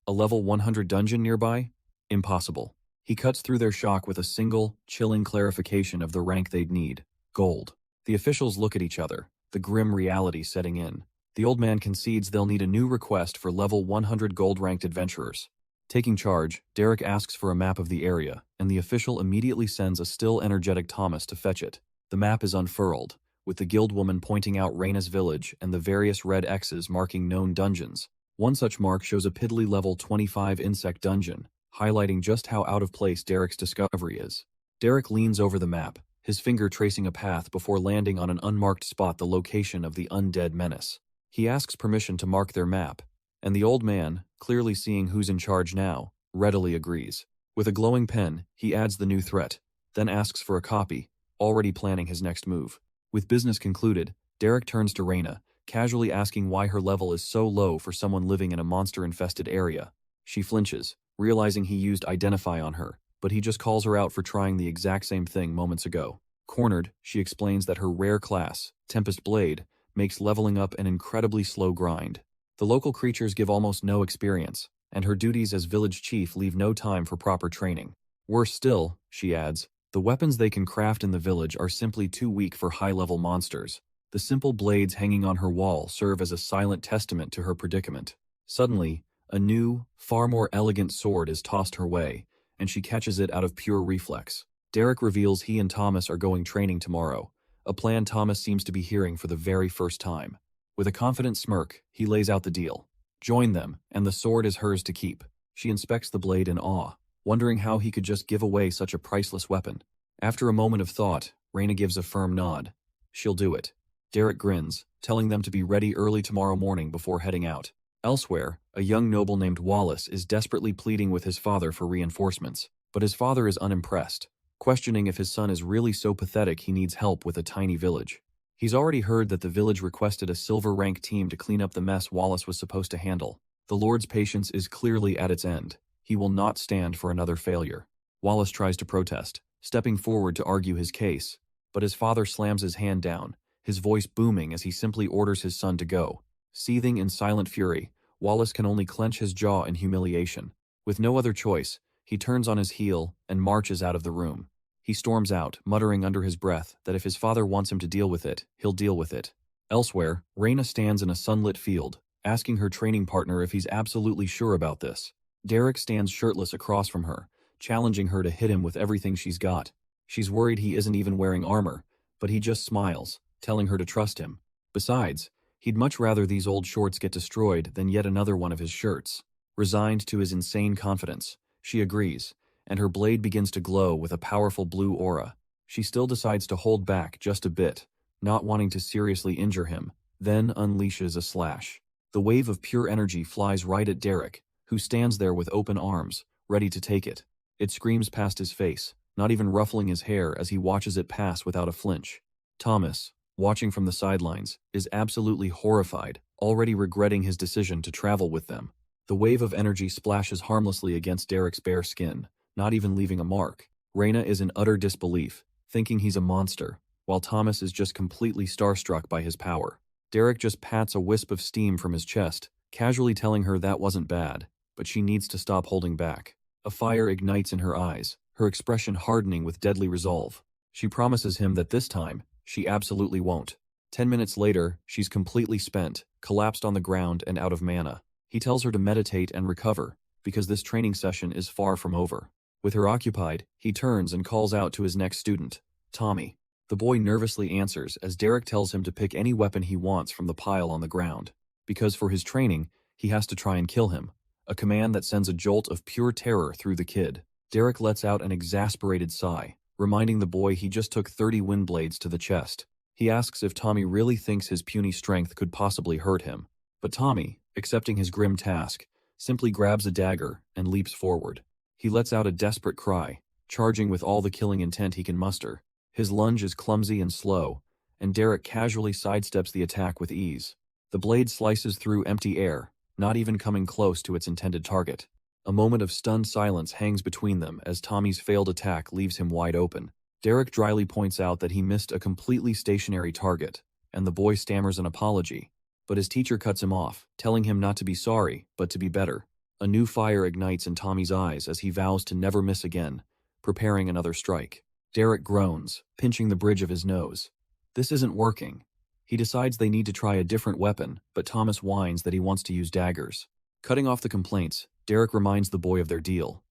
A level 100 dungeon nearby? Impossible. He cuts through their shock with a single, chilling clarification of the rank they'd need: gold. The officials look at each other, the grim reality setting in. The old man concedes they'll need a new request for level 100 gold-ranked adventurers. Taking charge, Derek asks for a map of the area, and the official immediately sends a still energetic Thomas to fetch it. The map is unfurled, with the guildwoman pointing out Reyna's village and the various red X's marking known dungeons. One such mark shows a piddly level 25 insect dungeon, highlighting just how out of place Derek's discovery is. Derek leans over the map, his finger tracing a path before landing on an unmarked spot, the location of the undead menace. He asks permission to mark their map, and the old man, clearly seeing who's in charge now, readily agrees. With a glowing pen, he adds the new threat, then asks for a copy, already planning his next move. With business concluded, Derek turns to Reyna, casually asking why her level is so low for someone living in a monster-infested area. She flinches, realizing he used Identify on her, but he just calls her out for trying the exact same thing moments ago. Cornered, she explains that her rare class, Tempest Blade, makes leveling up an incredibly slow grind. The local creatures give almost no experience, and her duties as village chief leave no time for proper training. Worse still, she adds, the weapons they can craft in the village are simply too weak for high-level monsters. The simple blades hanging on her wall serve as a silent testament to her predicament. Suddenly, a new, far more elegant sword is tossed her way, and she catches it out of pure reflex. Derek reveals he and Thomas are going training tomorrow, a plan Thomas seems to be hearing for the very first time. With a confident smirk, he lays out the deal. Join them, and the sword is hers to keep. She inspects the blade in awe, wondering how he could just give away such a priceless weapon. After a moment of thought, Reyna gives a firm nod. She'll do it. Derek grins, telling them to be ready early tomorrow morning before heading out. Elsewhere, a young noble named Wallace is desperately pleading with his father for reinforcements, but his father is unimpressed, questioning if his son is really so pathetic he needs help with a tiny village. He's already heard that the village requested a silver-rank team to clean up the mess Wallace was supposed to handle. The Lord's patience is clearly at its end. He will not stand for another failure. Wallace tries to protest, stepping forward to argue his case, but his father slams his hand down, his voice booming as he simply orders his son to go. Seething in silent fury, Wallace can only clench his jaw in humiliation. With no other choice, he turns on his heel and marches out of the room. He storms out, muttering under his breath that if his father wants him to deal with it, he'll deal with it. Elsewhere, Reyna stands in a sunlit field, asking her training partner if he's absolutely sure about this. Derek stands shirtless across from her, challenging her to hit him with everything she's got. She's worried he isn't even wearing armor, but he just smiles, telling her to trust him. Besides, he'd much rather these old shorts get destroyed than yet another one of his shirts. Resigned to his insane confidence, she agrees, and her blade begins to glow with a powerful blue aura. She still decides to hold back just a bit, not wanting to seriously injure him, then unleashes a slash. The wave of pure energy flies right at Derek, who stands there with open arms, ready to take it. It screams past his face, not even ruffling his hair as he watches it pass without a flinch. Thomas, watching from the sidelines, is absolutely horrified, already regretting his decision to travel with them. The wave of energy splashes harmlessly against Derek's bare skin, not even leaving a mark. Reyna is in utter disbelief, thinking he's a monster, while Thomas is just completely starstruck by his power. Derek just pats a wisp of steam from his chest, casually telling her that wasn't bad, but she needs to stop holding back. A fire ignites in her eyes, her expression hardening with deadly resolve. She promises him that this time, she absolutely won't. 10 minutes later, she's completely spent, collapsed on the ground and out of mana. He tells her to meditate and recover, because this training session is far from over. With her occupied, he turns and calls out to his next student, Tommy. The boy nervously answers as Derek tells him to pick any weapon he wants from the pile on the ground, because for his training, he has to try and kill him, a command that sends a jolt of pure terror through the kid. Derek lets out an exasperated sigh, reminding the boy he just took 30 wind blades to the chest. He asks if Tommy really thinks his puny strength could possibly hurt him, but Tommy, accepting his grim task, simply grabs a dagger and leaps forward. He lets out a desperate cry, charging with all the killing intent he can muster. His lunge is clumsy and slow, and Derek casually sidesteps the attack with ease. The blade slices through empty air, not even coming close to its intended target. A moment of stunned silence hangs between them as Tommy's failed attack leaves him wide open. Derek dryly points out that he missed a completely stationary target, and the boy stammers an apology, but his teacher cuts him off, telling him not to be sorry, but to be better. A new fire ignites in Tommy's eyes as he vows to never miss again, preparing another strike. Derek groans, pinching the bridge of his nose. This isn't working. He decides they need to try a different weapon, but Thomas whines that he wants to use daggers. Cutting off the complaints, Derek reminds the boy of their deal.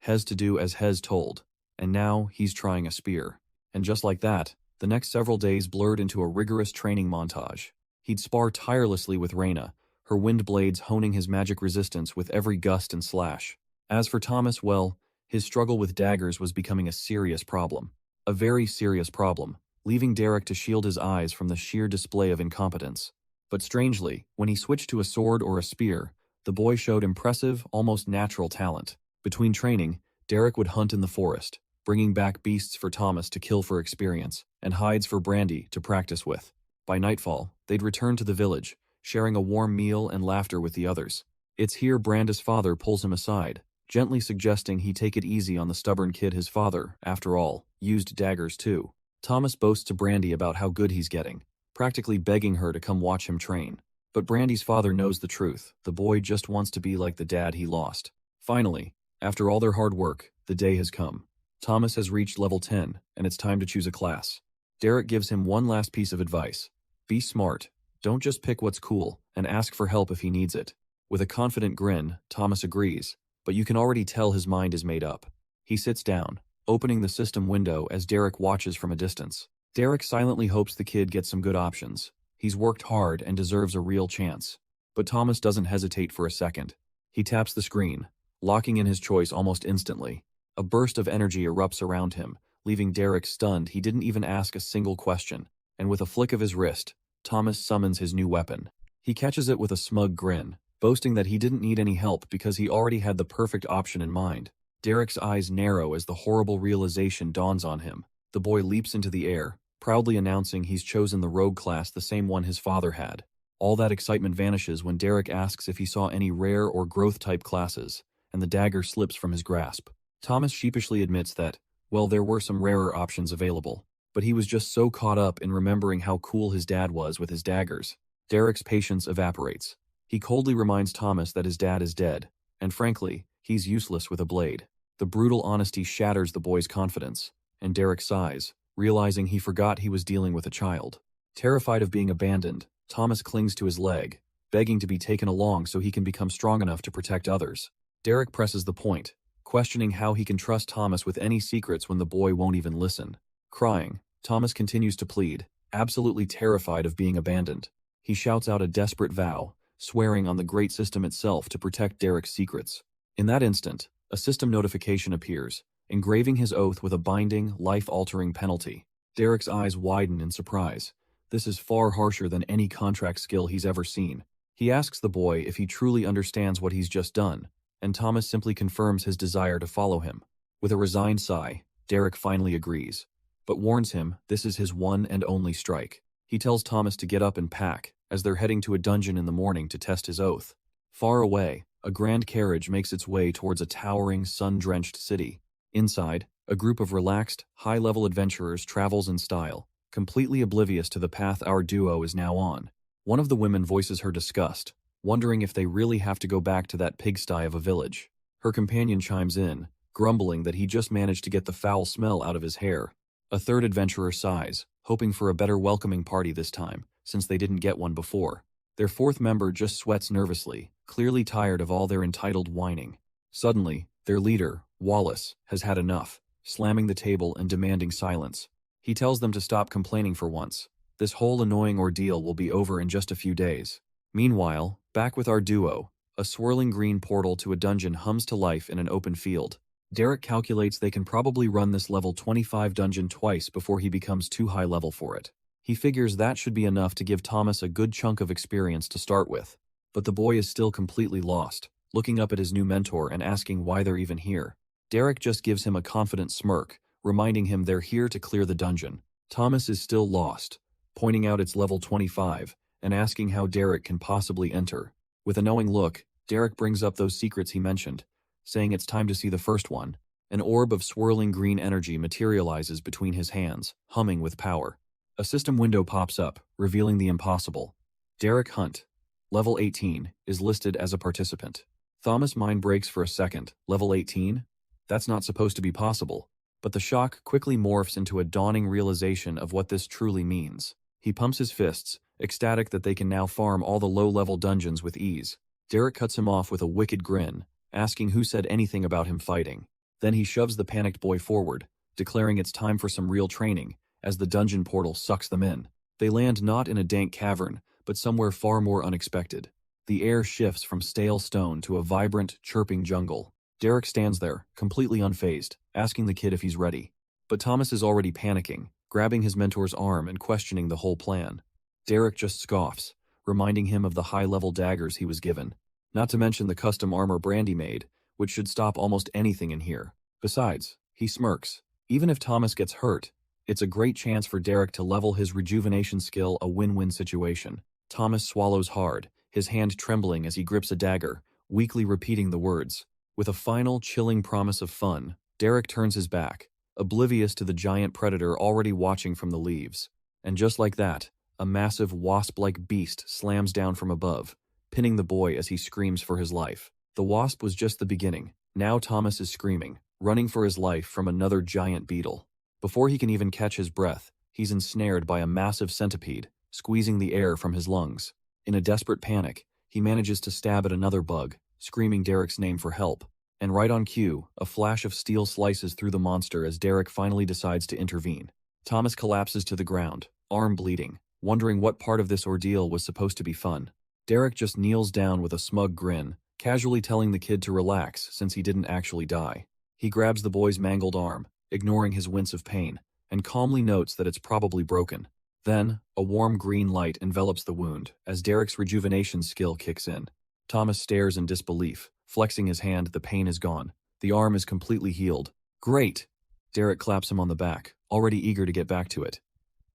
Hes to do as Hes told, and now he's trying a spear. And just like that, the next several days blurred into a rigorous training montage. He'd spar tirelessly with Reyna, her wind blades honing his magic resistance with every gust and slash. As for Thomas, well, his struggle with daggers was becoming a serious problem. A very serious problem, leaving Derek to shield his eyes from the sheer display of incompetence. But strangely, when he switched to a sword or a spear, the boy showed impressive, almost natural talent. Between training, Derek would hunt in the forest, bringing back beasts for Thomas to kill for experience, and hides for Brandy to practice with. By nightfall, they'd return to the village, sharing a warm meal and laughter with the others. It's here Branda's father pulls him aside, gently suggesting he take it easy on the stubborn kid his father, after all, used daggers too. Thomas boasts to Brandy about how good he's getting, practically begging her to come watch him train. But Brandy's father knows the truth. The boy just wants to be like the dad he lost. Finally, after all their hard work, the day has come. Thomas has reached level 10, and it's time to choose a class. Derek gives him one last piece of advice. Be smart. Don't just pick what's cool, and ask for help if he needs it. With a confident grin, Thomas agrees, but you can already tell his mind is made up. He sits down, opening the system window as Derek watches from a distance. Derek silently hopes the kid gets some good options. He's worked hard and deserves a real chance. But Thomas doesn't hesitate for a second. He taps the screen, locking in his choice almost instantly. A burst of energy erupts around him, leaving Derek stunned. He didn't even ask a single question. And with a flick of his wrist, Thomas summons his new weapon. He catches it with a smug grin, boasting that he didn't need any help because he already had the perfect option in mind. Derek's eyes narrow as the horrible realization dawns on him. The boy leaps into the air, proudly announcing he's chosen the rogue class, the same one his father had. All that excitement vanishes when Derek asks if he saw any rare or growth-type classes, and the dagger slips from his grasp. Thomas sheepishly admits that, well, there were some rarer options available, but he was just so caught up in remembering how cool his dad was with his daggers. Derek's patience evaporates. He coldly reminds Thomas that his dad is dead, and frankly, he's useless with a blade. The brutal honesty shatters the boy's confidence, and Derek sighs, realizing he forgot he was dealing with a child. Terrified of being abandoned, Thomas clings to his leg, begging to be taken along so he can become strong enough to protect others. Derek presses the point, questioning how he can trust Thomas with any secrets when the boy won't even listen. Crying, Thomas continues to plead, absolutely terrified of being abandoned. He shouts out a desperate vow, swearing on the great system itself to protect Derek's secrets. In that instant, a system notification appears, engraving his oath with a binding, life-altering penalty. Derek's eyes widen in surprise. This is far harsher than any contract skill he's ever seen. He asks the boy if he truly understands what he's just done, and Thomas simply confirms his desire to follow him. With a resigned sigh, Derek finally agrees, but warns him this is his one and only strike. He tells Thomas to get up and pack, as they're heading to a dungeon in the morning to test his oath. Far away, a grand carriage makes its way towards a towering, sun-drenched city. Inside, a group of relaxed, high-level adventurers travels in style, completely oblivious to the path our duo is now on. One of the women voices her disgust, wondering if they really have to go back to that pigsty of a village. Her companion chimes in, grumbling that he just managed to get the foul smell out of his hair. A third adventurer sighs, hoping for a better welcoming party this time, since they didn't get one before. Their fourth member just sweats nervously, clearly tired of all their entitled whining. Suddenly, their leader, Wallace, has had enough, slamming the table and demanding silence. He tells them to stop complaining for once. This whole annoying ordeal will be over in just a few days. Meanwhile, back with our duo, a swirling green portal to a dungeon hums to life in an open field. Derek calculates they can probably run this level 25 dungeon twice before he becomes too high level for it. He figures that should be enough to give Thomas a good chunk of experience to start with. But the boy is still completely lost, looking up at his new mentor and asking why they're even here. Derek just gives him a confident smirk, reminding him they're here to clear the dungeon. Thomas is still lost, pointing out it's level 25, and asking how Derek can possibly enter. With a knowing look, Derek brings up those secrets he mentioned, saying it's time to see the first one. An orb of swirling green energy materializes between his hands, humming with power. A system window pops up, revealing the impossible. Derek Hunt, level 18, is listed as a participant. Thomas' mind breaks for a second. Level 18? That's not supposed to be possible. But the shock quickly morphs into a dawning realization of what this truly means. He pumps his fists, ecstatic that they can now farm all the low-level dungeons with ease. Derek cuts him off with a wicked grin, asking who said anything about him fighting. Then he shoves the panicked boy forward, declaring it's time for some real training, as the dungeon portal sucks them in. They land not in a dank cavern, but somewhere far more unexpected. The air shifts from stale stone to a vibrant, chirping jungle. Derek stands there, completely unfazed, asking the kid if he's ready. But Thomas is already panicking, grabbing his mentor's arm and questioning the whole plan. Derek just scoffs, reminding him of the high-level daggers he was given. Not to mention the custom armor Brandy made, which should stop almost anything in here. Besides, he smirks. Even if Thomas gets hurt, it's a great chance for Derek to level his rejuvenation skill, a win-win situation. Thomas swallows hard, his hand trembling as he grips a dagger, weakly repeating the words. With a final, chilling promise of fun, Derek turns his back, oblivious to the giant predator already watching from the leaves. And just like that, a massive wasp-like beast slams down from above, pinning the boy as he screams for his life. The wasp was just the beginning. Now Thomas is screaming, running for his life from another giant beetle. Before he can even catch his breath, he's ensnared by a massive centipede, squeezing the air from his lungs. In a desperate panic, he manages to stab at another bug, screaming Derek's name for help. And right on cue, a flash of steel slices through the monster as Derek finally decides to intervene. Thomas collapses to the ground, arm bleeding, wondering what part of this ordeal was supposed to be fun. Derek just kneels down with a smug grin, casually telling the kid to relax since he didn't actually die. He grabs the boy's mangled arm, ignoring his wince of pain, and calmly notes that it's probably broken. Then, a warm green light envelops the wound as Derek's rejuvenation skill kicks in. Thomas stares in disbelief, flexing his hand. The pain is gone. The arm is completely healed. Great! Derek claps him on the back, already eager to get back to it.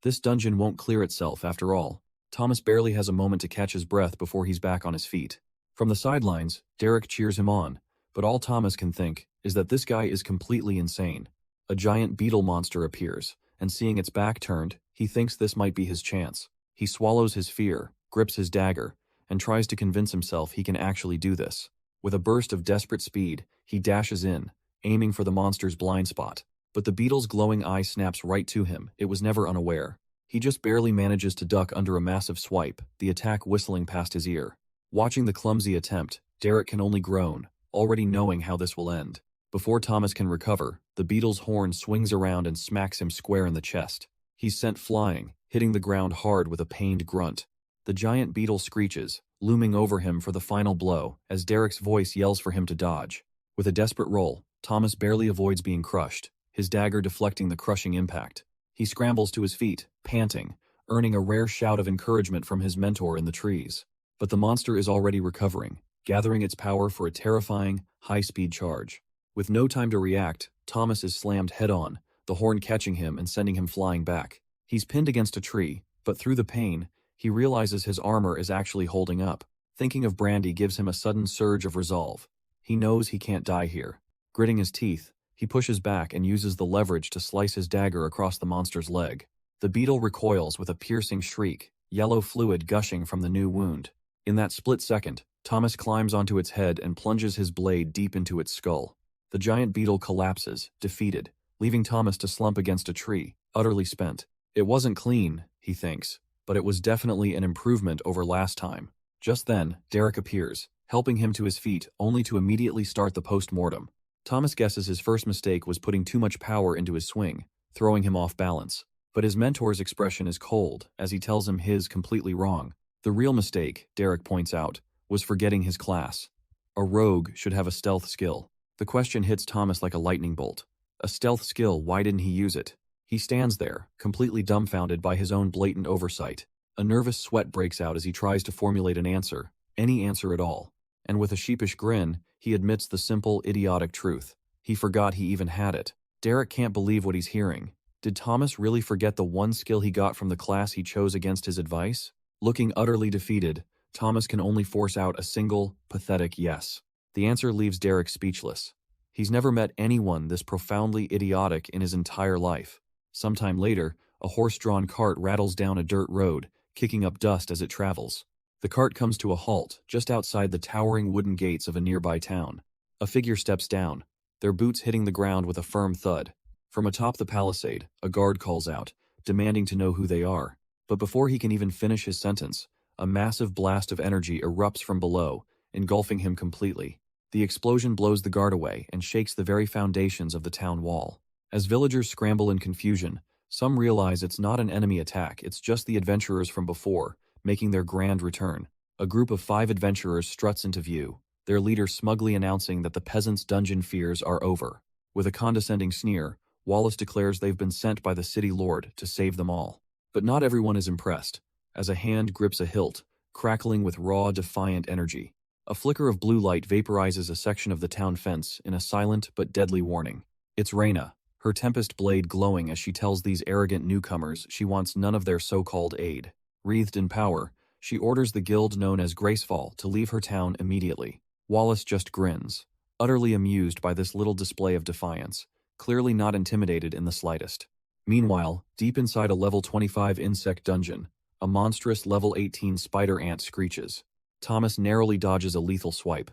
This dungeon won't clear itself after all. Thomas barely has a moment to catch his breath before he's back on his feet. From the sidelines, Derek cheers him on, but all Thomas can think is that this guy is completely insane. A giant beetle monster appears, and seeing its back turned, he thinks this might be his chance. He swallows his fear, grips his dagger, and tries to convince himself he can actually do this. With a burst of desperate speed, he dashes in, aiming for the monster's blind spot. But the beetle's glowing eye snaps right to him. It was never unaware. He just barely manages to duck under a massive swipe, the attack whistling past his ear. Watching the clumsy attempt, Derek can only groan, already knowing how this will end. Before Thomas can recover, the beetle's horn swings around and smacks him square in the chest. He's sent flying, hitting the ground hard with a pained grunt. The giant beetle screeches, looming over him for the final blow, as Derek's voice yells for him to dodge. With a desperate roll, Thomas barely avoids being crushed, his dagger deflecting the crushing impact. He scrambles to his feet, panting, earning a rare shout of encouragement from his mentor in the trees. But the monster is already recovering, gathering its power for a terrifying, high-speed charge. With no time to react, Thomas is slammed head-on, the horn catching him and sending him flying back. He's pinned against a tree, but through the pain, he realizes his armor is actually holding up. Thinking of Brandy gives him a sudden surge of resolve. He knows he can't die here. Gritting his teeth, he pushes back and uses the leverage to slice his dagger across the monster's leg. The beetle recoils with a piercing shriek, yellow fluid gushing from the new wound. In that split second, Thomas climbs onto its head and plunges his blade deep into its skull. The giant beetle collapses, defeated, leaving Thomas to slump against a tree, utterly spent. It wasn't clean, he thinks, but it was definitely an improvement over last time. Just then, Derek appears, helping him to his feet only to immediately start the post-mortem. Thomas guesses his first mistake was putting too much power into his swing, throwing him off balance. But his mentor's expression is cold as he tells him his completely wrong. The real mistake, Derek points out, was forgetting his class. A rogue should have a stealth skill. The question hits Thomas like a lightning bolt. A stealth skill, why didn't he use it? He stands there, completely dumbfounded by his own blatant oversight. A nervous sweat breaks out as he tries to formulate an answer, any answer at all. And with a sheepish grin, he admits the simple, idiotic truth. He forgot he even had it. Derek can't believe what he's hearing. Did Thomas really forget the one skill he got from the class he chose against his advice? Looking utterly defeated, Thomas can only force out a single, pathetic yes. The answer leaves Derek speechless. He's never met anyone this profoundly idiotic in his entire life. Sometime later, a horse-drawn cart rattles down a dirt road, kicking up dust as it travels. The cart comes to a halt just outside the towering wooden gates of a nearby town. A figure steps down, their boots hitting the ground with a firm thud. From atop the palisade, a guard calls out, demanding to know who they are. But before he can even finish his sentence, a massive blast of energy erupts from below, engulfing him completely. The explosion blows the guard away and shakes the very foundations of the town wall. As villagers scramble in confusion, some realize it's not an enemy attack, it's just the adventurers from before, making their grand return. A group of 5 adventurers struts into view, their leader smugly announcing that the peasants' dungeon fears are over. With a condescending sneer, Wallace declares they've been sent by the city lord to save them all. But not everyone is impressed, as a hand grips a hilt, crackling with raw, defiant energy. A flicker of blue light vaporizes a section of the town fence in a silent but deadly warning. It's Reyna, her tempest blade glowing as she tells these arrogant newcomers she wants none of their so-called aid. Wreathed in power, she orders the guild known as Gracefall to leave her town immediately. Wallace just grins, utterly amused by this little display of defiance, clearly not intimidated in the slightest. Meanwhile, deep inside a level 25 insect dungeon, a monstrous level 18 spider ant screeches. Thomas narrowly dodges a lethal swipe,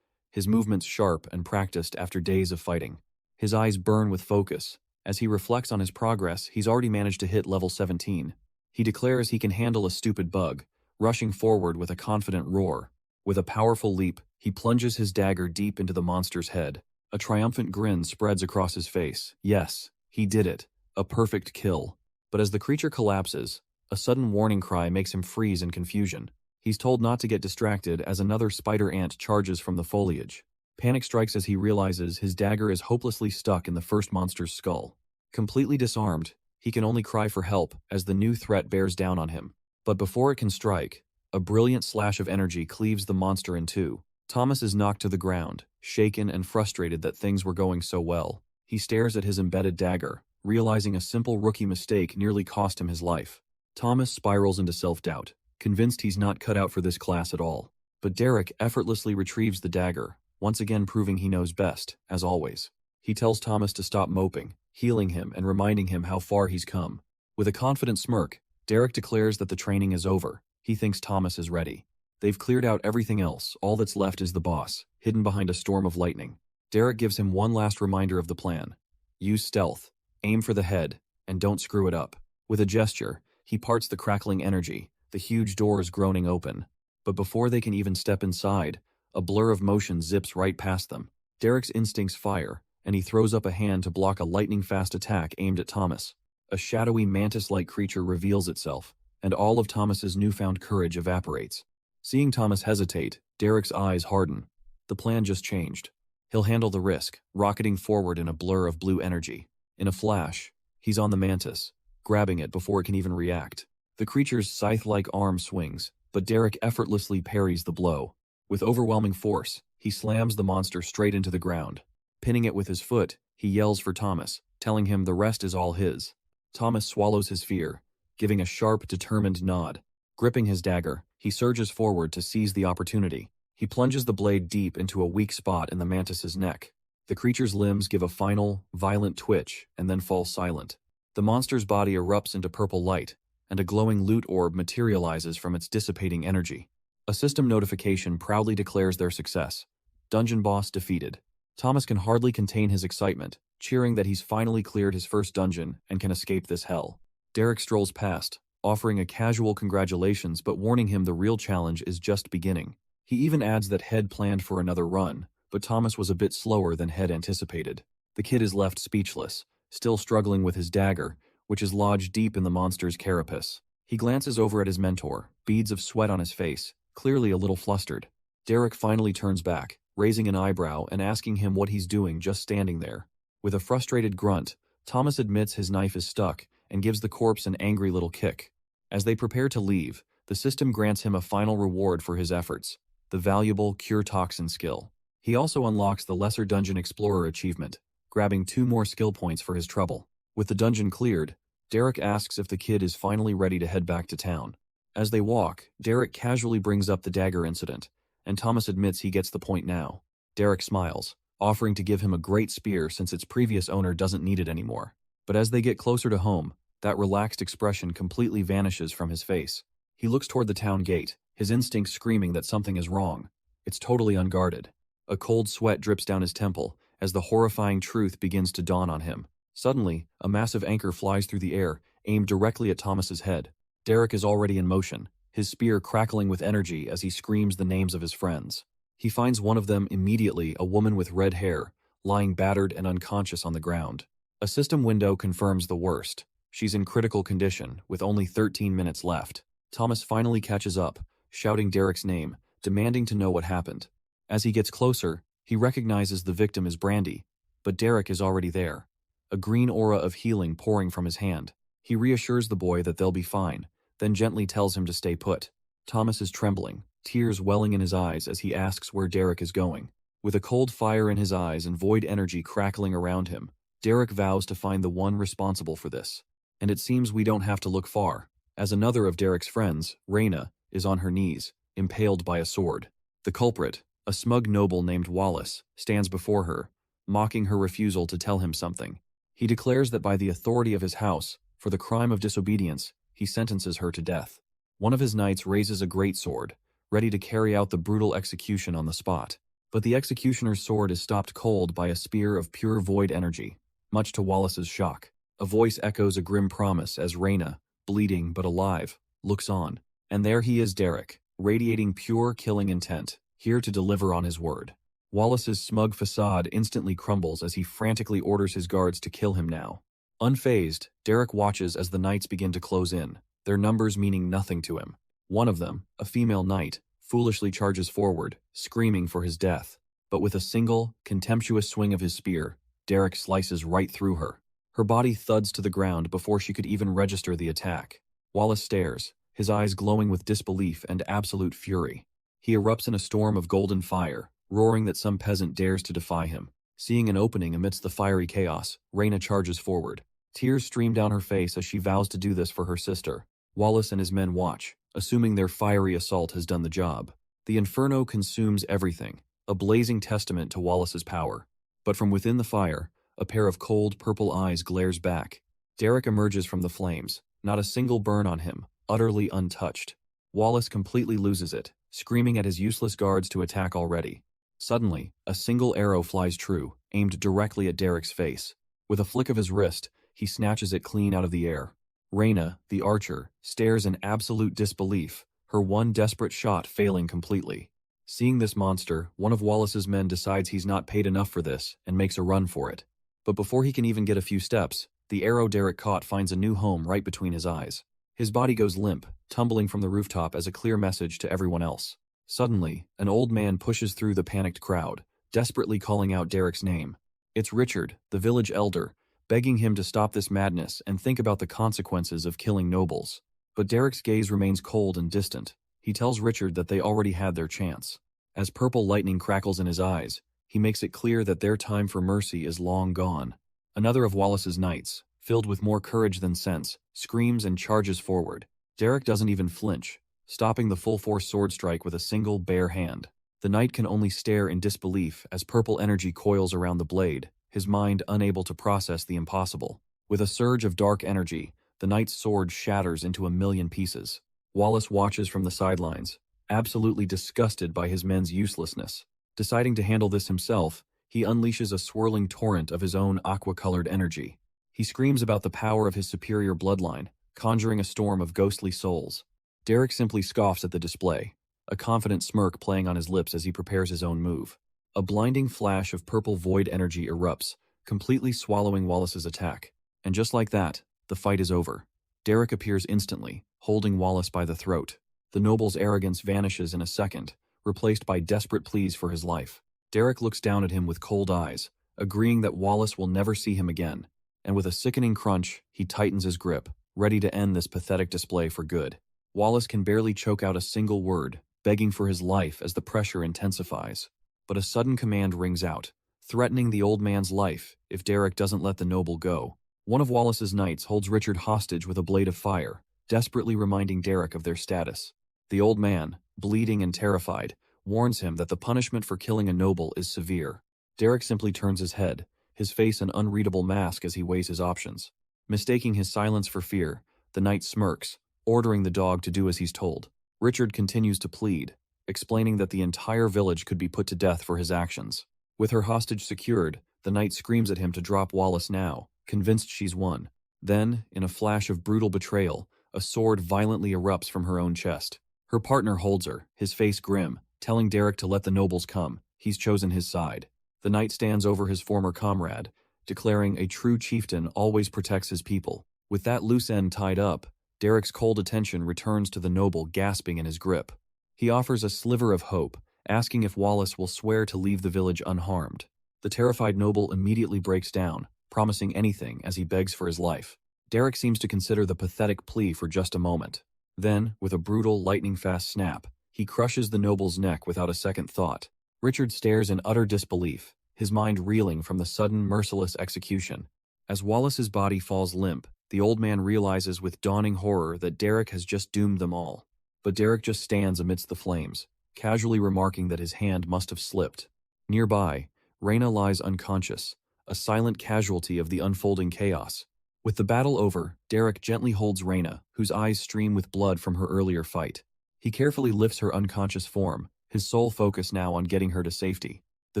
his movements sharp and practiced after days of fighting. His eyes burn with focus. As he reflects on his progress, he's already managed to hit level 17. He declares he can handle a stupid bug, rushing forward with a confident roar. With a powerful leap, he plunges his dagger deep into the monster's head. A triumphant grin spreads across his face. Yes, he did it. A perfect kill. But as the creature collapses, a sudden warning cry makes him freeze in confusion. He's told not to get distracted as another spider ant charges from the foliage. Panic strikes as he realizes his dagger is hopelessly stuck in the first monster's skull. Completely disarmed, he can only cry for help as the new threat bears down on him. But before it can strike, a brilliant slash of energy cleaves the monster in two. Thomas is knocked to the ground, shaken and frustrated that things were going so well. He stares at his embedded dagger, realizing a simple rookie mistake nearly cost him his life. Thomas spirals into self-doubt, convinced he's not cut out for this class at all. But Derek effortlessly retrieves the dagger, once again proving he knows best, as always. He tells Thomas to stop moping, healing him and reminding him how far he's come. With a confident smirk, Derek declares that the training is over. He thinks Thomas is ready. They've cleared out everything else, all that's left is the boss, hidden behind a storm of lightning. Derek gives him one last reminder of the plan. Use stealth, aim for the head, and don't screw it up. With a gesture, he parts the crackling energy, the huge doors groaning open. But before they can even step inside, a blur of motion zips right past them. Derek's instincts fire, and he throws up a hand to block a lightning-fast attack aimed at Thomas. A shadowy mantis-like creature reveals itself, and all of Thomas's newfound courage evaporates. Seeing Thomas hesitate, Derek's eyes harden. The plan just changed. He'll handle the risk, rocketing forward in a blur of blue energy. In a flash, he's on the mantis, grabbing it before it can even react. The creature's scythe-like arm swings, but Derek effortlessly parries the blow. With overwhelming force, he slams the monster straight into the ground. Pinning it with his foot, he yells for Thomas, telling him the rest is all his. Thomas swallows his fear, giving a sharp, determined nod. Gripping his dagger, he surges forward to seize the opportunity. He plunges the blade deep into a weak spot in the mantis's neck. The creature's limbs give a final, violent twitch and then fall silent. The monster's body erupts into purple light, and a glowing loot orb materializes from its dissipating energy. A system notification proudly declares their success. Dungeon boss defeated. Thomas can hardly contain his excitement, cheering that he's finally cleared his first dungeon and can escape this hell. Derek strolls past, offering a casual congratulations but warning him the real challenge is just beginning. He even adds that Head planned for another run, but Thomas was a bit slower than Head anticipated. The kid is left speechless, still struggling with his dagger, which is lodged deep in the monster's carapace. He glances over at his mentor, beads of sweat on his face, clearly a little flustered. Derek finally turns back, raising an eyebrow and asking him what he's doing just standing there. With a frustrated grunt, Thomas admits his knife is stuck and gives the corpse an angry little kick. As they prepare to leave, the system grants him a final reward for his efforts, the valuable Cure Toxin skill. He also unlocks the Lesser Dungeon Explorer achievement, grabbing 2 more skill points for his trouble. With the dungeon cleared, Derek asks if the kid is finally ready to head back to town. As they walk, Derek casually brings up the dagger incident, and Thomas admits he gets the point now. Derek smiles, offering to give him a great spear since its previous owner doesn't need it anymore. But as they get closer to home, that relaxed expression completely vanishes from his face. He looks toward the town gate, his instincts screaming that something is wrong. It's totally unguarded. A cold sweat drips down his temple as the horrifying truth begins to dawn on him. Suddenly, a massive anchor flies through the air, aimed directly at Thomas's head. Derek is already in motion, his spear crackling with energy as he screams the names of his friends. He finds one of them immediately, a woman with red hair, lying battered and unconscious on the ground. A system window confirms the worst. She's in critical condition, with only 13 minutes left. Thomas finally catches up, shouting Derek's name, demanding to know what happened. As he gets closer, he recognizes the victim as Brandy, but Derek is already there, a green aura of healing pouring from his hand. He reassures the boy that they'll be fine, then gently tells him to stay put. Thomas is trembling, tears welling in his eyes as he asks where Derek is going. With a cold fire in his eyes and void energy crackling around him, Derek vows to find the one responsible for this. And it seems we don't have to look far, as another of Derek's friends, Raina, is on her knees, impaled by a sword. The culprit, a smug noble named Wallace, stands before her, mocking her refusal to tell him something. He declares that by the authority of his house, for the crime of disobedience, he sentences her to death. One of his knights raises a greatsword, ready to carry out the brutal execution on the spot. But the executioner's sword is stopped cold by a spear of pure void energy, much to Wallace's shock. A voice echoes a grim promise as Raina, bleeding but alive, looks on. And there he is, Derek, radiating pure killing intent, here to deliver on his word. Wallace's smug facade instantly crumbles as he frantically orders his guards to kill him now. Unfazed, Derek watches as the knights begin to close in, their numbers meaning nothing to him. One of them, a female knight, foolishly charges forward, screaming for his death. But with a single, contemptuous swing of his spear, Derek slices right through her. Her body thuds to the ground before she could even register the attack. Wallace stares, his eyes glowing with disbelief and absolute fury. He erupts in a storm of golden fire, roaring that some peasant dares to defy him. Seeing an opening amidst the fiery chaos, Raina charges forward. Tears stream down her face as she vows to do this for her sister. Wallace and his men watch, assuming their fiery assault has done the job. The inferno consumes everything, a blazing testament to Wallace's power. But from within the fire, a pair of cold purple eyes glares back. Derek emerges from the flames, not a single burn on him, utterly untouched. Wallace completely loses it, screaming at his useless guards to attack already. Suddenly, a single arrow flies true, aimed directly at Derek's face. With a flick of his wrist, he snatches it clean out of the air. Raina, the archer, stares in absolute disbelief, her one desperate shot failing completely. Seeing this monster, one of Wallace's men decides he's not paid enough for this and makes a run for it. But before he can even get a few steps, the arrow Derek caught finds a new home right between his eyes. His body goes limp, tumbling from the rooftop as a clear message to everyone else. Suddenly, an old man pushes through the panicked crowd, desperately calling out Derek's name. It's Richard, the village elder, begging him to stop this madness and think about the consequences of killing nobles. But Derek's gaze remains cold and distant. He tells Richard that they already had their chance. As purple lightning crackles in his eyes, he makes it clear that their time for mercy is long gone. Another of Wallace's knights, filled with more courage than sense, screams and charges forward. Derek doesn't even flinch, stopping the full-force sword strike with a single bare hand. The knight can only stare in disbelief as purple energy coils around the blade, his mind unable to process the impossible. With a surge of dark energy, the knight's sword shatters into a million pieces. Wallace watches from the sidelines, absolutely disgusted by his men's uselessness. Deciding to handle this himself, he unleashes a swirling torrent of his own aqua-colored energy. He screams about the power of his superior bloodline, conjuring a storm of ghostly souls. Derek simply scoffs at the display, a confident smirk playing on his lips as he prepares his own move. A blinding flash of purple void energy erupts, completely swallowing Wallace's attack. And just like that, the fight is over. Derek appears instantly, holding Wallace by the throat. The noble's arrogance vanishes in a second, replaced by desperate pleas for his life. Derek looks down at him with cold eyes, agreeing that Wallace will never see him again. And with a sickening crunch, he tightens his grip, ready to end this pathetic display for good. Wallace can barely choke out a single word, begging for his life as the pressure intensifies. But a sudden command rings out, threatening the old man's life if Derek doesn't let the noble go. One of Wallace's knights holds Richard hostage with a blade of fire, desperately reminding Derek of their status. The old man, bleeding and terrified, warns him that the punishment for killing a noble is severe. Derek simply turns his head, his face an unreadable mask as he weighs his options. Mistaking his silence for fear, the knight smirks, ordering the dog to do as he's told. Richard continues to plead, explaining that the entire village could be put to death for his actions. With her hostage secured, the knight screams at him to drop Wallace now, convinced she's won. Then, in a flash of brutal betrayal, a sword violently erupts from her own chest. Her partner holds her, his face grim, telling Derek to let the nobles come. He's chosen his side. The knight stands over his former comrade, declaring a true chieftain always protects his people. With that loose end tied up, Derek's cold attention returns to the noble gasping in his grip. He offers a sliver of hope, asking if Wallace will swear to leave the village unharmed. The terrified noble immediately breaks down, promising anything as he begs for his life. Derek seems to consider the pathetic plea for just a moment. Then, with a brutal, lightning-fast snap, he crushes the noble's neck without a second thought. Richard stares in utter disbelief, his mind reeling from the sudden, merciless execution. As Wallace's body falls limp, the old man realizes with dawning horror that Derek has just doomed them all. But Derek just stands amidst the flames, casually remarking that his hand must have slipped. Nearby, Reyna lies unconscious, a silent casualty of the unfolding chaos. With the battle over, Derek gently holds Reyna, whose eyes stream with blood from her earlier fight. He carefully lifts her unconscious form, his sole focus now on getting her to safety. The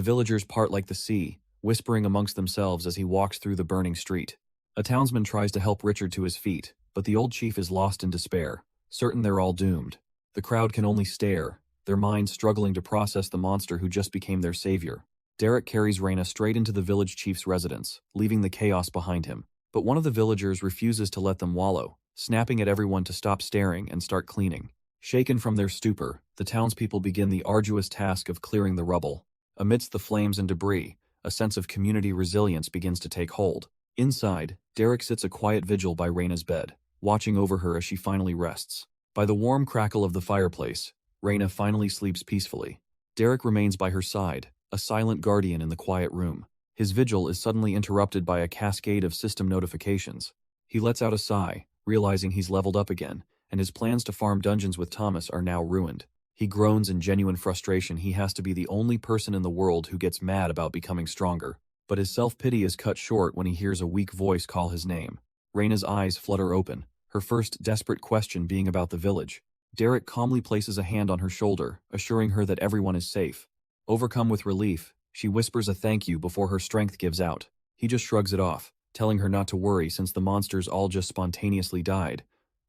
villagers part like the sea, whispering amongst themselves as he walks through the burning street. A townsman tries to help Richard to his feet, but the old chief is lost in despair, certain they're all doomed. The crowd can only stare, their minds struggling to process the monster who just became their savior. Derek carries Reyna straight into the village chief's residence, leaving the chaos behind him. But one of the villagers refuses to let them wallow, snapping at everyone to stop staring and start cleaning. Shaken from their stupor, the townspeople begin the arduous task of clearing the rubble. Amidst the flames and debris, a sense of community resilience begins to take hold. Inside, Derek sits a quiet vigil by Reyna's bed, watching over her as she finally rests. By the warm crackle of the fireplace, Reyna finally sleeps peacefully. Derek remains by her side, a silent guardian in the quiet room. His vigil is suddenly interrupted by a cascade of system notifications. He lets out a sigh, realizing he's leveled up again, and his plans to farm dungeons with Thomas are now ruined. He groans in genuine frustration. He has to be the only person in the world who gets mad about becoming stronger. But his self-pity is cut short when he hears a weak voice call his name. Reyna's eyes flutter open, her first desperate question being about the village. Derek calmly places a hand on her shoulder, assuring her that everyone is safe. Overcome with relief, she whispers a thank you before her strength gives out. He just shrugs it off, telling her not to worry since the monsters all just spontaneously died.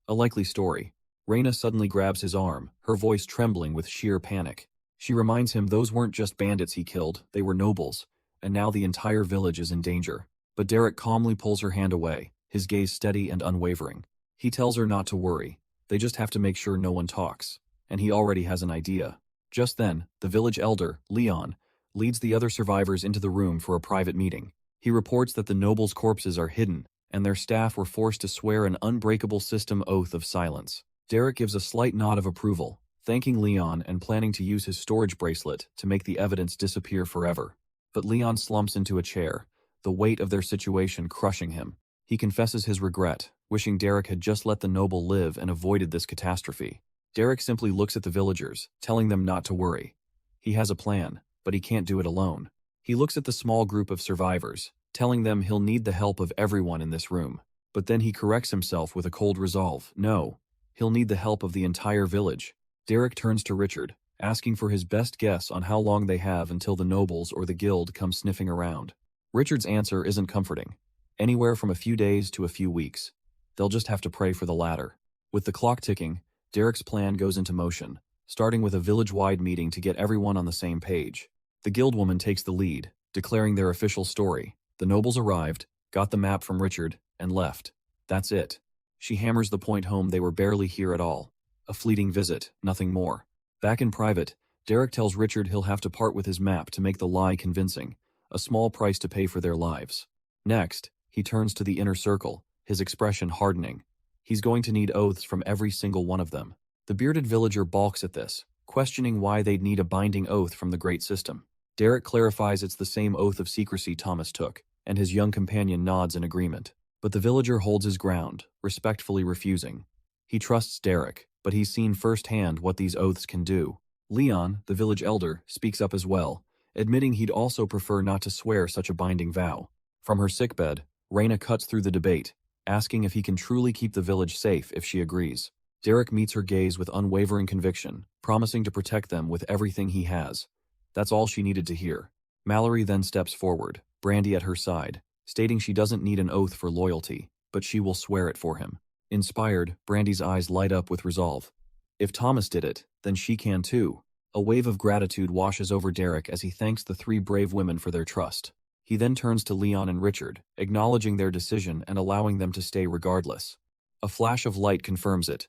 A likely story. Reyna suddenly grabs his arm, her voice trembling with sheer panic. She reminds him those weren't just bandits he killed, they were nobles, and now the entire village is in danger. But Derek calmly pulls her hand away, his gaze steady and unwavering. He tells her not to worry, they just have to make sure no one talks, and he already has an idea. Just then, the village elder, Leon, leads the other survivors into the room for a private meeting. He reports that the nobles' corpses are hidden, and their staff were forced to swear an unbreakable system oath of silence. Derek gives a slight nod of approval, thanking Leon and planning to use his storage bracelet to make the evidence disappear forever. But Leon slumps into a chair, the weight of their situation crushing him. He confesses his regret, wishing Derek had just let the noble live and avoided this catastrophe. Derek simply looks at the villagers, telling them not to worry. He has a plan, but he can't do it alone. He looks at the small group of survivors, telling them he'll need the help of everyone in this room. But then he corrects himself with a cold resolve. No, he'll need the help of the entire village. Derek turns to Richard, asking for his best guess on how long they have until the nobles or the guild come sniffing around. Richard's answer isn't comforting. Anywhere from a few days to a few weeks. They'll just have to pray for the latter. With the clock ticking, Derek's plan goes into motion, starting with a village-wide meeting to get everyone on the same page. The guildwoman takes the lead, declaring their official story. The nobles arrived, got the map from Richard, and left. That's it. She hammers the point home they were barely here at all. A fleeting visit, nothing more. Back in private, Derek tells Richard he'll have to part with his map to make the lie convincing, a small price to pay for their lives. Next, he turns to the inner circle, his expression hardening. He's going to need oaths from every single one of them. The bearded villager balks at this, questioning why they'd need a binding oath from the great system. Derek clarifies it's the same oath of secrecy Thomas took, and his young companion nods in agreement. But the villager holds his ground, respectfully refusing. He trusts Derek, but he's seen firsthand what these oaths can do. Leon, the village elder, speaks up as well, admitting he'd also prefer not to swear such a binding vow. From her sickbed, Raina cuts through the debate, asking if he can truly keep the village safe if she agrees. Derek meets her gaze with unwavering conviction, promising to protect them with everything he has. That's all she needed to hear. Mallory then steps forward, Brandy at her side, stating she doesn't need an oath for loyalty, but she will swear it for him. Inspired, Brandy's eyes light up with resolve. If Thomas did it, then she can too. A wave of gratitude washes over Derek as he thanks the three brave women for their trust. He then turns to Leon and Richard, acknowledging their decision and allowing them to stay regardless. A flash of light confirms it.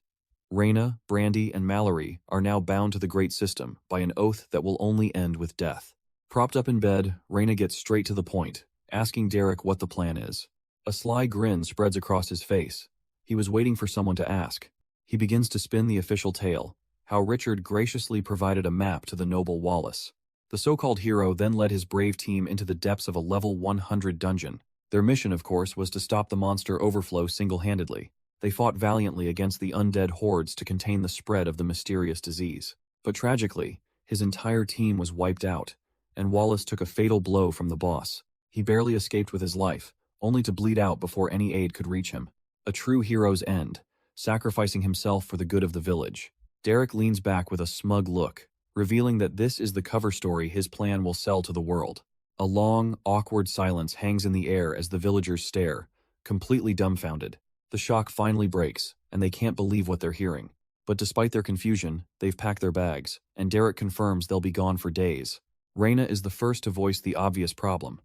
Raina, Brandy, and Mallory are now bound to the great system by an oath that will only end with death. Propped up in bed, Raina gets straight to the point, asking Derek what the plan is. A sly grin spreads across his face. He was waiting for someone to ask. He begins to spin the official tale, how Richard graciously provided a map to the noble Wallace. The so-called hero then led his brave team into the depths of a level 100 dungeon. Their mission, of course, was to stop the monster overflow single-handedly. They fought valiantly against the undead hordes to contain the spread of the mysterious disease. But tragically, his entire team was wiped out, and Wallace took a fatal blow from the boss. He barely escaped with his life, only to bleed out before any aid could reach him. A true hero's end, sacrificing himself for the good of the village. Derek leans back with a smug look, revealing that this is the cover story his plan will sell to the world. A long, awkward silence hangs in the air as the villagers stare, completely dumbfounded. The shock finally breaks, and they can't believe what they're hearing. But despite their confusion, they've packed their bags, and Derek confirms they'll be gone for days. Raina is the first to voice the obvious problem.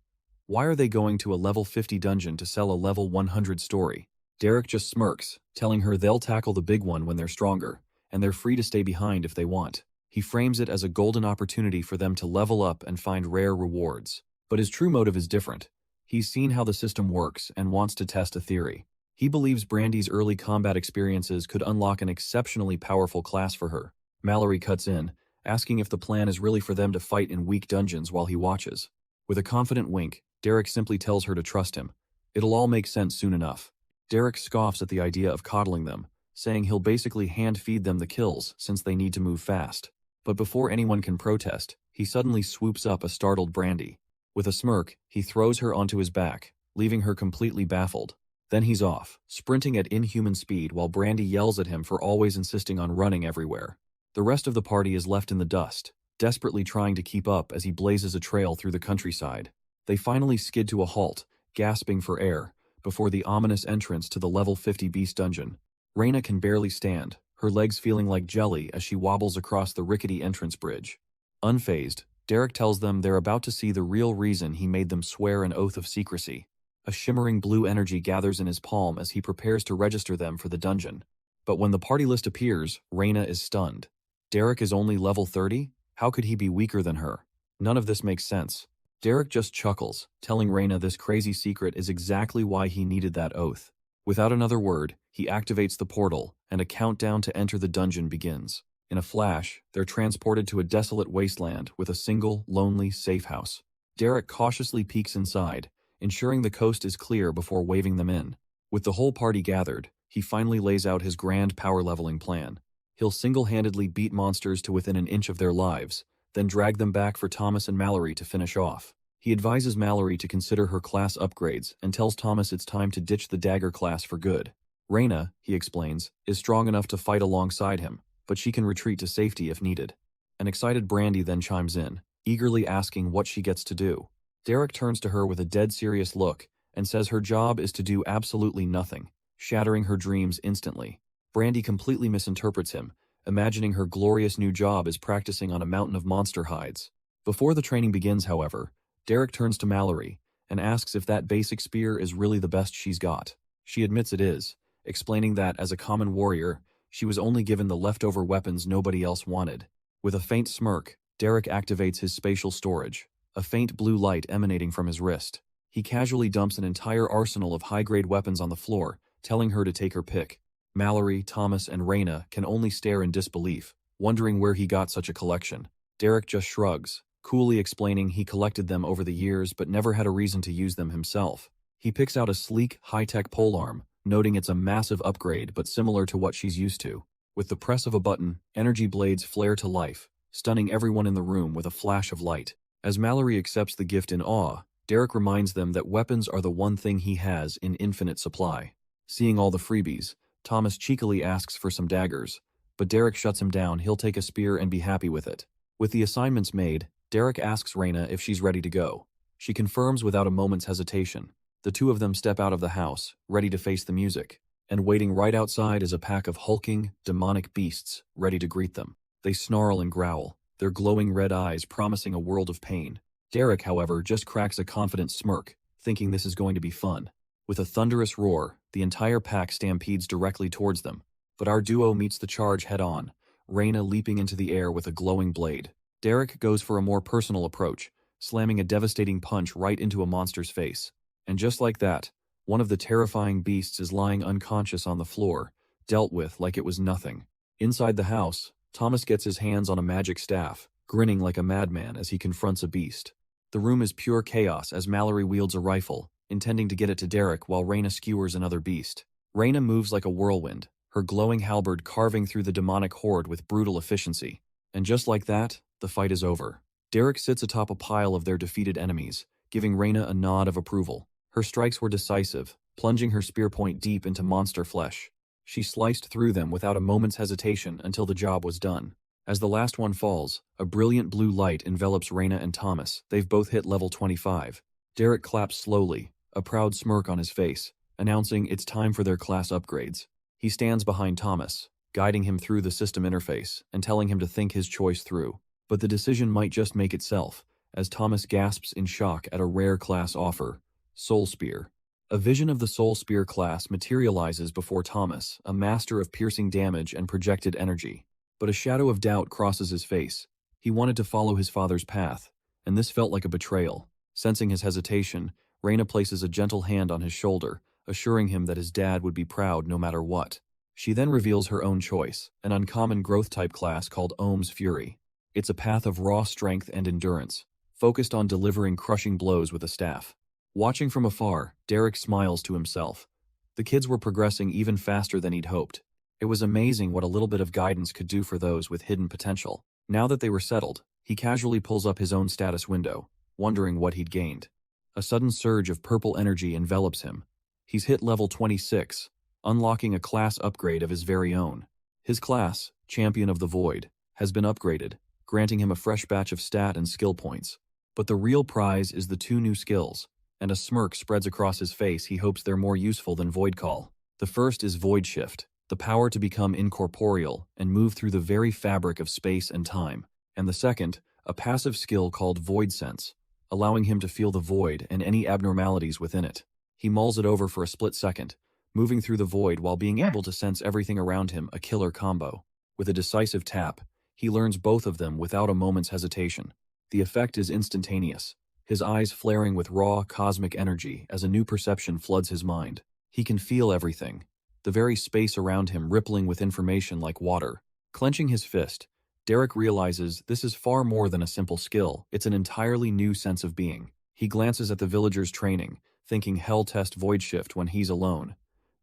Why are they going to a level 50 dungeon to sell a level 100 story? Derek just smirks, telling her they'll tackle the big one when they're stronger, and they're free to stay behind if they want. He frames it as a golden opportunity for them to level up and find rare rewards. But his true motive is different. He's seen how the system works and wants to test a theory. He believes Brandy's early combat experiences could unlock an exceptionally powerful class for her. Mallory cuts in, asking if the plan is really for them to fight in weak dungeons while he watches. With a confident wink, Derek simply tells her to trust him. It'll all make sense soon enough. Derek scoffs at the idea of coddling them, saying he'll basically hand-feed them the kills since they need to move fast. But before anyone can protest, he suddenly swoops up a startled Brandy. With a smirk, he throws her onto his back, leaving her completely baffled. Then he's off, sprinting at inhuman speed while Brandy yells at him for always insisting on running everywhere. The rest of the party is left in the dust, desperately trying to keep up as he blazes a trail through the countryside. They finally skid to a halt, gasping for air, before the ominous entrance to the level 50 beast dungeon. Raina can barely stand, her legs feeling like jelly as she wobbles across the rickety entrance bridge. Unfazed, Derek tells them they're about to see the real reason he made them swear an oath of secrecy. A shimmering blue energy gathers in his palm as he prepares to register them for the dungeon. But when the party list appears, Raina is stunned. Derek is only level 30? How could he be weaker than her? None of this makes sense. Derek just chuckles, telling Raina this crazy secret is exactly why he needed that oath. Without another word, he activates the portal, and a countdown to enter the dungeon begins. In a flash, they're transported to a desolate wasteland with a single, lonely safe house. Derek cautiously peeks inside, ensuring the coast is clear before waving them in. With the whole party gathered, he finally lays out his grand power-leveling plan. He'll single-handedly beat monsters to within an inch of their lives, then drag them back for Thomas and Mallory to finish off. He advises Mallory to consider her class upgrades and tells Thomas it's time to ditch the dagger class for good. Raina, he explains, is strong enough to fight alongside him. but she can retreat to safety if needed. An excited Brandy then chimes in, eagerly asking what she gets to do. Derek turns to her with a dead serious look and says her job is to do absolutely nothing, shattering her dreams instantly. Brandy completely misinterprets him, imagining her glorious new job is practicing on a mountain of monster hides. Before the training begins, however, Derek turns to Mallory and asks if that basic spear is really the best she's got. She admits it is, explaining that as a common warrior, she was only given the leftover weapons nobody else wanted. With a faint smirk, Derek activates his spatial storage, a faint blue light emanating from his wrist. He casually dumps an entire arsenal of high-grade weapons on the floor, telling her to take her pick. Mallory, Thomas, and Raina can only stare in disbelief, wondering where he got such a collection. Derek just shrugs, coolly explaining he collected them over the years but never had a reason to use them himself. He picks out a sleek, high-tech polearm, noting it's a massive upgrade but similar to what she's used to. With the press of a button, energy blades flare to life, stunning everyone in the room with a flash of light. As Mallory accepts the gift in awe, Derek reminds them that weapons are the one thing he has in infinite supply. Seeing all the freebies, Thomas cheekily asks for some daggers, but Derek shuts him down. He'll take a spear and be happy with it. With the assignments made, Derek asks Raina if she's ready to go. She confirms without a moment's hesitation. The two of them step out of the house, ready to face the music, and waiting right outside is a pack of hulking, demonic beasts ready to greet them. They snarl and growl, their glowing red eyes promising a world of pain. Derek, however, just cracks a confident smirk, thinking this is going to be fun. With a thunderous roar, the entire pack stampedes directly towards them. But our duo meets the charge head-on, Raina leaping into the air with a glowing blade. Derek goes for a more personal approach, slamming a devastating punch right into a monster's face. And just like that, one of the terrifying beasts is lying unconscious on the floor, dealt with like it was nothing. Inside the house, Thomas gets his hands on a magic staff, grinning like a madman as he confronts a beast. The room is pure chaos as Mallory wields a rifle, intending to get it to Derek while Raina skewers another beast. Raina moves like a whirlwind, her glowing halberd carving through the demonic horde with brutal efficiency. And just like that, the fight is over. Derek sits atop a pile of their defeated enemies, giving Raina a nod of approval. Her strikes were decisive, plunging her spear point deep into monster flesh. She sliced through them without a moment's hesitation until the job was done. As the last one falls, a brilliant blue light envelops Raina and Thomas. They've both hit level 25. Derek claps slowly, a proud smirk on his face, announcing it's time for their class upgrades. He stands behind Thomas, guiding him through the system interface and telling him to think his choice through. But the decision might just make itself, as Thomas gasps in shock at a rare class offer, Soul Spear. A vision of the Soul Spear class materializes before Thomas, a master of piercing damage and projected energy. But a shadow of doubt crosses his face. He wanted to follow his father's path, and this felt like a betrayal. Sensing his hesitation, Raina places a gentle hand on his shoulder, assuring him that his dad would be proud no matter what. She then reveals her own choice, an uncommon growth-type class called Ohm's Fury. It's a path of raw strength and endurance, focused on delivering crushing blows with a staff. Watching from afar, Derek smiles to himself. The kids were progressing even faster than he'd hoped. It was amazing what a little bit of guidance could do for those with hidden potential. Now that they were settled, he casually pulls up his own status window, wondering what he'd gained. A sudden surge of purple energy envelops him. He's hit level 26, unlocking a class upgrade of his very own. His class, Champion of the Void, has been upgraded, granting him a fresh batch of stat and skill points. But the real prize is the 2 new skills, and a smirk spreads across his face. He hopes they're more useful than Void Call. The first is Void Shift, the power to become incorporeal and move through the very fabric of space and time. And the second, a passive skill called Void Sense, allowing him to feel the void and any abnormalities within it. He mulls it over for a split second, moving through the void while being able to sense everything around him, a killer combo. With a decisive tap, he learns both of them without a moment's hesitation. The effect is instantaneous, his eyes flaring with raw, cosmic energy as a new perception floods his mind. He can feel everything, the very space around him rippling with information like water. Clenching his fist, Derek realizes this is far more than a simple skill. It's an entirely new sense of being. He glances at the villagers training, thinking hell test Void Shift when he's alone.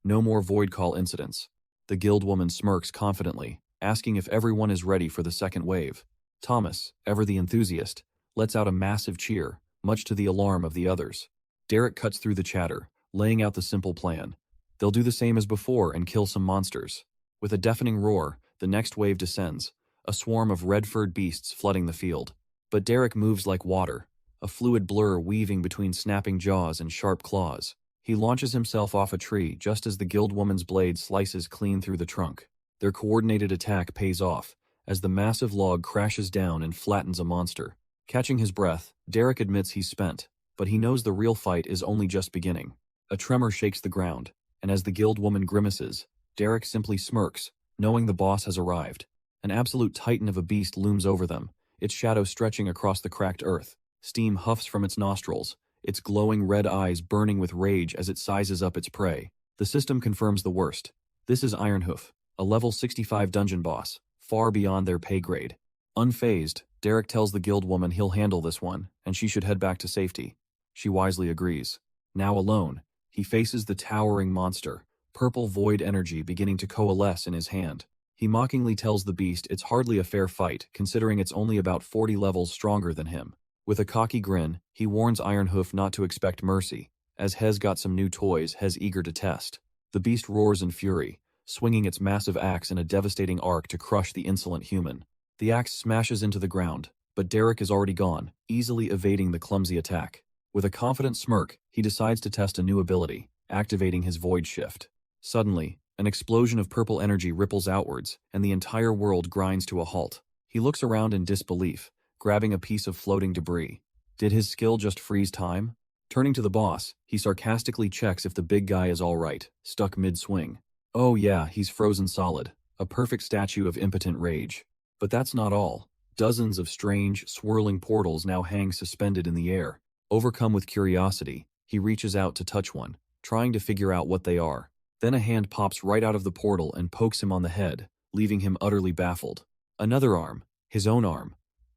No more Void Call incidents. The guildwoman smirks confidently, asking if everyone is ready for the second wave. Thomas, ever the enthusiast, lets out a massive cheer, much to the alarm of the others. Derek cuts through the chatter, laying out the simple plan. They'll do the same as before and kill some monsters. With a deafening roar, The next wave descends, a swarm of red-furred beasts flooding the field. But Derek moves like water, a fluid blur weaving between snapping jaws and sharp claws. He launches himself off a tree just as the guildwoman's blade slices clean through the trunk. Their coordinated attack pays off, as the massive log crashes down and flattens a monster. Catching his breath, Derek admits he's spent, but he knows the real fight is only just beginning. A tremor shakes the ground, and as the guildwoman grimaces, Derek simply smirks, knowing the boss has arrived. An absolute titan of a beast looms over them, its shadow stretching across the cracked earth. Steam huffs from its nostrils, its glowing red eyes burning with rage as it sizes up its prey. The system confirms the worst. This is Ironhoof, a level 65 dungeon boss, far beyond their pay grade. Unfazed, Derek tells the guildwoman he'll handle this one, and she should head back to safety. She wisely agrees. Now alone, he faces the towering monster, purple void energy beginning to coalesce in his hand. He mockingly tells the beast it's hardly a fair fight, considering it's only about 40 levels stronger than him. With a cocky grin, he warns Ironhoof not to expect mercy, as Hez got some new toys Hez eager to test. The beast roars in fury, swinging its massive axe in a devastating arc to crush the insolent human. The axe smashes into the ground, but Derek is already gone, easily evading the clumsy attack. With a confident smirk, he decides to test a new ability, activating his void shift. Suddenly, an explosion of purple energy ripples outwards, and the entire world grinds to a halt. He looks around in disbelief, grabbing a piece of floating debris. Did his skill just freeze time? Turning to the boss, he sarcastically checks if the big guy is all right, stuck mid-swing. Oh yeah, he's frozen solid, a perfect statue of impotent rage. But that's not all. Dozens of strange, swirling portals now hang suspended in the air. Overcome with curiosity, he reaches out to touch one, trying to figure out what they are. Then a hand pops right out of the portal and pokes him on the head, leaving him utterly baffled. Another arm, his own arm,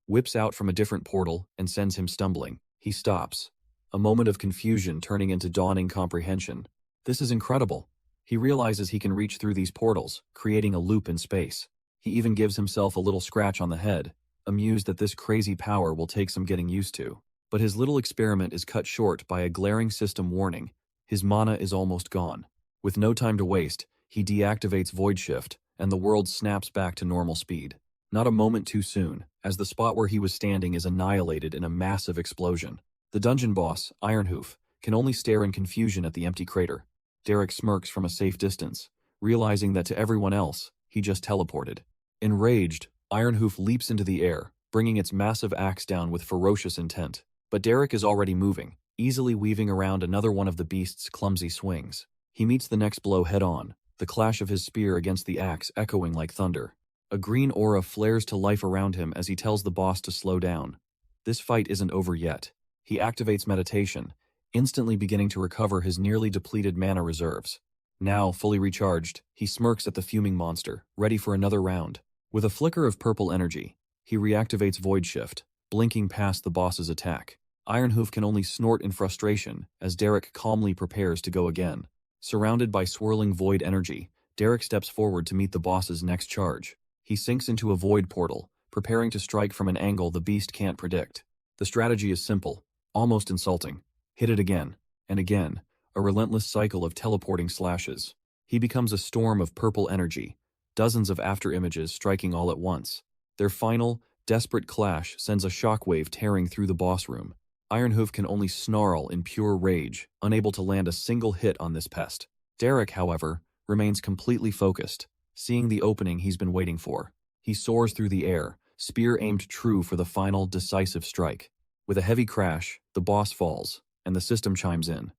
whips out from a different portal and sends him stumbling. He stops, a moment of confusion turning into dawning comprehension. This is incredible. He realizes he can reach through these portals, creating a loop in space. He even gives himself a little scratch on the head, amused that this crazy power will take some getting used to. But his little experiment is cut short by a glaring system warning. His mana is almost gone. With no time to waste, he deactivates Void Shift, and the world snaps back to normal speed. Not a moment too soon, as the spot where he was standing is annihilated in a massive explosion. The dungeon boss, Ironhoof, can only stare in confusion at the empty crater. Derek smirks from a safe distance, realizing that to everyone else, he just teleported. Enraged, Ironhoof leaps into the air, bringing its massive axe down with ferocious intent. But Derek is already moving, easily weaving around another one of the beast's clumsy swings. He meets the next blow head-on, the clash of his spear against the axe echoing like thunder. A green aura flares to life around him as he tells the boss to slow down. This fight isn't over yet. He activates meditation, instantly beginning to recover his nearly depleted mana reserves. Now, fully recharged, he smirks at the fuming monster, ready for another round. With a flicker of purple energy, he reactivates Void Shift, blinking past the boss's attack. Ironhoof can only snort in frustration as Derek calmly prepares to go again. Surrounded by swirling void energy, Derek steps forward to meet the boss's next charge. He sinks into a void portal, preparing to strike from an angle the beast can't predict. The strategy is simple, almost insulting. Hit it again, and again, a relentless cycle of teleporting slashes. He becomes a storm of purple energy, dozens of afterimages striking all at once. Their final, desperate clash sends a shockwave tearing through the boss room. Ironhoof can only snarl in pure rage, unable to land a single hit on this pest. Derek, however, remains completely focused, seeing the opening he's been waiting for. He soars through the air, spear aimed true for the final, decisive strike. With a heavy crash, the boss falls, and the system chimes in.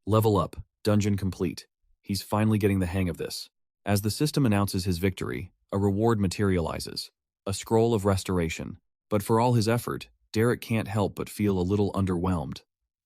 Level up, dungeon complete. He's finally getting the hang of this. As the system announces his victory, a reward materializes. A scroll of restoration. But for all his effort, Derek can't help but feel a little underwhelmed.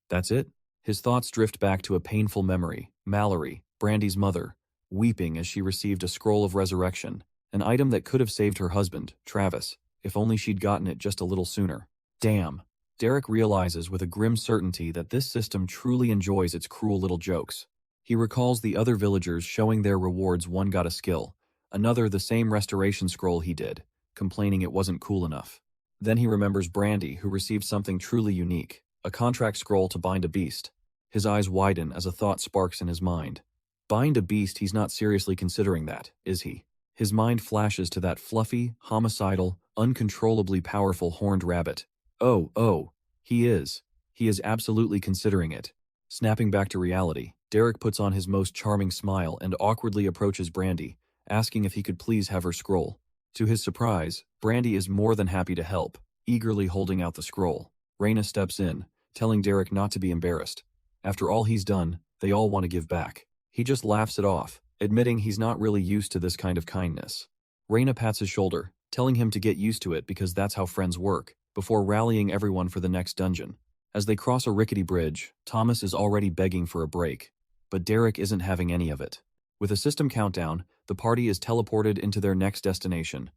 That's it? His thoughts drift back to a painful memory. Mallory, Brandy's mother, weeping as she received a scroll of resurrection, an item that could have saved her husband, Travis, if only she'd gotten it just a little sooner. Damn. Derek realizes with a grim certainty that this system truly enjoys its cruel little jokes. He recalls the other villagers showing their rewards. One got a skill, another the same restoration scroll he did, complaining it wasn't cool enough. Then he remembers Brandy, who received something truly unique, a contract scroll to bind a beast. His eyes widen as a thought sparks in his mind. Bind a beast? He's not seriously considering that, is he? His mind flashes to that fluffy, homicidal, uncontrollably powerful horned rabbit. Oh, he is. He is absolutely considering it. Snapping back to reality, Derek puts on his most charming smile and awkwardly approaches Brandy, asking if he could please have her scroll. To his surprise, Brandy is more than happy to help, eagerly holding out the scroll. Raina steps in, telling Derek not to be embarrassed. After all he's done, they all want to give back. He just laughs it off, admitting he's not really used to this kind of kindness. Raina pats his shoulder, telling him to get used to it because that's how friends work, before rallying everyone for the next dungeon. As they cross a rickety bridge, Thomas is already begging for a break. But Derek isn't having any of it. With a system countdown, the party is teleported into their next destination,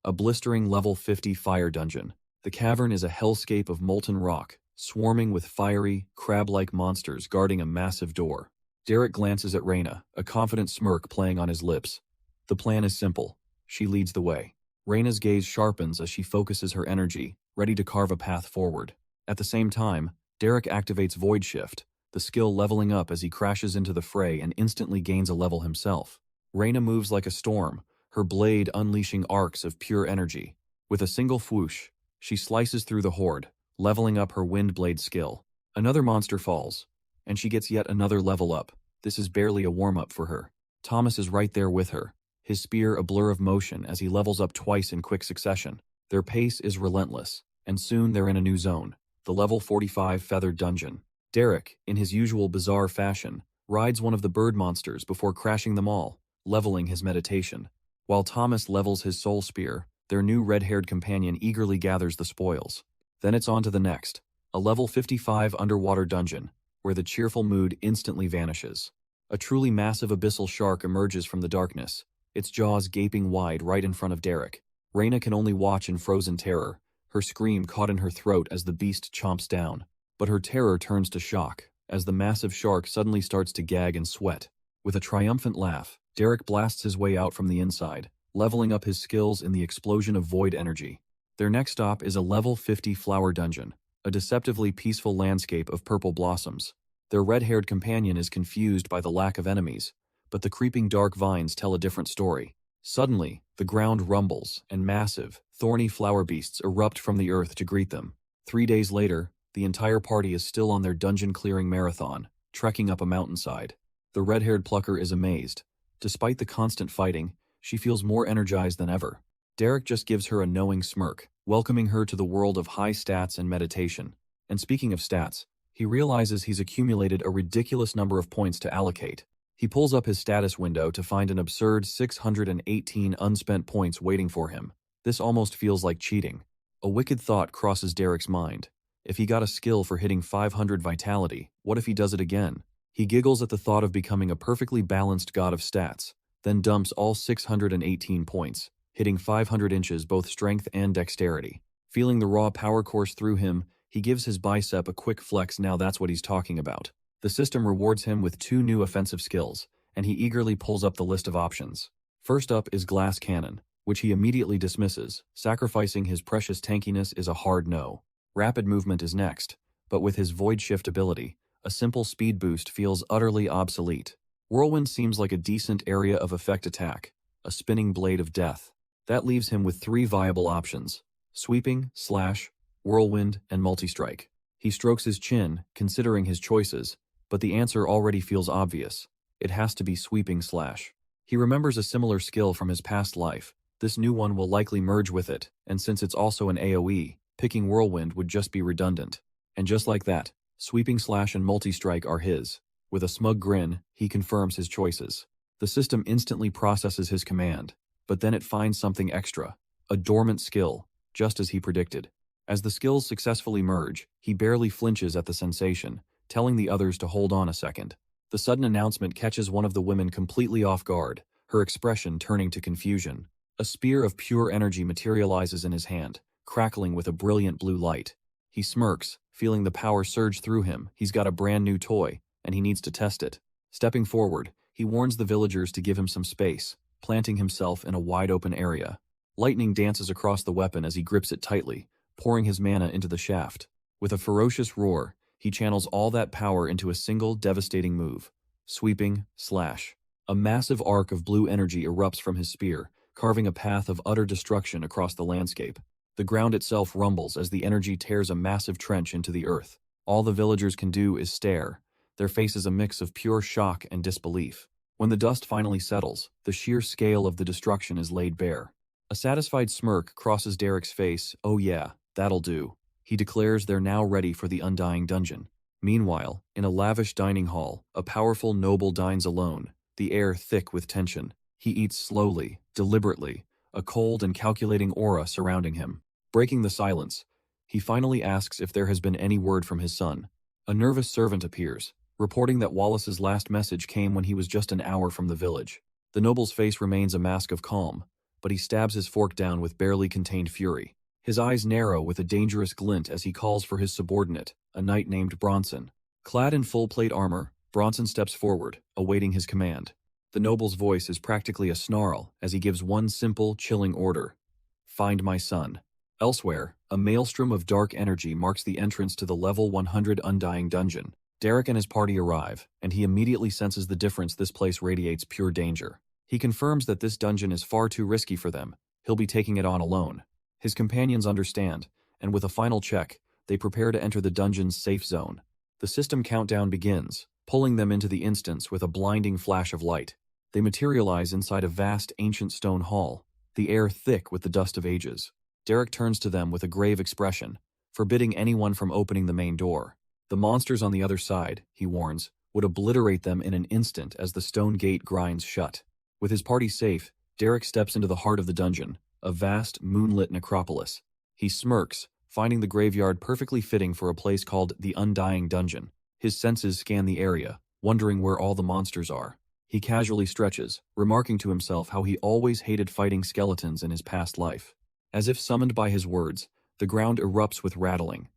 a blistering level 50 fire dungeon. The cavern is a hellscape of molten rock, swarming with fiery, crab-like monsters guarding a massive door. Derek glances at Raina, a confident smirk playing on his lips. The plan is simple. She leads the way. Raina's gaze sharpens as she focuses her energy, ready to carve a path forward. At the same time, Derek activates Void Shift, the skill leveling up as he crashes into the fray and instantly gains a level himself. Raina moves like a storm, her blade unleashing arcs of pure energy. With a single whoosh, she slices through the horde, leveling up her wind blade skill. Another monster falls, and she gets yet another level up. This is barely a warm-up for her. Thomas is right there with her, his spear a blur of motion as he levels up twice in quick succession. Their pace is relentless, and soon they're in a new zone, the level 45 feathered dungeon. Derek, in his usual bizarre fashion, rides one of the bird monsters before crashing them all, leveling his meditation. While Thomas levels his soul spear, their new red-haired companion eagerly gathers the spoils. Then it's on to the next, a level 55 underwater dungeon, where the cheerful mood instantly vanishes. A truly massive abyssal shark emerges from the darkness, its jaws gaping wide right in front of Derek. Raina can only watch in frozen terror, her scream caught in her throat as the beast chomps down. But her terror turns to shock, as the massive shark suddenly starts to gag and sweat. With a triumphant laugh, Derek blasts his way out from the inside, leveling up his skills in the explosion of void energy. Their next stop is a level 50 flower dungeon, a deceptively peaceful landscape of purple blossoms. Their red-haired companion is confused by the lack of enemies, but the creeping dark vines tell a different story. Suddenly, the ground rumbles, and massive, thorny flower beasts erupt from the earth to greet them. 3 days later, the entire party is still on their dungeon-clearing marathon, trekking up a mountainside. The red-haired plucker is amazed. Despite the constant fighting, she feels more energized than ever. Derek just gives her a knowing smirk, welcoming her to the world of high stats and meditation. And speaking of stats, he realizes he's accumulated a ridiculous number of points to allocate. He pulls up his status window to find an absurd 618 unspent points waiting for him. This almost feels like cheating. A wicked thought crosses Derek's mind. If he got a skill for hitting 500 vitality, what if he does it again? He giggles at the thought of becoming a perfectly balanced god of stats, then dumps all 618 points, hitting 500 inches both strength and dexterity. Feeling the raw power course through him, he gives his bicep a quick flex. Now that's what he's talking about. The system rewards him with 2 new offensive skills, and he eagerly pulls up the list of options. First up is Glass Cannon, which he immediately dismisses. Sacrificing his precious tankiness is a hard no. Rapid movement is next, but with his Void Shift ability, a simple speed boost feels utterly obsolete. Whirlwind seems like a decent area of effect attack, a spinning blade of death. That leaves him with 3 viable options: Sweeping, Slash, Whirlwind, and Multi-Strike. He strokes his chin, considering his choices, but the answer already feels obvious. It has to be Sweeping Slash. He remembers a similar skill from his past life. This new one will likely merge with it, and since it's also an AoE, picking Whirlwind would just be redundant. And just like that, Sweeping Slash and Multi-Strike are his. With a smug grin, he confirms his choices. The system instantly processes his command, but then it finds something extra, a dormant skill, just as he predicted. As the skills successfully merge, he barely flinches at the sensation, telling the others to hold on a second. The sudden announcement catches one of the women completely off guard, her expression turning to confusion. A spear of pure energy materializes in his hand, crackling with a brilliant blue light. He smirks, feeling the power surge through him. He's got a brand new toy, and he needs to test it. Stepping forward, he warns the villagers to give him some space, planting himself in a wide-open area. Lightning dances across the weapon as he grips it tightly, pouring his mana into the shaft. With a ferocious roar, he channels all that power into a single devastating move. Sweeping Slash. A massive arc of blue energy erupts from his spear, carving a path of utter destruction across the landscape. The ground itself rumbles as the energy tears a massive trench into the earth. All the villagers can do is stare, their faces a mix of pure shock and disbelief. When the dust finally settles, the sheer scale of the destruction is laid bare. A satisfied smirk crosses Derek's face. "Oh yeah, that'll do." He declares they're now ready for the undying dungeon. Meanwhile, in a lavish dining hall, a powerful noble dines alone, the air thick with tension. He eats slowly, deliberately, a cold and calculating aura surrounding him. Breaking the silence, he finally asks if there has been any word from his son. A nervous servant appears, reporting that Wallace's last message came when he was just an hour from the village. The noble's face remains a mask of calm, but he stabs his fork down with barely contained fury. His eyes narrow with a dangerous glint as he calls for his subordinate, a knight named Bronson. Clad in full plate armor, Bronson steps forward, awaiting his command. The noble's voice is practically a snarl as he gives one simple, chilling order: "Find my son." Elsewhere, a maelstrom of dark energy marks the entrance to the level 100 Undying Dungeon. Derek and his party arrive, and he immediately senses the difference. This place radiates pure danger. He confirms that this dungeon is far too risky for them. He'll be taking it on alone. His companions understand, and with a final check, they prepare to enter the dungeon's safe zone. The system countdown begins, pulling them into the instance with a blinding flash of light. They materialize inside a vast ancient stone hall, the air thick with the dust of ages. Derek turns to them with a grave expression, forbidding anyone from opening the main door. The monsters on the other side, he warns, would obliterate them in an instant as the stone gate grinds shut. With his party safe, Derek steps into the heart of the dungeon, a vast, moonlit necropolis. He smirks, finding the graveyard perfectly fitting for a place called the Undying Dungeon. His senses scan the area, wondering where all the monsters are. He casually stretches, remarking to himself how he always hated fighting skeletons in his past life. As if summoned by his words, the ground erupts with rattling.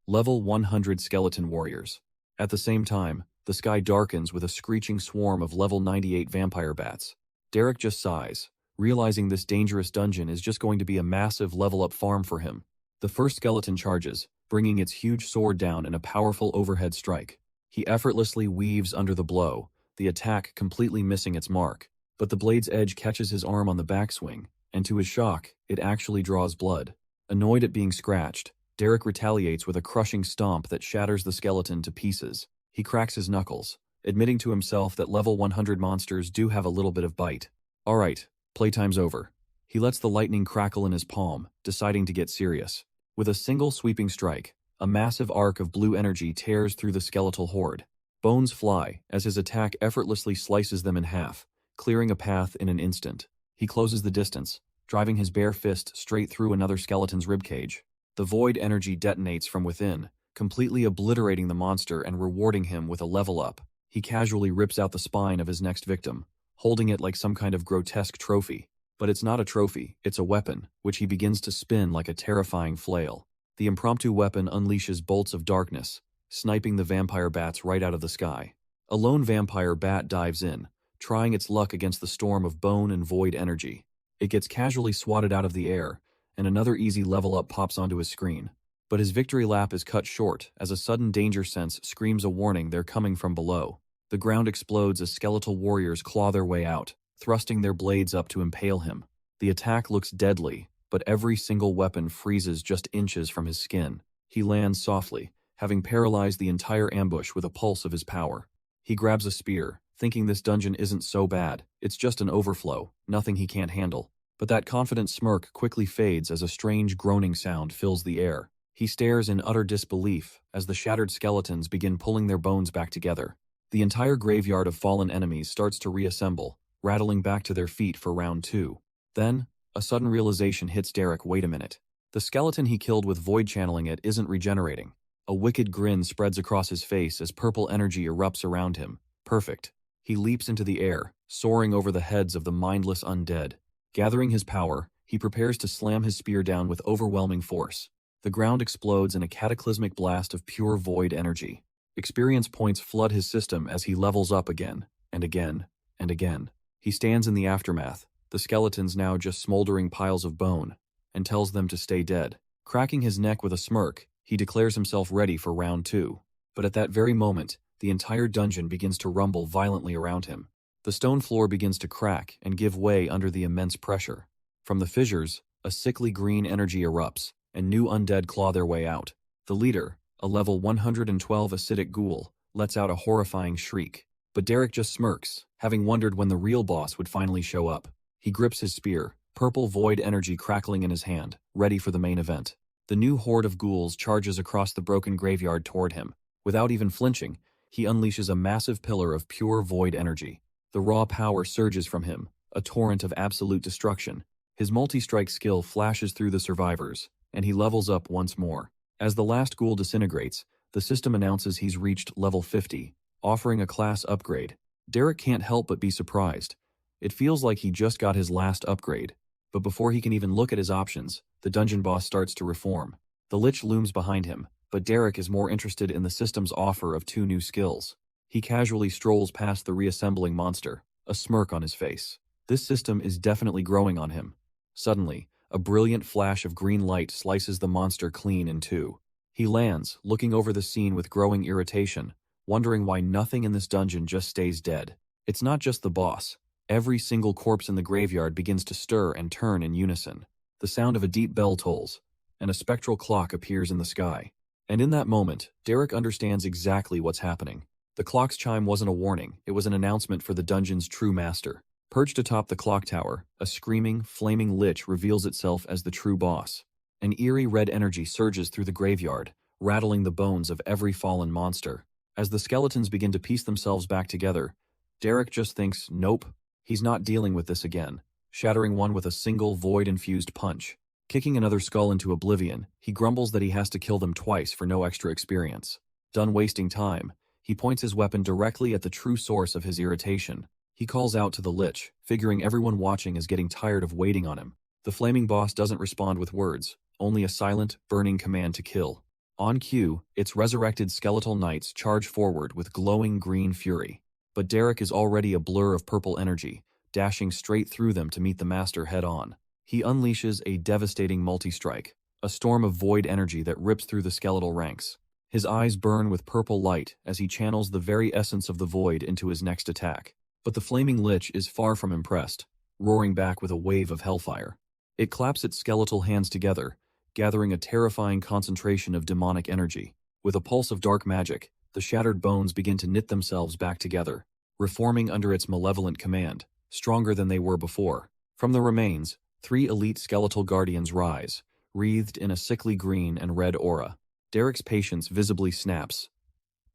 Level 100 skeleton warriors. At the same time, the sky darkens with a screeching swarm of level 98 vampire bats. Derek just sighs, realizing this dangerous dungeon is just going to be a massive level-up farm for him. The first skeleton charges, bringing its huge sword down in a powerful overhead strike. He effortlessly weaves under the blow, the attack completely missing its mark. But the blade's edge catches his arm on the backswing, and to his shock, it actually draws blood. Annoyed at being scratched, Derek retaliates with a crushing stomp that shatters the skeleton to pieces. He cracks his knuckles, admitting to himself that level 100 monsters do have a little bit of bite. Alright, playtime's over. He lets the lightning crackle in his palm, deciding to get serious. With a single sweeping strike, a massive arc of blue energy tears through the skeletal horde. Bones fly as his attack effortlessly slices them in half, clearing a path in an instant. He closes the distance, driving his bare fist straight through another skeleton's ribcage. The void energy detonates from within, completely obliterating the monster and rewarding him with a level up. He casually rips out the spine of his next victim, holding it like some kind of grotesque trophy. But it's not a trophy, it's a weapon, which he begins to spin like a terrifying flail. The impromptu weapon unleashes bolts of darkness, sniping the vampire bats right out of the sky. A lone vampire bat dives in, trying its luck against the storm of bone and void energy. It gets casually swatted out of the air, and another easy level up pops onto his screen. But his victory lap is cut short as a sudden danger sense screams a warning they're coming from below. The ground explodes as skeletal warriors claw their way out, thrusting their blades up to impale him. The attack looks deadly, but every single weapon freezes just inches from his skin. He lands softly, having paralyzed the entire ambush with a pulse of his power. He grabs a spear, thinking this dungeon isn't so bad, it's just an overflow, nothing he can't handle. But that confident smirk quickly fades as a strange groaning sound fills the air. He stares in utter disbelief as the shattered skeletons begin pulling their bones back together. The entire graveyard of fallen enemies starts to reassemble, rattling back to their feet for round 2. Then, a sudden realization hits Derek. Wait a minute. The skeleton he killed with void channeling it isn't regenerating. A wicked grin spreads across his face as purple energy erupts around him. Perfect. He leaps into the air, soaring over the heads of the mindless undead. Gathering his power, he prepares to slam his spear down with overwhelming force. The ground explodes in a cataclysmic blast of pure void energy. Experience points flood his system as he levels up again, and again, and again. He stands in the aftermath, the skeletons now just smoldering piles of bone, and tells them to stay dead. Cracking his neck with a smirk, he declares himself ready for round 2. But at that very moment, the entire dungeon begins to rumble violently around him. The stone floor begins to crack and give way under the immense pressure. From the fissures, a sickly green energy erupts, and new undead claw their way out. The leader, a level 112 acidic ghoul, lets out a horrifying shriek. But Derek just smirks, having wondered when the real boss would finally show up. He grips his spear, purple void energy crackling in his hand, ready for the main event. The new horde of ghouls charges across the broken graveyard toward him. Without even flinching, he unleashes a massive pillar of pure void energy. The raw power surges from him, a torrent of absolute destruction. His multi-strike skill flashes through the survivors, and he levels up once more. As the last ghoul disintegrates, the system announces he's reached level 50, offering a class upgrade. Derek can't help but be surprised. It feels like he just got his last upgrade. But before he can even look at his options, the dungeon boss starts to reform. The Lich looms behind him, but Derek is more interested in the system's offer of 2 new skills. He casually strolls past the reassembling monster, a smirk on his face. This system is definitely growing on him. Suddenly, a brilliant flash of green light slices the monster clean in 2. He lands, looking over the scene with growing irritation, wondering why nothing in this dungeon just stays dead. It's not just the boss. Every single corpse in the graveyard begins to stir and turn in unison. The sound of a deep bell tolls, and a spectral clock appears in the sky. And in that moment, Derek understands exactly what's happening. The clock's chime wasn't a warning, it was an announcement for the dungeon's true master. Perched atop the clock tower, a screaming, flaming lich reveals itself as the true boss. An eerie red energy surges through the graveyard, rattling the bones of every fallen monster. As the skeletons begin to piece themselves back together, Derek just thinks, nope, he's not dealing with this again, shattering one with a single void-infused punch. Kicking another skull into oblivion, he grumbles that he has to kill them twice for no extra experience. Done wasting time, he points his weapon directly at the true source of his irritation. He calls out to the Lich, figuring everyone watching is getting tired of waiting on him. The flaming boss doesn't respond with words, only a silent, burning command to kill. On cue, its resurrected skeletal knights charge forward with glowing green fury. But Derek is already a blur of purple energy, dashing straight through them to meet the master head-on. He unleashes a devastating multi-strike, a storm of void energy that rips through the skeletal ranks. His eyes burn with purple light as he channels the very essence of the void into his next attack. But the flaming lich is far from impressed, roaring back with a wave of hellfire. It claps its skeletal hands together, gathering a terrifying concentration of demonic energy. With a pulse of dark magic, the shattered bones begin to knit themselves back together, reforming under its malevolent command, stronger than they were before. From the remains, 3 elite skeletal guardians rise, wreathed in a sickly green and red aura. Derek's patience visibly snaps.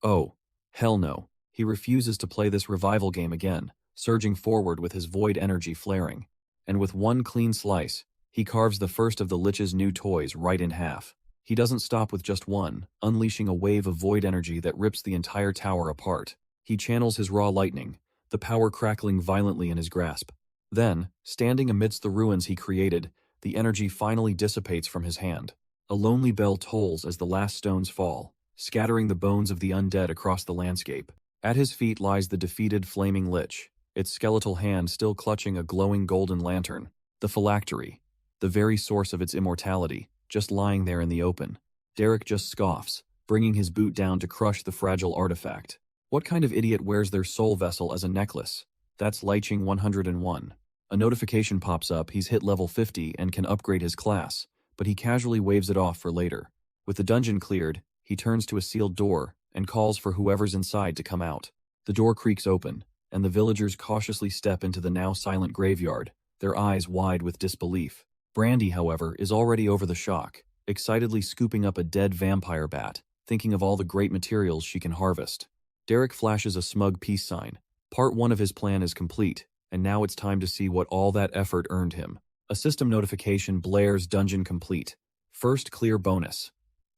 Oh, hell no. He refuses to play this revival game again, surging forward with his void energy flaring. And with one clean slice, he carves the first of the Lich's new toys right in half. He doesn't stop with just one, unleashing a wave of void energy that rips the entire tower apart. He channels his raw lightning, the power crackling violently in his grasp. Then, standing amidst the ruins he created, the energy finally dissipates from his hand. A lonely bell tolls as the last stones fall, scattering the bones of the undead across the landscape. At his feet lies the defeated flaming lich, its skeletal hand still clutching a glowing golden lantern. The phylactery, the very source of its immortality, just lying there in the open. Derek just scoffs, bringing his boot down to crush the fragile artifact. What kind of idiot wears their soul vessel as a necklace? That's Liching 101. A notification pops up he's hit level 50 and can upgrade his class, but he casually waves it off for later. With the dungeon cleared, he turns to a sealed door and calls for whoever's inside to come out. The door creaks open, and the villagers cautiously step into the now silent graveyard, their eyes wide with disbelief. Brandy, however, is already over the shock, excitedly scooping up a dead vampire bat, thinking of all the great materials she can harvest. Derek flashes a smug peace sign. Part 1 of his plan is complete, and now it's time to see what all that effort earned him. A system notification blares dungeon complete. First clear bonus.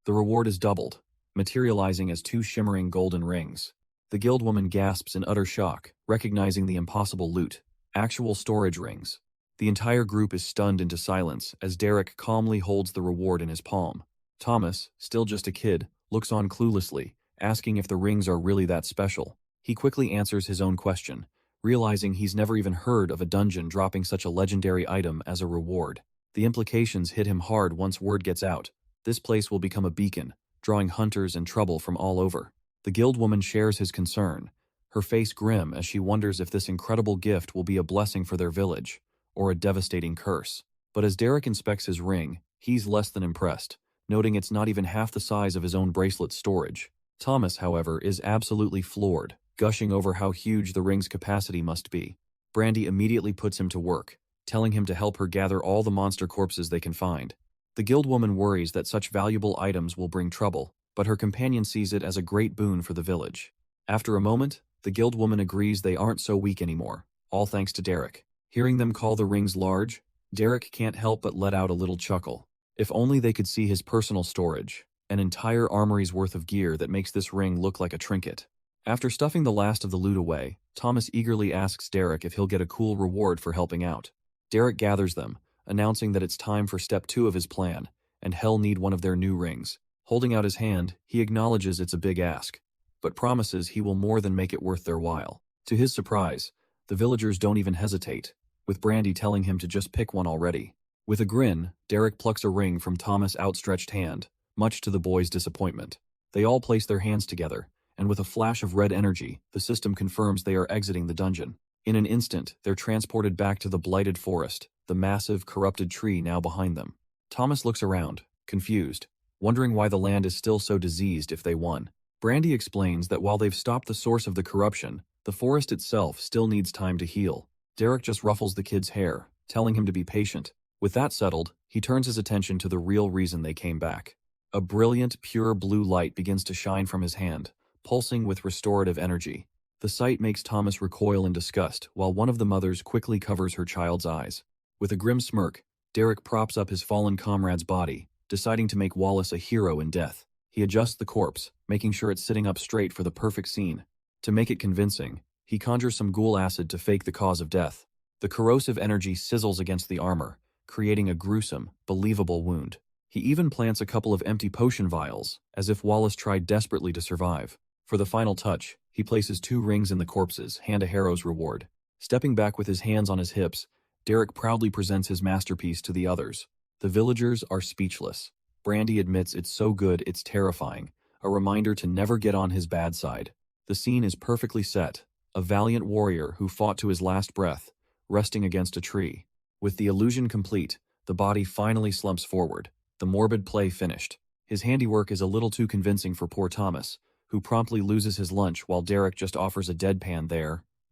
The reward is doubled, materializing as 2 shimmering golden rings. The guildwoman gasps in utter shock, recognizing the impossible loot. Actual storage rings. The entire group is stunned into silence as Derek calmly holds the reward in his palm. Thomas, still just a kid, looks on cluelessly, asking if the rings are really that special. He quickly answers his own question, realizing he's never even heard of a dungeon dropping such a legendary item as a reward. The implications hit him hard once word gets out. This place will become a beacon, drawing hunters and trouble from all over. The guildwoman shares his concern, her face grim as she wonders if this incredible gift will be a blessing for their village, or a devastating curse. But as Derek inspects his ring, he's less than impressed, noting it's not even half the size of his own bracelet's storage. Thomas, however, is absolutely floored, gushing over how huge the ring's capacity must be. Brandy immediately puts him to work, telling him to help her gather all the monster corpses they can find. The guildwoman worries that such valuable items will bring trouble, but her companion sees it as a great boon for the village. After a moment, the guildwoman agrees they aren't so weak anymore, all thanks to Derek. Hearing them call the rings large, Derek can't help but let out a little chuckle. If only they could see his personal storage, an entire armory's worth of gear that makes this ring look like a trinket. After stuffing the last of the loot away, Thomas eagerly asks Derek if he'll get a cool reward for helping out. Derek gathers them, announcing that it's time for step 2 of his plan, and Hell need one of their new rings. Holding out his hand, he acknowledges it's a big ask, but promises he will more than make it worth their while. To his surprise, the villagers don't even hesitate, with Brandy telling him to just pick one already. With a grin, Derek plucks a ring from Thomas' outstretched hand, much to the boys' disappointment. They all place their hands together, and with a flash of red energy, the system confirms they are exiting the dungeon. In an instant, they're transported back to the blighted forest, the massive, corrupted tree now behind them. Thomas looks around, confused, wondering why the land is still so diseased if they won. Brandy explains that while they've stopped the source of the corruption, the forest itself still needs time to heal. Derek just ruffles the kid's hair, telling him to be patient. With that settled, he turns his attention to the real reason they came back. A brilliant, pure blue light begins to shine from his hand, pulsing with restorative energy. The sight makes Thomas recoil in disgust, while one of the mothers quickly covers her child's eyes. With a grim smirk, Derek props up his fallen comrade's body, deciding to make Wallace a hero in death. He adjusts the corpse, making sure it's sitting up straight for the perfect scene. To make it convincing, he conjures some ghoul acid to fake the cause of death. The corrosive energy sizzles against the armor, creating a gruesome, believable wound. He even plants a couple of empty potion vials, as if Wallace tried desperately to survive. For the final touch, he places 2 rings in the corpses, hand a hero's reward. Stepping back with his hands on his hips, Derek proudly presents his masterpiece to the others. The villagers are speechless. Brandy admits it's so good it's terrifying, a reminder to never get on his bad side. The scene is perfectly set, a valiant warrior who fought to his last breath, resting against a tree. With the illusion complete, the body finally slumps forward, the morbid play finished. His handiwork is a little too convincing for poor Thomas, who promptly loses his lunch while Derek just offers a deadpan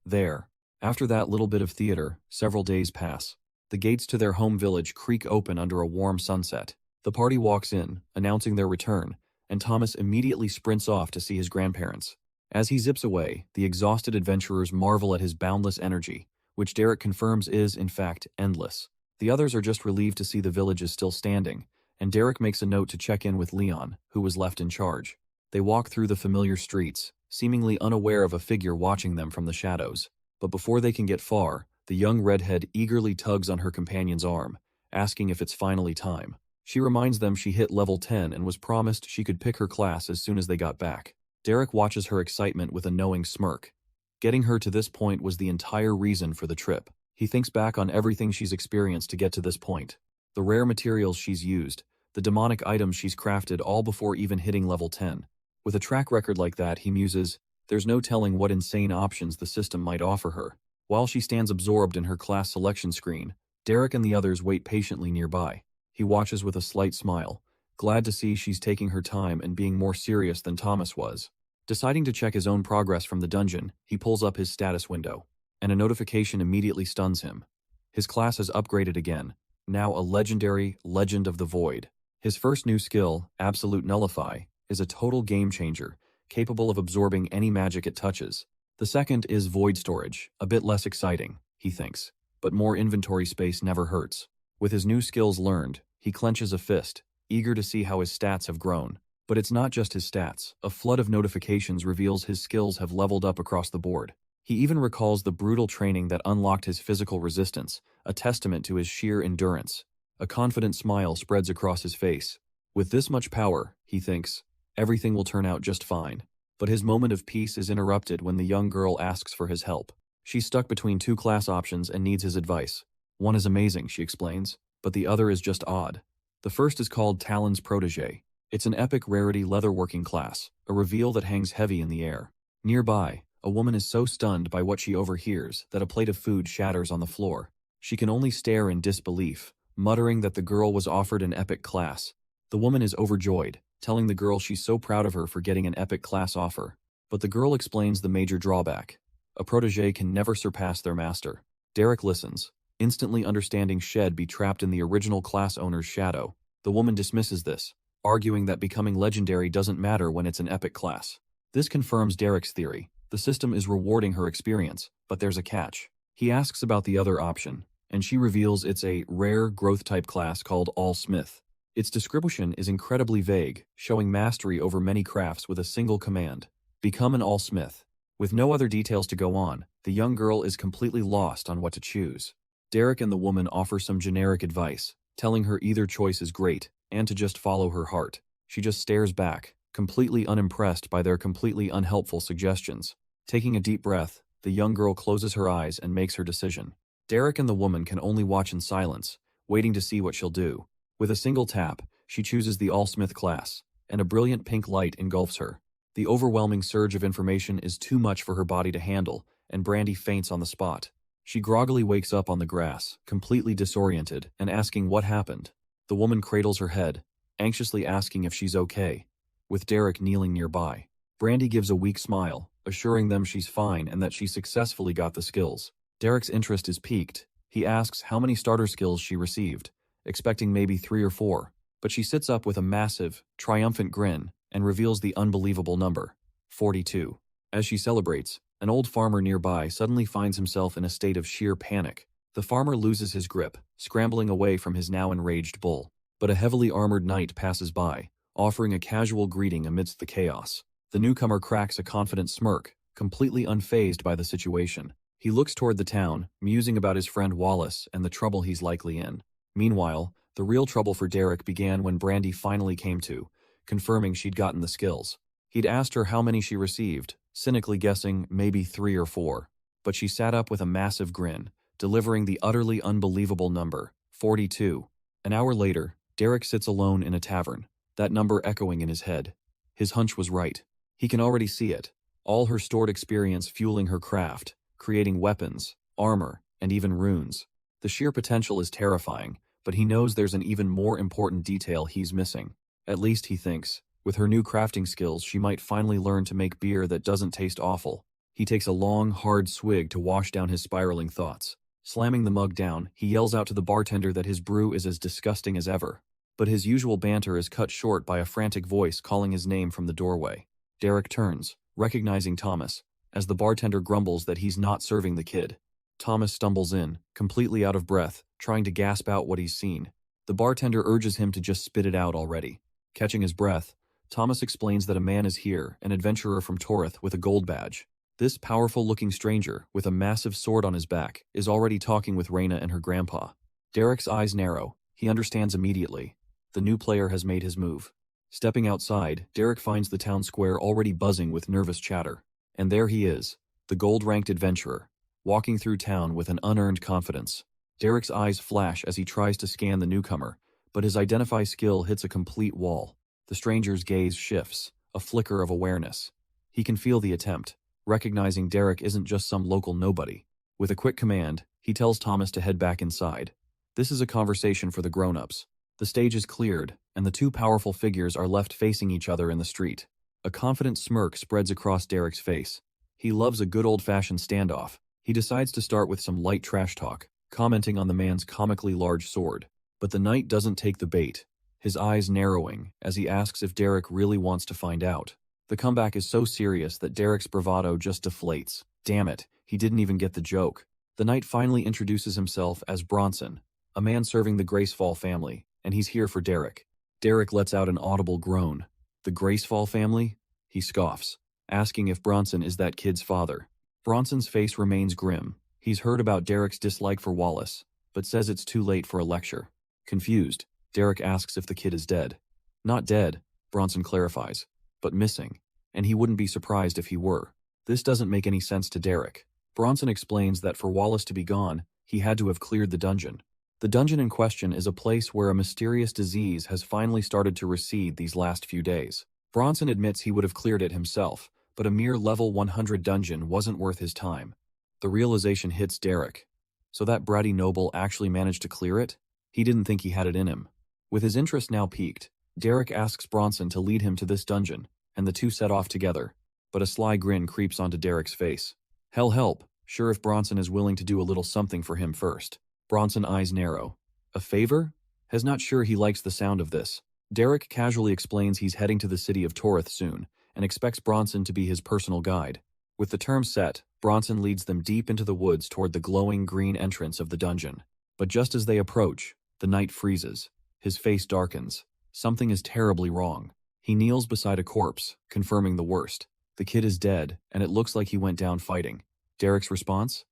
there. After that little bit of theater, several days pass. The gates to their home village creak open under a warm sunset. The party walks in, announcing their return, and Thomas immediately sprints off to see his grandparents. As he zips away, the exhausted adventurers marvel at his boundless energy, which Derek confirms is, in fact, endless. The others are just relieved to see the village is still standing, and Derek makes a note to check in with Leon, who was left in charge. They walk through the familiar streets, seemingly unaware of a figure watching them from the shadows. But before they can get far, the young redhead eagerly tugs on her companion's arm, asking if it's finally time. She reminds them she hit level 10 and was promised she could pick her class as soon as they got back. Derek watches her excitement with a knowing smirk. Getting her to this point was the entire reason for the trip. He thinks back on everything she's experienced to get to this point. The rare materials she's used, the demonic items she's crafted all before even hitting level 10. With a track record like that, he muses, there's no telling what insane options the system might offer her. While she stands absorbed in her class selection screen, Derek and the others wait patiently nearby. He watches with a slight smile, glad to see she's taking her time and being more serious than Thomas was. Deciding to check his own progress from the dungeon, he pulls up his status window, and a notification immediately stuns him. His class has upgraded again, now a legendary Legend of the Void. His first new skill, Absolute Nullify, is a total game changer, capable of absorbing any magic it touches. The second is Void Storage, a bit less exciting, he thinks, but more inventory space never hurts. With his new skills learned, he clenches a fist, eager to see how his stats have grown. But it's not just his stats. A flood of notifications reveals his skills have leveled up across the board. He even recalls the brutal training that unlocked his physical resistance, a testament to his sheer endurance. A confident smile spreads across his face. With this much power, he thinks, everything will turn out just fine. But his moment of peace is interrupted when the young girl asks for his help. She's stuck between 2 class options and needs his advice. One is amazing, she explains, but the other is just odd. The first is called Talon's Protégé. It's an epic rarity leatherworking class, a reveal that hangs heavy in the air. Nearby, a woman is so stunned by what she overhears that a plate of food shatters on the floor. She can only stare in disbelief, muttering that the girl was offered an epic class. The woman is overjoyed, telling the girl she's so proud of her for getting an epic class offer. But the girl explains the major drawback. A protege can never surpass their master. Derek listens, instantly understanding Shed be trapped in the original class owner's shadow. The woman dismisses this, arguing that becoming legendary doesn't matter when it's an epic class. This confirms Derek's theory. The system is rewarding her experience, but there's a catch. He asks about the other option, and she reveals it's a rare growth-type class called All-Smith. Its description is incredibly vague, showing mastery over many crafts with a single command. Become an All-Smith. With no other details to go on, the young girl is completely lost on what to choose. Derek and the woman offer some generic advice, telling her either choice is great, and to just follow her heart. She just stares back, completely unimpressed by their completely unhelpful suggestions. Taking a deep breath, the young girl closes her eyes and makes her decision. Derek and the woman can only watch in silence, waiting to see what she'll do. With a single tap, she chooses the All-Smith class, and a brilliant pink light engulfs her. The overwhelming surge of information is too much for her body to handle, and Brandy faints on the spot. She groggily wakes up on the grass, completely disoriented, and asking what happened. The woman cradles her head, anxiously asking if she's okay, with Derek kneeling nearby. Brandy gives a weak smile, assuring them she's fine and that she successfully got the skills. Derek's interest is piqued. He asks how many starter skills she received, expecting maybe 3 or 4, but she sits up with a massive, triumphant grin and reveals the unbelievable number, 42. As she celebrates, an old farmer nearby suddenly finds himself in a state of sheer panic. The farmer loses his grip, scrambling away from his now enraged bull. But a heavily armored knight passes by, offering a casual greeting amidst the chaos. The newcomer cracks a confident smirk, completely unfazed by the situation. He looks toward the town, musing about his friend Wallace and the trouble he's likely in. Meanwhile, the real trouble for Derek began when Brandy finally came to, confirming she'd gotten the skills. He'd asked her how many she received, cynically guessing maybe 3 or 4. But she sat up with a massive grin, delivering the utterly unbelievable number, 42. An hour later, Derek sits alone in a tavern, that number echoing in his head. His hunch was right. He can already see it. All her stored experience fueling her craft, creating weapons, armor, and even runes. The sheer potential is terrifying, but he knows there's an even more important detail he's missing. At least he thinks. With her new crafting skills, she might finally learn to make beer that doesn't taste awful. He takes a long, hard swig to wash down his spiraling thoughts. Slamming the mug down, he yells out to the bartender that his brew is as disgusting as ever. But his usual banter is cut short by a frantic voice calling his name from the doorway. Derek turns, recognizing Thomas, as the bartender grumbles that he's not serving the kid. Thomas stumbles in, completely out of breath, trying to gasp out what he's seen. The bartender urges him to just spit it out already. Catching his breath, Thomas explains that a man is here, an adventurer from Torith with a gold badge. This powerful-looking stranger, with a massive sword on his back, is already talking with Raina and her grandpa. Derek's eyes narrow. He understands immediately. The new player has made his move. Stepping outside, Derek finds the town square already buzzing with nervous chatter. And there he is, the gold-ranked adventurer, walking through town with an unearned confidence. Derek's eyes flash as he tries to scan the newcomer, but his identify skill hits a complete wall. The stranger's gaze shifts, a flicker of awareness. He can feel the attempt, recognizing Derek isn't just some local nobody. With a quick command, he tells Thomas to head back inside. This is a conversation for the grown-ups. The stage is cleared, and the two powerful figures are left facing each other in the street. A confident smirk spreads across Derek's face. He loves a good old-fashioned standoff. He decides to start with some light trash talk, commenting on the man's comically large sword. But the knight doesn't take the bait, his eyes narrowing as he asks if Derek really wants to find out. The comeback is so serious that Derek's bravado just deflates. Damn it, he didn't even get the joke. The knight finally introduces himself as Bronson, a man serving the Gracefall family, and he's here for Derek. Derek lets out an audible groan. The Gracefall family? He scoffs, asking if Bronson is that kid's father. Bronson's face remains grim. He's heard about Derek's dislike for Wallace, but says it's too late for a lecture. Confused, Derek asks if the kid is dead. Not dead, Bronson clarifies, but missing, and he wouldn't be surprised if he were. This doesn't make any sense to Derek. Bronson explains that for Wallace to be gone, he had to have cleared the dungeon. The dungeon in question is a place where a mysterious disease has finally started to recede these last few days. Bronson admits he would have cleared it himself, but a mere level 100 dungeon wasn't worth his time. The realization hits Derek. So that bratty noble actually managed to clear it? He didn't think he had it in him. With his interest now piqued, Derek asks Bronson to lead him to this dungeon, and the two set off together. But a sly grin creeps onto Derek's face. Hell help, sure if Bronson is willing to do a little something for him first. Bronson eyes narrow. A favor? Has not sure he likes the sound of this. Derek casually explains he's heading to the city of Torith soon, and expects Bronson to be his personal guide. With the terms set, Bronson leads them deep into the woods toward the glowing green entrance of the dungeon. But just as they approach, the knight freezes. His face darkens. Something is terribly wrong. He kneels beside a corpse, confirming the worst. The kid is dead, and it looks like he went down fighting. Derek's response?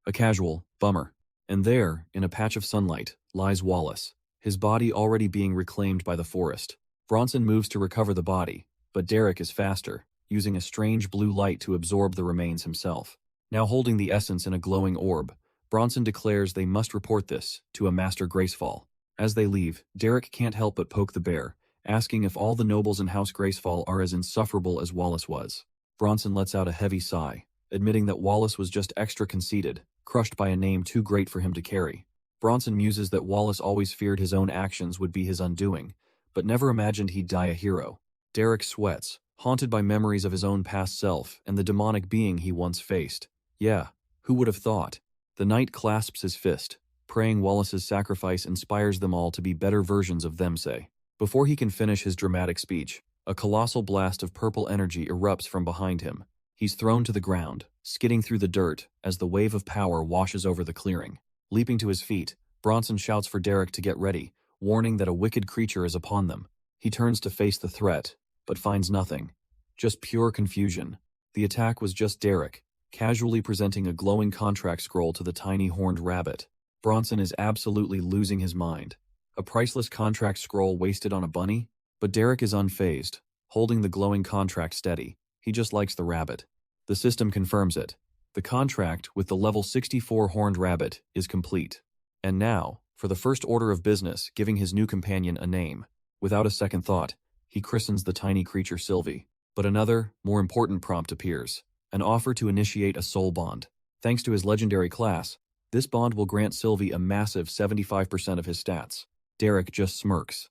A casual, bummer. And there, in a patch of sunlight, lies Wallace, his body already being reclaimed by the forest. Bronson moves to recover the body, but Derek is faster, using a strange blue light to absorb the remains himself. Now holding the essence in a glowing orb, Bronson declares they must report this to a Master Gracefall. As they leave, Derek can't help but poke the bear, asking if all the nobles in House Gracefall are as insufferable as Wallace was. Bronson lets out a heavy sigh, admitting that Wallace was just extra conceited, crushed by a name too great for him to carry. Bronson muses that Wallace always feared his own actions would be his undoing, but never imagined he'd die a hero. Derek sweats, haunted by memories of his own past self and the demonic being he once faced. Yeah, who would have thought? The knight clasps his fist, praying Wallace's sacrifice inspires them all to be better versions of themselves. Before he can finish his dramatic speech, a colossal blast of purple energy erupts from behind him. He's thrown to the ground, skidding through the dirt as the wave of power washes over the clearing. Leaping to his feet, Bronson shouts for Derek to get ready, warning that a wicked creature is upon them. He turns to face the threat, but finds nothing. Just pure confusion. The attack was just Derek, casually presenting a glowing contract scroll to the tiny horned rabbit. Bronson is absolutely losing his mind. A priceless contract scroll wasted on a bunny? But Derek is unfazed, holding the glowing contract steady. He just likes the rabbit. The system confirms it. The contract with the level 64 horned rabbit is complete. And now, for the first order of business, giving his new companion a name. Without a second thought, he christens the tiny creature Sylvie. But another, more important prompt appears. An offer to initiate a soul bond. Thanks to his legendary class, this bond will grant Sylvie a massive 75% of his stats. Derek just smirks.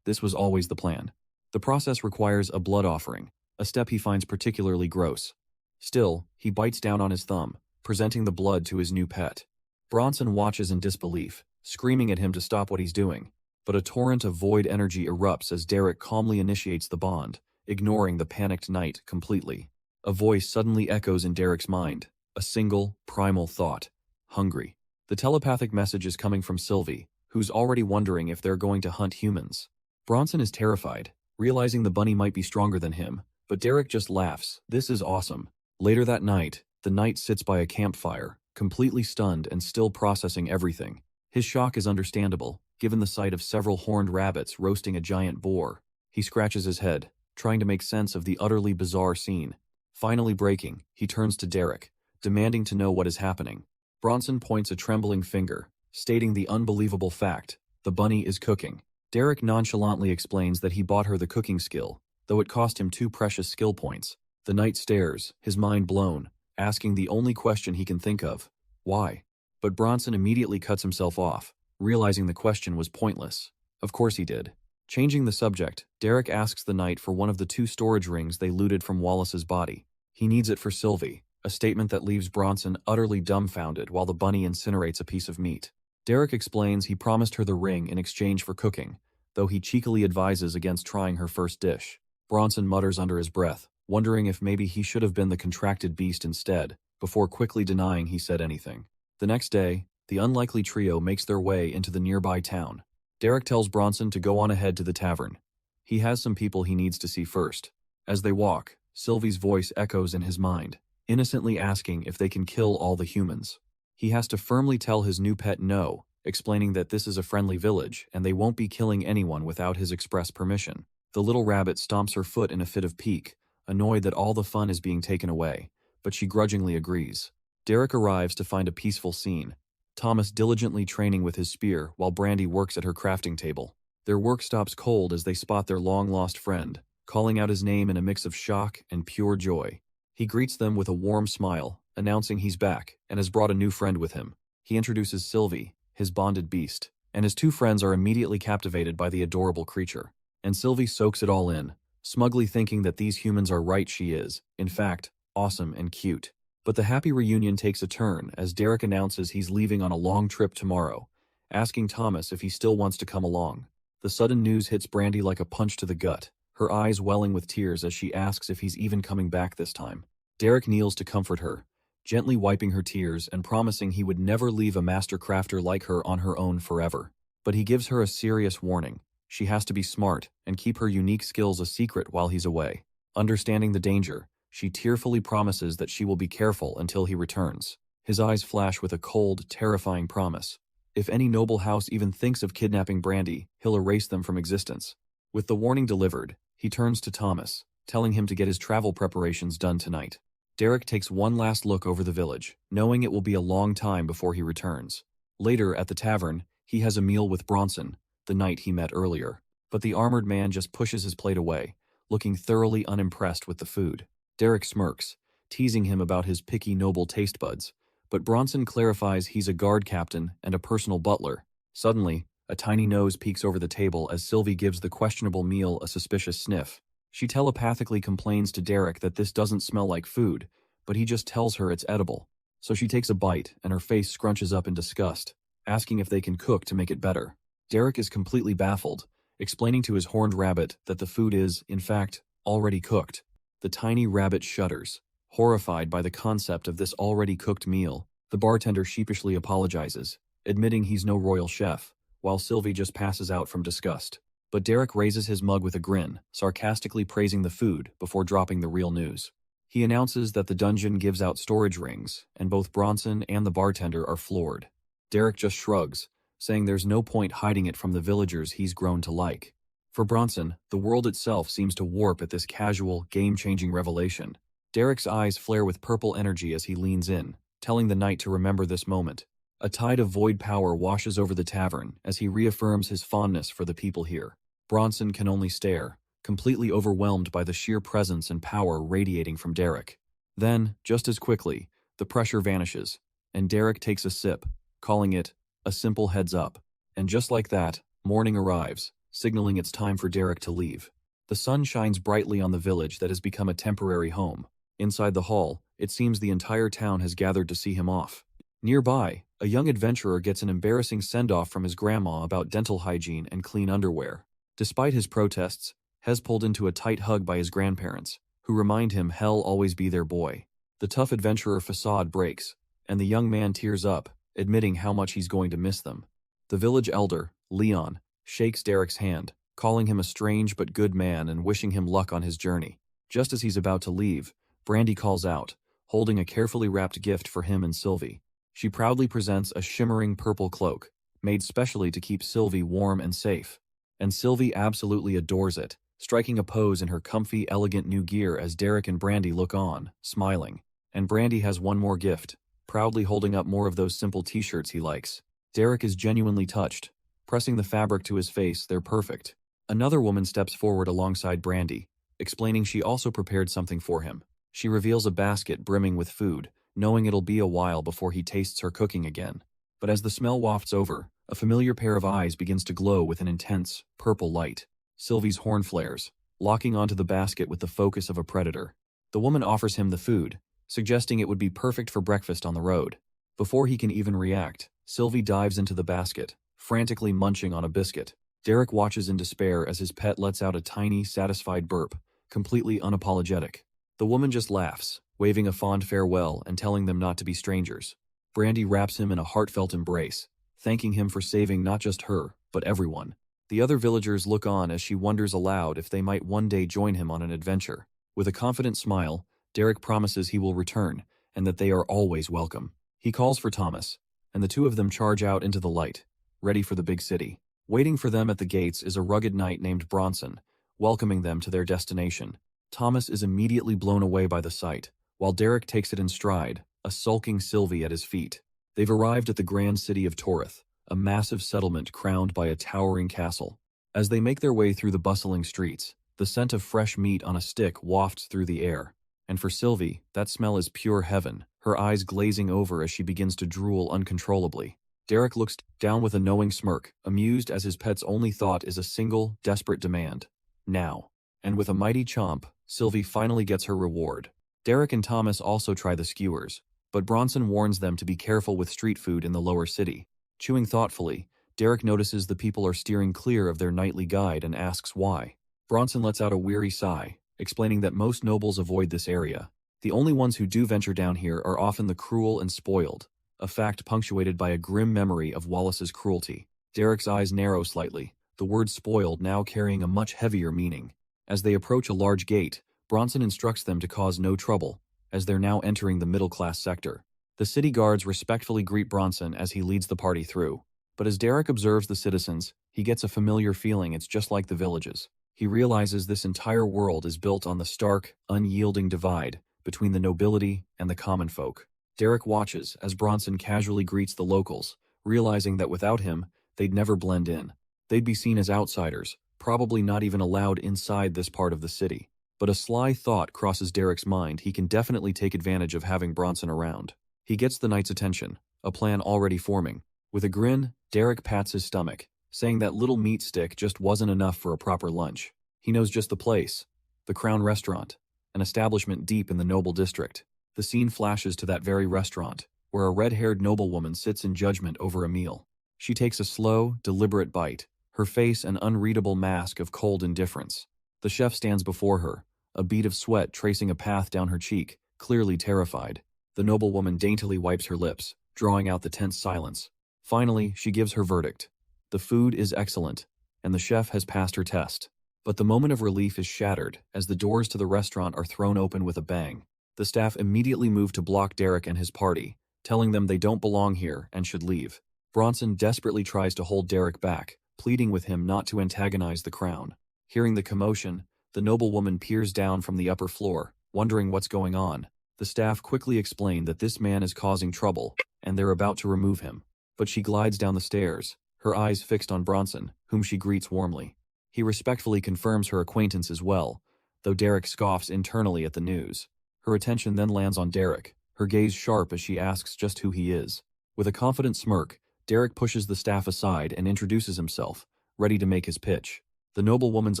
This was always the plan. The process requires a blood offering, a step he finds particularly gross. Still, he bites down on his thumb, presenting the blood to his new pet. Bronson watches in disbelief, screaming at him to stop what he's doing. But a torrent of void energy erupts as Derek calmly initiates the bond, ignoring the panicked knight completely. A voice suddenly echoes in Derek's mind, a single, primal thought. Hungry. The telepathic message is coming from Sylvie, who's already wondering if they're going to hunt humans. Bronson is terrified, realizing the bunny might be stronger than him, but Derek just laughs. This is awesome. Later that night, the knight sits by a campfire, completely stunned and still processing everything. His shock is understandable, given the sight of several horned rabbits roasting a giant boar. He scratches his head, trying to make sense of the utterly bizarre scene. Finally breaking, he turns to Derek, demanding to know what is happening. Bronson points a trembling finger, stating the unbelievable fact: the bunny is cooking. Derek nonchalantly explains that he bought her the cooking skill, though it cost him 2 precious skill points. The knight stares, his mind blown, asking the only question he can think of: why? But Bronson immediately cuts himself off, realizing the question was pointless. Of course he did. Changing the subject, Derek asks the knight for one of the 2 storage rings they looted from Wallace's body. He needs it for Sylvie, a statement that leaves Bronson utterly dumbfounded while the bunny incinerates a piece of meat. Derek explains he promised her the ring in exchange for cooking, though he cheekily advises against trying her first dish. Bronson mutters under his breath, wondering if maybe he should have been the contracted beast instead, before quickly denying he said anything. The next day, the unlikely trio makes their way into the nearby town. Derek tells Bronson to go on ahead to the tavern. He has some people he needs to see first. As they walk, Sylvie's voice echoes in his mind, innocently asking if they can kill all the humans. He has to firmly tell his new pet no, explaining that this is a friendly village and they won't be killing anyone without his express permission. The little rabbit stomps her foot in a fit of pique, annoyed that all the fun is being taken away, but she grudgingly agrees. Derek arrives to find a peaceful scene. Thomas diligently training with his spear while Brandy works at her crafting table. Their work stops cold as they spot their long-lost friend, calling out his name in a mix of shock and pure joy. He greets them with a warm smile, announcing he's back and has brought a new friend with him. He introduces Sylvie, his bonded beast, and his two friends are immediately captivated by the adorable creature. And Sylvie soaks it all in, smugly thinking that these humans are right. She is, in fact, awesome and cute. But the happy reunion takes a turn as Derek announces he's leaving on a long trip tomorrow, asking Thomas if he still wants to come along. The sudden news hits Brandy like a punch to the gut, her eyes welling with tears as she asks if he's even coming back this time. Derek kneels to comfort her, gently wiping her tears and promising he would never leave a master crafter like her on her own forever. But he gives her a serious warning. She has to be smart and keep her unique skills a secret while he's away. Understanding the danger, she tearfully promises that she will be careful until he returns. His eyes flash with a cold, terrifying promise. If any noble house even thinks of kidnapping Brandy, he'll erase them from existence. With the warning delivered, he turns to Thomas, telling him to get his travel preparations done tonight. Derek takes one last look over the village, knowing it will be a long time before he returns. Later, at the tavern, he has a meal with Bronson, the knight he met earlier. But the armored man just pushes his plate away, looking thoroughly unimpressed with the food. Derek smirks, teasing him about his picky noble taste buds, but Bronson clarifies he's a guard captain and a personal butler. Suddenly, a tiny nose peeks over the table as Sylvie gives the questionable meal a suspicious sniff. She telepathically complains to Derek that this doesn't smell like food, but he just tells her it's edible. So she takes a bite and her face scrunches up in disgust, asking if they can cook to make it better. Derek is completely baffled, explaining to his horned rabbit that the food is, in fact, already cooked. The tiny rabbit shudders, horrified by the concept of this already cooked meal. The bartender sheepishly apologizes, admitting he's no royal chef, while Sylvie just passes out from disgust. But Derek raises his mug with a grin, sarcastically praising the food before dropping the real news. He announces that the dungeon gives out storage rings, and both Bronson and the bartender are floored. Derek just shrugs, saying there's no point hiding it from the villagers he's grown to like. For Bronson, the world itself seems to warp at this casual, game-changing revelation. Derek's eyes flare with purple energy as he leans in, telling the knight to remember this moment. A tide of void power washes over the tavern as he reaffirms his fondness for the people here. Bronson can only stare, completely overwhelmed by the sheer presence and power radiating from Derek. Then, just as quickly, the pressure vanishes, and Derek takes a sip, calling it a simple heads up. And just like that, morning arrives, signaling it's time for Derek to leave. The sun shines brightly on the village that has become a temporary home. Inside the hall, it seems the entire town has gathered to see him off. Nearby, a young adventurer gets an embarrassing send-off from his grandma about dental hygiene and clean underwear. Despite his protests, Hez pulled into a tight hug by his grandparents, who remind him he'll always be their boy. The tough adventurer facade breaks, and the young man tears up, admitting how much he's going to miss them. The village elder, Leon, shakes Derek's hand, calling him a strange but good man and wishing him luck on his journey. Just as he's about to leave, Brandy calls out, holding a carefully wrapped gift for him and Sylvie. She proudly presents a shimmering purple cloak, made specially to keep Sylvie warm and safe. And Sylvie absolutely adores it, striking a pose in her comfy, elegant new gear as Derek and Brandy look on, smiling. And Brandy has one more gift, proudly holding up more of those simple t-shirts he likes. Derek is genuinely touched, pressing the fabric to his face. They're perfect. Another woman steps forward alongside Brandy, explaining she also prepared something for him. She reveals a basket brimming with food, knowing it'll be a while before he tastes her cooking again. But as the smell wafts over, a familiar pair of eyes begins to glow with an intense, purple light. Sylvie's horn flares, locking onto the basket with the focus of a predator. The woman offers him the food, suggesting it would be perfect for breakfast on the road. Before he can even react, Sylvie dives into the basket, frantically munching on a biscuit. Derek watches in despair as his pet lets out a tiny, satisfied burp, completely unapologetic. The woman just laughs, waving a fond farewell and telling them not to be strangers. Brandy wraps him in a heartfelt embrace, thanking him for saving not just her, but everyone. The other villagers look on as she wonders aloud if they might one day join him on an adventure. With a confident smile, Derek promises he will return, and that they are always welcome. He calls for Thomas, and the two of them charge out into the light, ready for the big city. Waiting for them at the gates is a rugged knight named Bronson, welcoming them to their destination. Thomas is immediately blown away by the sight, while Derek takes it in stride, a sulking Sylvie at his feet. They've arrived at the grand city of Torith, a massive settlement crowned by a towering castle. As they make their way through the bustling streets, the scent of fresh meat on a stick wafts through the air. And for Sylvie, that smell is pure heaven, her eyes glazing over as she begins to drool uncontrollably. Derek looks down with a knowing smirk, amused as his pet's only thought is a single, desperate demand. Now. And with a mighty chomp, Sylvie finally gets her reward. Derek and Thomas also try the skewers, but Bronson warns them to be careful with street food in the lower city. Chewing thoughtfully, Derek notices the people are steering clear of their nightly guide and asks why. Bronson lets out a weary sigh, explaining that most nobles avoid this area. The only ones who do venture down here are often the cruel and spoiled, a fact punctuated by a grim memory of Wallace's cruelty. Derek's eyes narrow slightly, the word spoiled now carrying a much heavier meaning. As they approach a large gate, Bronson instructs them to cause no trouble, as they're now entering the middle-class sector. The city guards respectfully greet Bronson as he leads the party through. But as Derek observes the citizens, he gets a familiar feeling it's just like the villages. He realizes this entire world is built on the stark, unyielding divide between the nobility and the common folk. Derek watches as Bronson casually greets the locals, realizing that without him, they'd never blend in. They'd be seen as outsiders, probably not even allowed inside this part of the city. But a sly thought crosses Derek's mind. He can definitely take advantage of having Bronson around. He gets the knight's attention, a plan already forming. With a grin, Derek pats his stomach, saying that little meat stick just wasn't enough for a proper lunch. He knows just the place, the Crown Restaurant, an establishment deep in the noble district. The scene flashes to that very restaurant, where a red-haired noblewoman sits in judgment over a meal. She takes a slow, deliberate bite, her face an unreadable mask of cold indifference. The chef stands before her, a bead of sweat tracing a path down her cheek, clearly terrified. The noblewoman daintily wipes her lips, drawing out the tense silence. Finally, she gives her verdict. The food is excellent, and the chef has passed her test. But the moment of relief is shattered as the doors to the restaurant are thrown open with a bang. The staff immediately move to block Derek and his party, telling them they don't belong here and should leave. Bronson desperately tries to hold Derek back, pleading with him not to antagonize the crown. Hearing the commotion, the noblewoman peers down from the upper floor, wondering what's going on. The staff quickly explain that this man is causing trouble, and they're about to remove him. But she glides down the stairs, her eyes fixed on Bronson, whom she greets warmly. He respectfully confirms her acquaintance as well, though Derek scoffs internally at the news. Her attention then lands on Derek, her gaze sharp as she asks just who he is. With a confident smirk, Derek pushes the staff aside and introduces himself, ready to make his pitch. The noblewoman's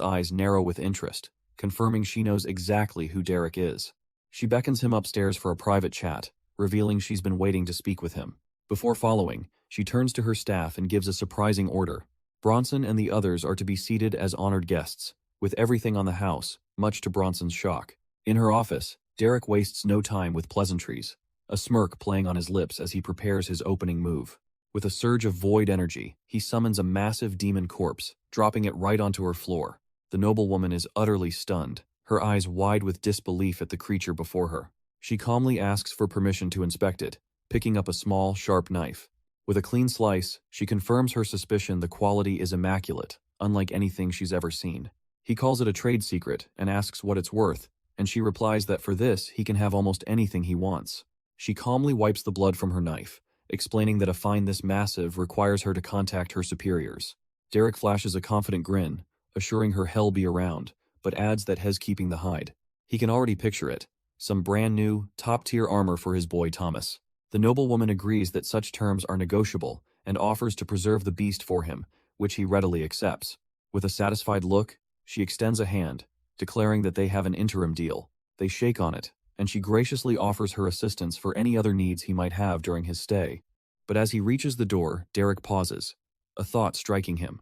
eyes narrow with interest, confirming she knows exactly who Derek is. She beckons him upstairs for a private chat, revealing she's been waiting to speak with him. Before following, she turns to her staff and gives a surprising order. Bronson and the others are to be seated as honored guests, with everything on the house, much to Bronson's shock. In her office, Derek wastes no time with pleasantries, a smirk playing on his lips as he prepares his opening move. With a surge of void energy, he summons a massive demon corpse, dropping it right onto her floor. The noblewoman is utterly stunned, her eyes wide with disbelief at the creature before her. She calmly asks for permission to inspect it, picking up a small, sharp knife. With a clean slice, she confirms her suspicion the quality is immaculate, unlike anything she's ever seen. He calls it a trade secret and asks what it's worth, and she replies that for this he can have almost anything he wants. She calmly wipes the blood from her knife, explaining that a find this massive requires her to contact her superiors. Derek flashes a confident grin, assuring her hell be around, but adds that Hez keeping the hide. He can already picture it, some brand new, top-tier armor for his boy Thomas. The noblewoman agrees that such terms are negotiable and offers to preserve the beast for him, which he readily accepts. With a satisfied look, she extends a hand, declaring that they have an interim deal. They shake on it, and she graciously offers her assistance for any other needs he might have during his stay. But as he reaches the door, Derek pauses, a thought striking him.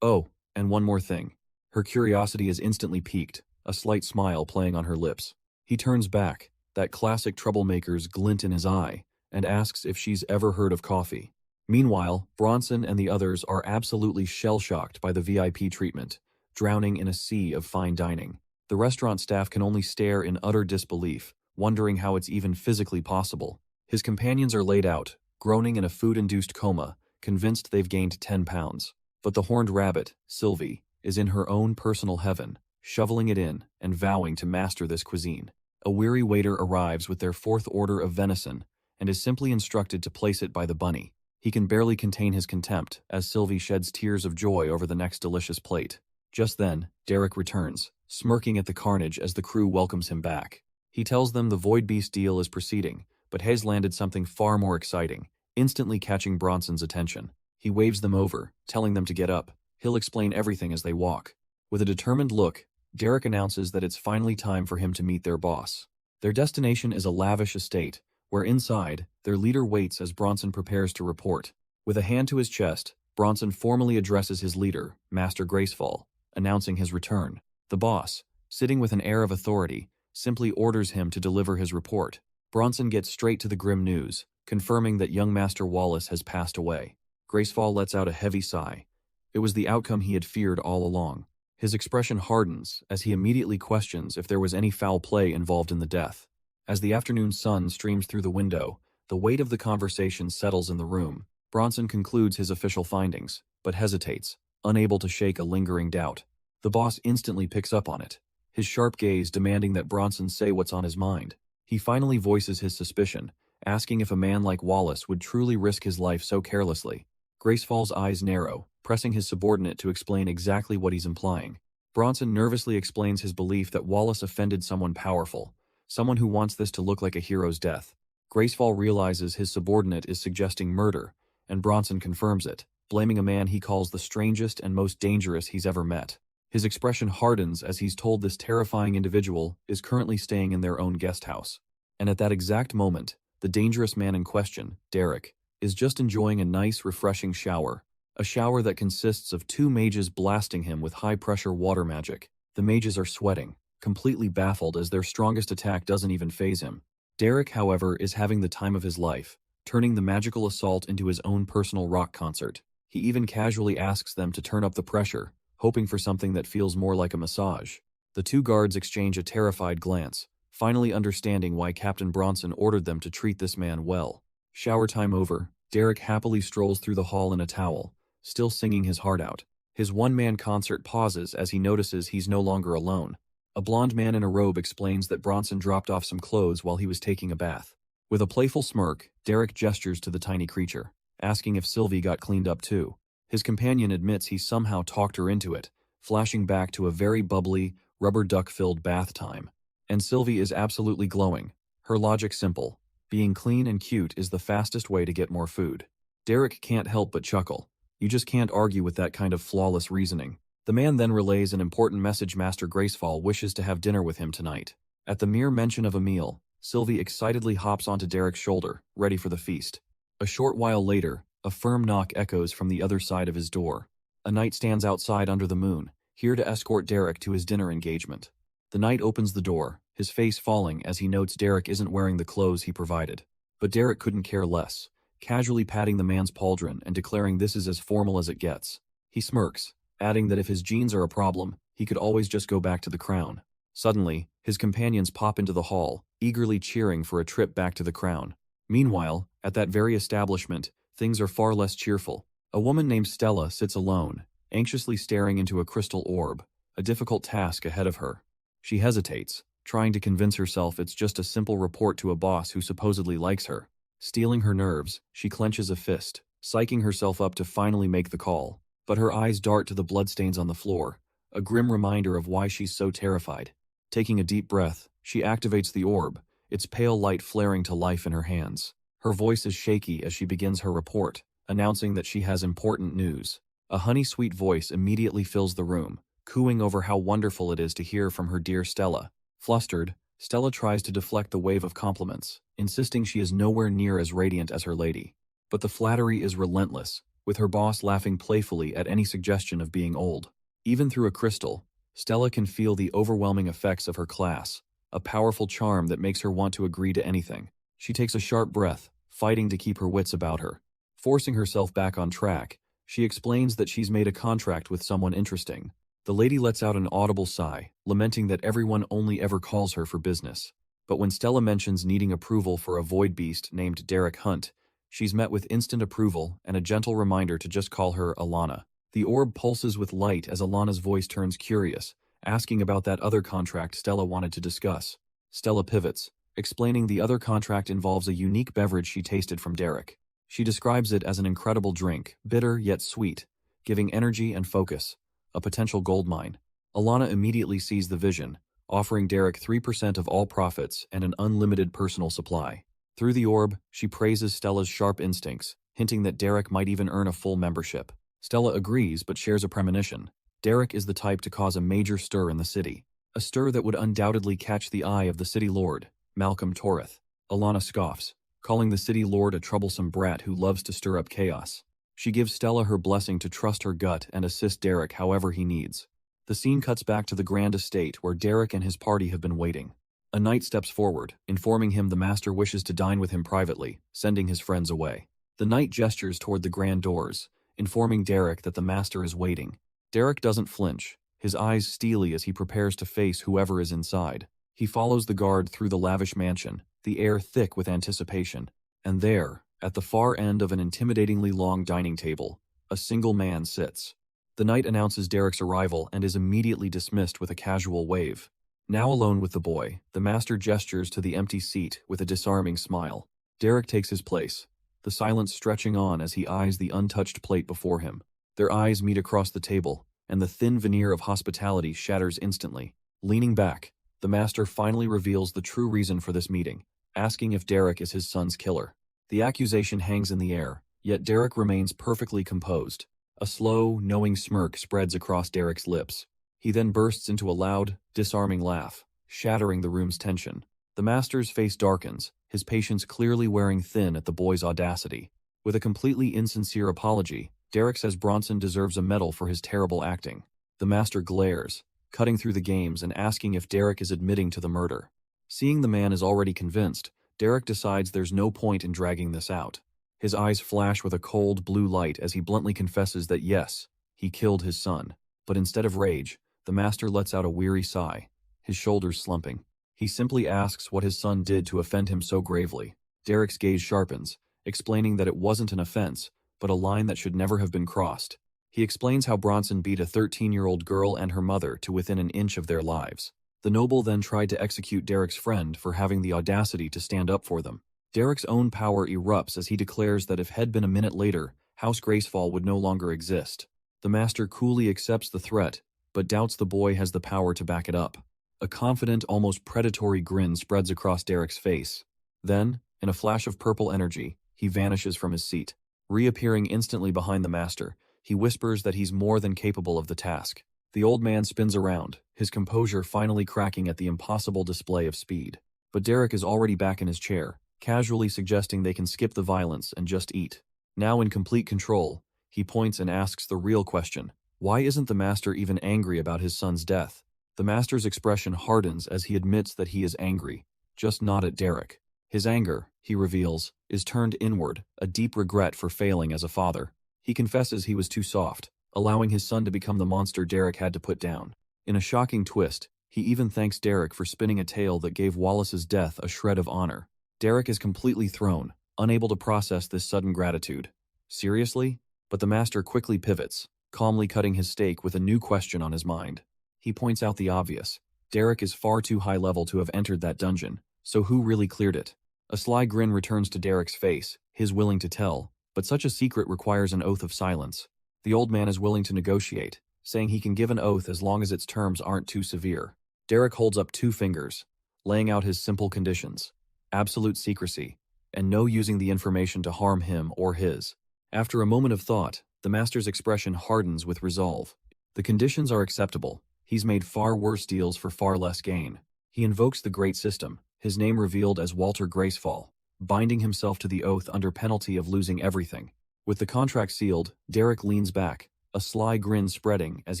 Oh, and one more thing. Her curiosity is instantly piqued, a slight smile playing on her lips. He turns back, that classic troublemaker's glint in his eye, and asks if she's ever heard of coffee. Meanwhile, Bronson and the others are absolutely shell-shocked by the VIP treatment, drowning in a sea of fine dining. The restaurant staff can only stare in utter disbelief, wondering how it's even physically possible. His companions are laid out, groaning in a food-induced coma, convinced they've gained 10 pounds. But the horned rabbit, Sylvie, is in her own personal heaven, shoveling it in and vowing to master this cuisine. A weary waiter arrives with their 4th order of venison and is simply instructed to place it by the bunny. He can barely contain his contempt as Sylvie sheds tears of joy over the next delicious plate. Just then, Derek returns, smirking at the carnage as the crew welcomes him back. He tells them the Void Beast deal is proceeding, but Hayes landed something far more exciting, instantly catching Bronson's attention. He waves them over, telling them to get up. He'll explain everything as they walk. With a determined look, Derek announces that it's finally time for him to meet their boss. Their destination is a lavish estate, where inside, their leader waits as Bronson prepares to report. With a hand to his chest, Bronson formally addresses his leader, Master Gracefall, announcing his return. The boss, sitting with an air of authority, simply orders him to deliver his report. Bronson gets straight to the grim news, confirming that young Master Wallace has passed away. Gracefall lets out a heavy sigh. It was the outcome he had feared all along. His expression hardens as he immediately questions if there was any foul play involved in the death. As the afternoon sun streams through the window, the weight of the conversation settles in the room. Bronson concludes his official findings, but hesitates, unable to shake a lingering doubt. The boss instantly picks up on it, his sharp gaze demanding that Bronson say what's on his mind. He finally voices his suspicion, asking if a man like Wallace would truly risk his life so carelessly. Gracefall's eyes narrow, pressing his subordinate to explain exactly what he's implying. Bronson nervously explains his belief that Wallace offended someone powerful, someone who wants this to look like a hero's death. Gracefall realizes his subordinate is suggesting murder, and Bronson confirms it, blaming a man he calls the strangest and most dangerous he's ever met. His expression hardens as he's told this terrifying individual is currently staying in their own guest house. And at that exact moment, the dangerous man in question, Derek, is just enjoying a nice, refreshing shower. A shower that consists of two mages blasting him with high-pressure water magic. The mages are sweating, completely baffled as their strongest attack doesn't even faze him. Derek, however, is having the time of his life, turning the magical assault into his own personal rock concert. He even casually asks them to turn up the pressure, hoping for something that feels more like a massage. The two guards exchange a terrified glance, finally understanding why Captain Bronson ordered them to treat this man well. Shower time over, Derek happily strolls through the hall in a towel, still singing his heart out. His one-man concert pauses as he notices he's no longer alone. A blond man in a robe explains that Bronson dropped off some clothes while he was taking a bath. With a playful smirk, Derek gestures to the tiny creature, asking if Sylvie got cleaned up too. His companion admits he somehow talked her into it, flashing back to a very bubbly, rubber duck-filled bath time. And Sylvie is absolutely glowing. Her logic simple. Being clean and cute is the fastest way to get more food. Derek can't help but chuckle. You just can't argue with that kind of flawless reasoning. The man then relays an important message: Master Gracefall wishes to have dinner with him tonight. At the mere mention of a meal, Sylvie excitedly hops onto Derek's shoulder, ready for the feast. A short while later, a firm knock echoes from the other side of his door. A knight stands outside under the moon, here to escort Derek to his dinner engagement. The knight opens the door, his face falling as he notes Derek isn't wearing the clothes he provided. But Derek couldn't care less, casually patting the man's pauldron and declaring this is as formal as it gets. He smirks, adding that if his jeans are a problem, he could always just go back to the Crown. Suddenly, his companions pop into the hall, eagerly cheering for a trip back to the Crown. Meanwhile, at that very establishment, things are far less cheerful. A woman named Stella sits alone, anxiously staring into a crystal orb, a difficult task ahead of her. She hesitates, trying to convince herself it's just a simple report to a boss who supposedly likes her. Steeling her nerves, she clenches a fist, psyching herself up to finally make the call. But her eyes dart to the bloodstains on the floor, a grim reminder of why she's so terrified. Taking a deep breath, she activates the orb, its pale light flaring to life in her hands. Her voice is shaky as she begins her report, announcing that she has important news. A honey-sweet voice immediately fills the room, cooing over how wonderful it is to hear from her dear Stella. Flustered, Stella tries to deflect the wave of compliments, insisting she is nowhere near as radiant as her lady. But the flattery is relentless, with her boss laughing playfully at any suggestion of being old. Even through a crystal, Stella can feel the overwhelming effects of her class, a powerful charm that makes her want to agree to anything. She takes a sharp breath, fighting to keep her wits about her. Forcing herself back on track, she explains that she's made a contract with someone interesting. The lady lets out an audible sigh, lamenting that everyone only ever calls her for business. But when Stella mentions needing approval for a void beast named Derek Hunt, she's met with instant approval and a gentle reminder to just call her Alana. The orb pulses with light as Alana's voice turns curious, asking about that other contract Stella wanted to discuss. Stella pivots, explaining the other contract involves a unique beverage she tasted from Derek. She describes it as an incredible drink, bitter yet sweet, giving energy and focus, a potential goldmine. Alana immediately sees the vision, offering Derek 3% of all profits and an unlimited personal supply. Through the orb, she praises Stella's sharp instincts, hinting that Derek might even earn a full membership. Stella agrees but shares a premonition. Derek is the type to cause a major stir in the city. A stir that would undoubtedly catch the eye of the city lord, Malcolm Torith. Alana scoffs, calling the city lord a troublesome brat who loves to stir up chaos. She gives Stella her blessing to trust her gut and assist Derek however he needs. The scene cuts back to the grand estate where Derek and his party have been waiting. A knight steps forward, informing him the master wishes to dine with him privately, sending his friends away. The knight gestures toward the grand doors, informing Derek that the master is waiting. Derek doesn't flinch, his eyes steely as he prepares to face whoever is inside. He follows the guard through the lavish mansion, the air thick with anticipation. And there, at the far end of an intimidatingly long dining table, a single man sits. The knight announces Derek's arrival and is immediately dismissed with a casual wave. Now alone with the boy, the master gestures to the empty seat with a disarming smile. Derek takes his place, the silence stretching on as he eyes the untouched plate before him. Their eyes meet across the table, and the thin veneer of hospitality shatters instantly. Leaning back, the master finally reveals the true reason for this meeting, asking if Derek is his son's killer. The accusation hangs in the air, yet Derek remains perfectly composed. A slow, knowing smirk spreads across Derek's lips. He then bursts into a loud, disarming laugh, shattering the room's tension. The master's face darkens, his patience clearly wearing thin at the boy's audacity. With a completely insincere apology, Derek says Bronson deserves a medal for his terrible acting. The master glares, cutting through the games and asking if Derek is admitting to the murder. Seeing the man is already convinced, Derek decides there's no point in dragging this out. His eyes flash with a cold blue light as he bluntly confesses that yes, he killed his son. But instead of rage, the master lets out a weary sigh, his shoulders slumping. He simply asks what his son did to offend him so gravely. Derek's gaze sharpens, explaining that it wasn't an offense, but a line that should never have been crossed. He explains how Bronson beat a 13-year-old girl and her mother to within an inch of their lives. The noble then tried to execute Derek's friend for having the audacity to stand up for them. Derek's own power erupts as he declares that if had been a minute later, House Gracefall would no longer exist. The master coolly accepts the threat, but doubts the boy has the power to back it up. A confident, almost predatory grin spreads across Derek's face. Then, in a flash of purple energy, he vanishes from his seat. Reappearing instantly behind the master, he whispers that he's more than capable of the task. The old man spins around, his composure finally cracking at the impossible display of speed. But Derek is already back in his chair, casually suggesting they can skip the violence and just eat. Now in complete control, he points and asks the real question. Why isn't the master even angry about his son's death? The master's expression hardens as he admits that he is angry, just not at Derek. His anger, he reveals, is turned inward, a deep regret for failing as a father. He confesses he was too soft, allowing his son to become the monster Derek had to put down. In a shocking twist, he even thanks Derek for spinning a tale that gave Wallace's death a shred of honor. Derek is completely thrown, unable to process this sudden gratitude. Seriously? But the master quickly pivots, calmly cutting his steak with a new question on his mind. He points out the obvious. Derek is far too high level to have entered that dungeon, so who really cleared it? A sly grin returns to Derek's face, his willing to tell, but such a secret requires an oath of silence. The old man is willing to negotiate, saying he can give an oath as long as its terms aren't too severe. Derek holds up 2 fingers, laying out his simple conditions: absolute secrecy, and no using the information to harm him or his. After a moment of thought, the master's expression hardens with resolve. The conditions are acceptable. He's made far worse deals for far less gain. He invokes the Great System, his name revealed as Walter Gracefall, binding himself to the oath under penalty of losing everything. With the contract sealed, Derek leans back, a sly grin spreading as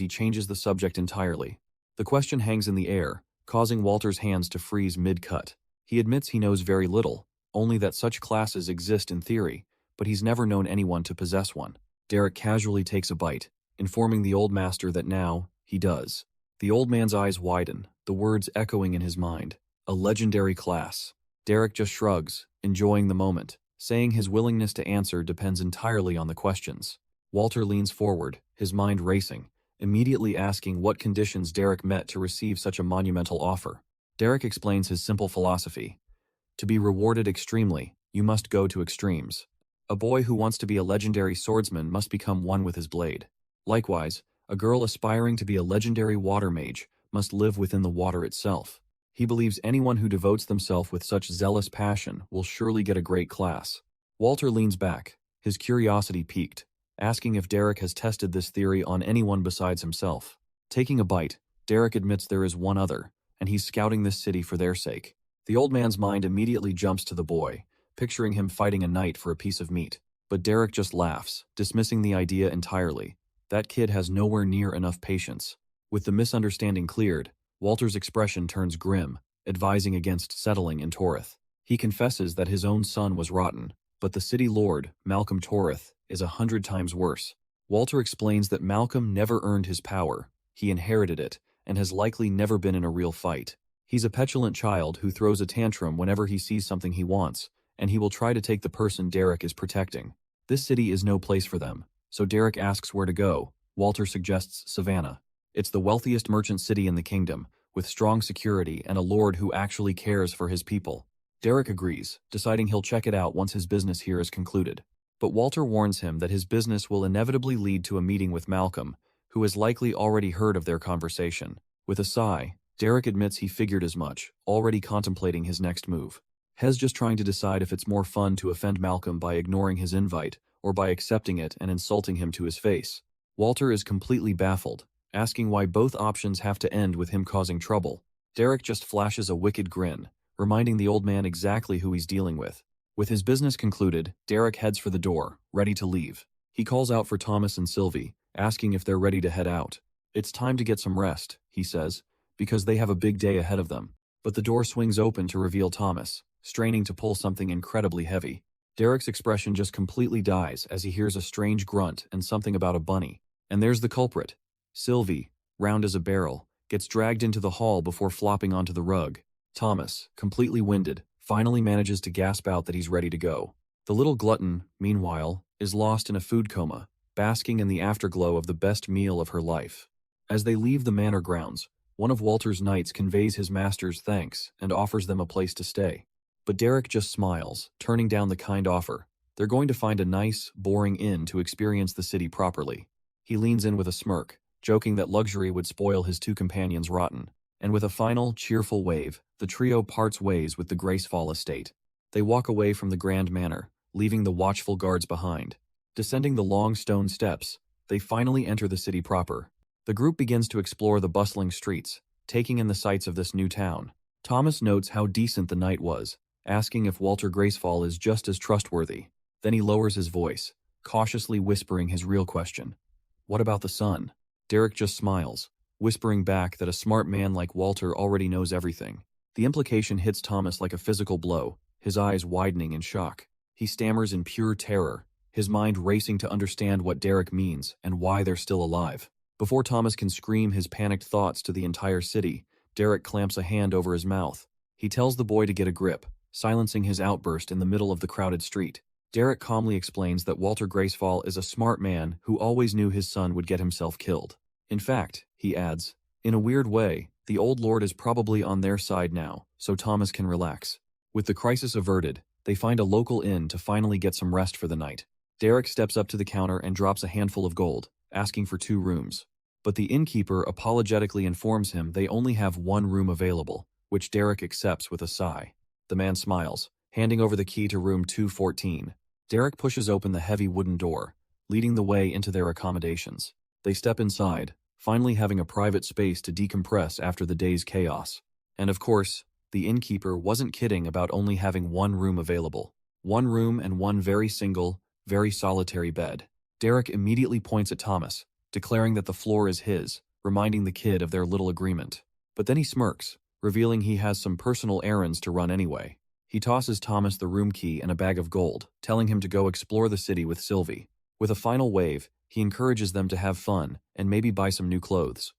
he changes the subject entirely. The question hangs in the air, causing Walter's hands to freeze mid-cut. He admits he knows very little, only that such classes exist in theory, but he's never known anyone to possess one. Derek casually takes a bite, informing the old master that now, he does. The old man's eyes widen, the words echoing in his mind. A legendary class. Derek just shrugs, enjoying the moment, saying his willingness to answer depends entirely on the questions. Walter leans forward, his mind racing, immediately asking what conditions Derek met to receive such a monumental offer. Derek explains his simple philosophy. To be rewarded extremely, you must go to extremes. A boy who wants to be a legendary swordsman must become one with his blade. Likewise, a girl aspiring to be a legendary water mage must live within the water itself. He believes anyone who devotes themselves with such zealous passion will surely get a great class. Walter leans back, his curiosity piqued, asking if Derek has tested this theory on anyone besides himself. Taking a bite, Derek admits there is one other, and he's scouting this city for their sake. The old man's mind immediately jumps to the boy, picturing him fighting a knight for a piece of meat. But Derek just laughs, dismissing the idea entirely. That kid has nowhere near enough patience. With the misunderstanding cleared, Walter's expression turns grim, advising against settling in Torith. He confesses that his own son was rotten, but the city lord, Malcolm Torith, is 100 times worse. Walter explains that Malcolm never earned his power, he inherited it, and has likely never been in a real fight. He's a petulant child who throws a tantrum whenever he sees something he wants, and he will try to take the person Derek is protecting. This city is no place for them, so Derek asks where to go. Walter suggests Savannah. It's the wealthiest merchant city in the kingdom, with strong security and a lord who actually cares for his people. Derek agrees, deciding he'll check it out once his business here is concluded. But Walter warns him that his business will inevitably lead to a meeting with Malcolm, who has likely already heard of their conversation. With a sigh, Derek admits he figured as much, already contemplating his next move. He's just trying to decide if it's more fun to offend Malcolm by ignoring his invite, or by accepting it and insulting him to his face. Walter is completely baffled, asking why both options have to end with him causing trouble. Derek just flashes a wicked grin, reminding the old man exactly who he's dealing with. With his business concluded, Derek heads for the door, ready to leave. He calls out for Thomas and Sylvie, asking if they're ready to head out. It's time to get some rest, he says, because they have a big day ahead of them. But the door swings open to reveal Thomas, straining to pull something incredibly heavy. Derek's expression just completely dies as he hears a strange grunt and something about a bunny. And there's the culprit. Sylvie, round as a barrel, gets dragged into the hall before flopping onto the rug. Thomas, completely winded, finally manages to gasp out that he's ready to go. The little glutton, meanwhile, is lost in a food coma, basking in the afterglow of the best meal of her life. As they leave the manor grounds, one of Walter's knights conveys his master's thanks and offers them a place to stay. But Derek just smiles, turning down the kind offer. They're going to find a nice, boring inn to experience the city properly. He leans in with a smirk, joking that luxury would spoil his two companions rotten. And with a final, cheerful wave, the trio parts ways with the Gracefall estate. They walk away from the grand manor, leaving the watchful guards behind. Descending the long stone steps, they finally enter the city proper. The group begins to explore the bustling streets, taking in the sights of this new town. Thomas notes how decent the knight was, asking if Walter Gracefall is just as trustworthy. Then he lowers his voice, cautiously whispering his real question. What about the son? Derek just smiles, whispering back that a smart man like Walter already knows everything. The implication hits Thomas like a physical blow, his eyes widening in shock. He stammers in pure terror, his mind racing to understand what Derek means and why they're still alive. Before Thomas can scream his panicked thoughts to the entire city, Derek clamps a hand over his mouth. He tells the boy to get a grip, silencing his outburst in the middle of the crowded street. Derek calmly explains that Walter Gracefall is a smart man who always knew his son would get himself killed. In fact, he adds, in a weird way, the old lord is probably on their side now, so Thomas can relax. With the crisis averted, they find a local inn to finally get some rest for the night. Derek steps up to the counter and drops a handful of gold, asking for 2 rooms. But the innkeeper apologetically informs him they only have 1 room available, which Derek accepts with a sigh. The man smiles, handing over the key to room 214. Derek pushes open the heavy wooden door, leading the way into their accommodations. They step inside, finally having a private space to decompress after the day's chaos. And of course, the innkeeper wasn't kidding about only having 1 room available. 1 room and 1 very single, very solitary bed. Derek immediately points at Thomas, declaring that the floor is his, reminding the kid of their little agreement. But then he smirks, revealing he has some personal errands to run anyway. He tosses Thomas the room key and a bag of gold, telling him to go explore the city with Sylvie. With a final wave, he encourages them to have fun and maybe buy some new clothes.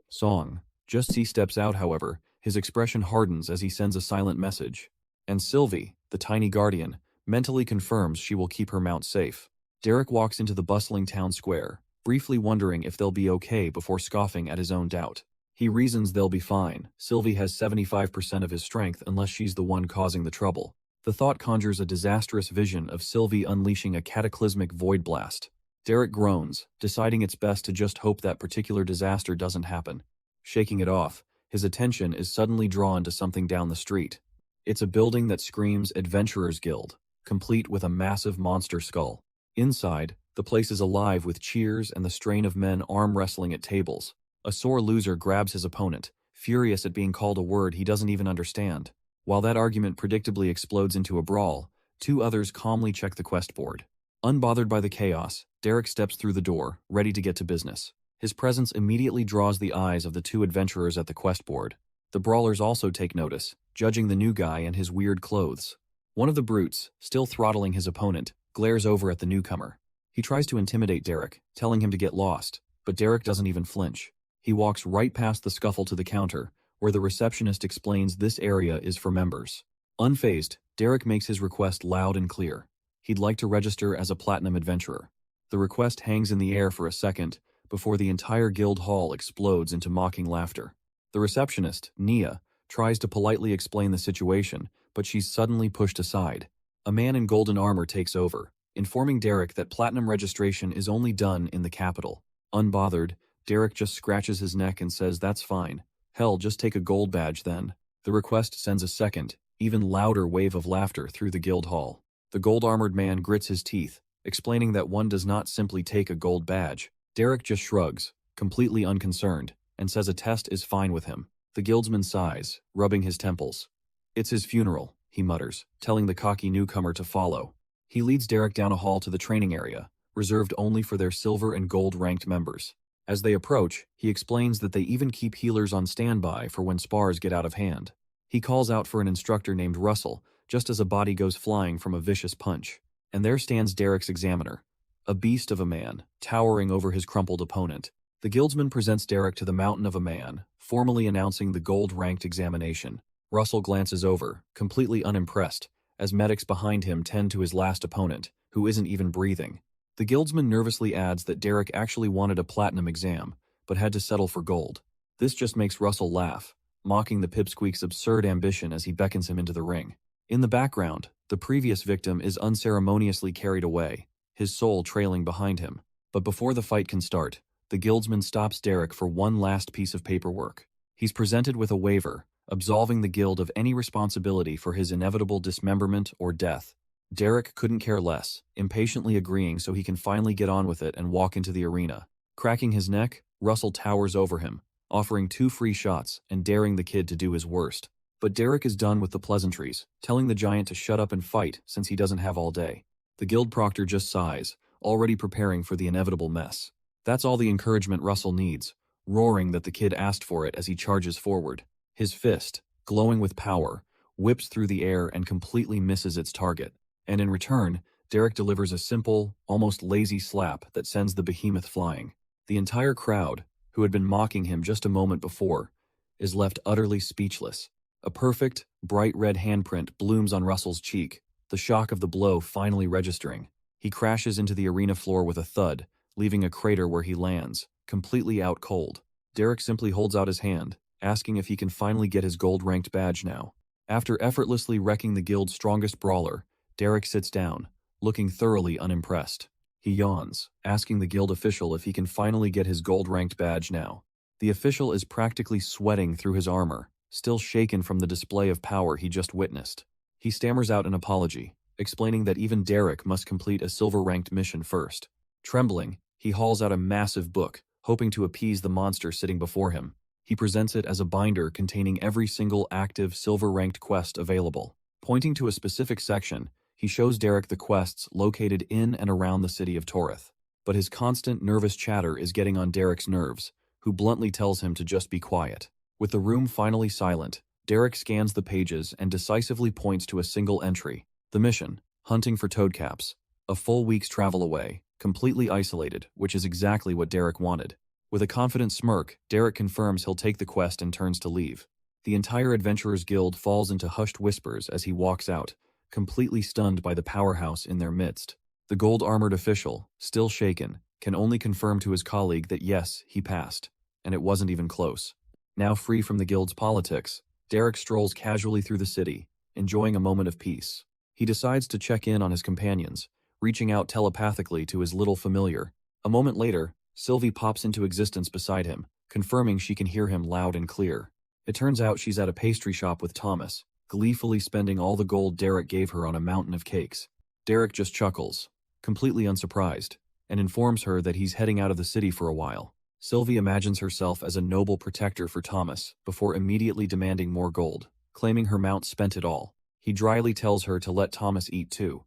Song. Just as he steps out, however, his expression hardens as he sends a silent message. And Sylvie, the tiny guardian, mentally confirms she will keep her mount safe. Derek walks into the bustling town square, briefly wondering if they'll be okay before scoffing at his own doubt. He reasons they'll be fine. Sylvie has 75% of his strength unless she's the one causing the trouble. The thought conjures a disastrous vision of Sylvie unleashing a cataclysmic void blast. Derek groans, deciding it's best to just hope that particular disaster doesn't happen. Shaking it off, his attention is suddenly drawn to something down the street. It's a building that screams Adventurers Guild, complete with a massive monster skull. Inside, the place is alive with cheers and the strain of men arm wrestling at tables. A sore loser grabs his opponent, furious at being called a word he doesn't even understand. While that argument predictably explodes into a brawl, two others calmly check the quest board. Unbothered by the chaos, Derek steps through the door, ready to get to business. His presence immediately draws the eyes of the two adventurers at the quest board. The brawlers also take notice, judging the new guy and his weird clothes. One of the brutes, still throttling his opponent, glares over at the newcomer. He tries to intimidate Derek, telling him to get lost, but Derek doesn't even flinch. He walks right past the scuffle to the counter, where the receptionist explains this area is for members. Unfazed, Derek makes his request loud and clear. He'd like to register as a platinum adventurer. The request hangs in the air for a second, before the entire guild hall explodes into mocking laughter. The receptionist, Nia, tries to politely explain the situation, but she's suddenly pushed aside. A man in golden armor takes over, informing Derek that platinum registration is only done in the capital. Unbothered, Derek just scratches his neck and says that's fine. Hell, just take a gold badge then. The request sends a second, even louder wave of laughter through the guild hall. The gold-armored man grits his teeth, explaining that one does not simply take a gold badge. Derek just shrugs, completely unconcerned, and says a test is fine with him. The guildsman sighs, rubbing his temples. It's his funeral, he mutters, telling the cocky newcomer to follow. He leads Derek down a hall to the training area, reserved only for their silver and gold ranked members. As they approach, he explains that they even keep healers on standby for when spars get out of hand. He calls out for an instructor named Russell, just as a body goes flying from a vicious punch. And there stands Derek's examiner, a beast of a man, towering over his crumpled opponent. The guildsman presents Derek to the mountain of a man, formally announcing the gold-ranked examination. Russell glances over, completely unimpressed, as medics behind him tend to his last opponent, who isn't even breathing. The guildsman nervously adds that Derek actually wanted a platinum exam, but had to settle for gold. This just makes Russell laugh, mocking the pipsqueak's absurd ambition as he beckons him into the ring. In the background, the previous victim is unceremoniously carried away, his soul trailing behind him. But before the fight can start, the guildsman stops Derek for one last piece of paperwork. He's presented with a waiver, absolving the guild of any responsibility for his inevitable dismemberment or death. Derek couldn't care less, impatiently agreeing so he can finally get on with it and walk into the arena. Cracking his neck, Russell towers over him, offering 2 free shots and daring the kid to do his worst. But Derek is done with the pleasantries, telling the giant to shut up and fight since he doesn't have all day. The guild proctor just sighs, already preparing for the inevitable mess. That's all the encouragement Russell needs, roaring that the kid asked for it as he charges forward. His fist, glowing with power, whips through the air and completely misses its target. And in return, Derek delivers a simple, almost lazy slap that sends the behemoth flying. The entire crowd, who had been mocking him just a moment before, is left utterly speechless. A perfect, bright red handprint blooms on Russell's cheek, the shock of the blow finally registering. He crashes into the arena floor with a thud, leaving a crater where he lands, completely out cold. Derek simply holds out his hand, asking if he can finally get his gold-ranked badge now. After effortlessly wrecking the guild's strongest brawler, Derek sits down, looking thoroughly unimpressed. He yawns, asking the guild official if he can finally get his gold-ranked badge now. The official is practically sweating through his armor, still shaken from the display of power he just witnessed. He stammers out an apology, explaining that even Derek must complete a silver-ranked mission first. Trembling, he hauls out a massive book, hoping to appease the monster sitting before him. He presents it as a binder containing every single active silver-ranked quest available. Pointing to a specific section, he shows Derek the quests located in and around the city of Torith. But his constant nervous chatter is getting on Derek's nerves, who bluntly tells him to just be quiet. With the room finally silent, Derek scans the pages and decisively points to a single entry. The mission, hunting for toadcaps. A full week's travel away, completely isolated, which is exactly what Derek wanted. With a confident smirk, Derek confirms he'll take the quest and turns to leave. The entire Adventurers Guild falls into hushed whispers as he walks out, completely stunned by the powerhouse in their midst. The gold-armored official, still shaken, can only confirm to his colleague that yes, he passed, and it wasn't even close. Now free from the guild's politics, Derek strolls casually through the city, enjoying a moment of peace. He decides to check in on his companions, reaching out telepathically to his little familiar. A moment later, Sylvie pops into existence beside him, confirming she can hear him loud and clear. It turns out she's at a pastry shop with Thomas, gleefully spending all the gold Derek gave her on a mountain of cakes. Derek just chuckles, completely unsurprised, and informs her that he's heading out of the city for a while. Sylvie imagines herself as a noble protector for Thomas before immediately demanding more gold, claiming her mount spent it all. He dryly tells her to let Thomas eat too,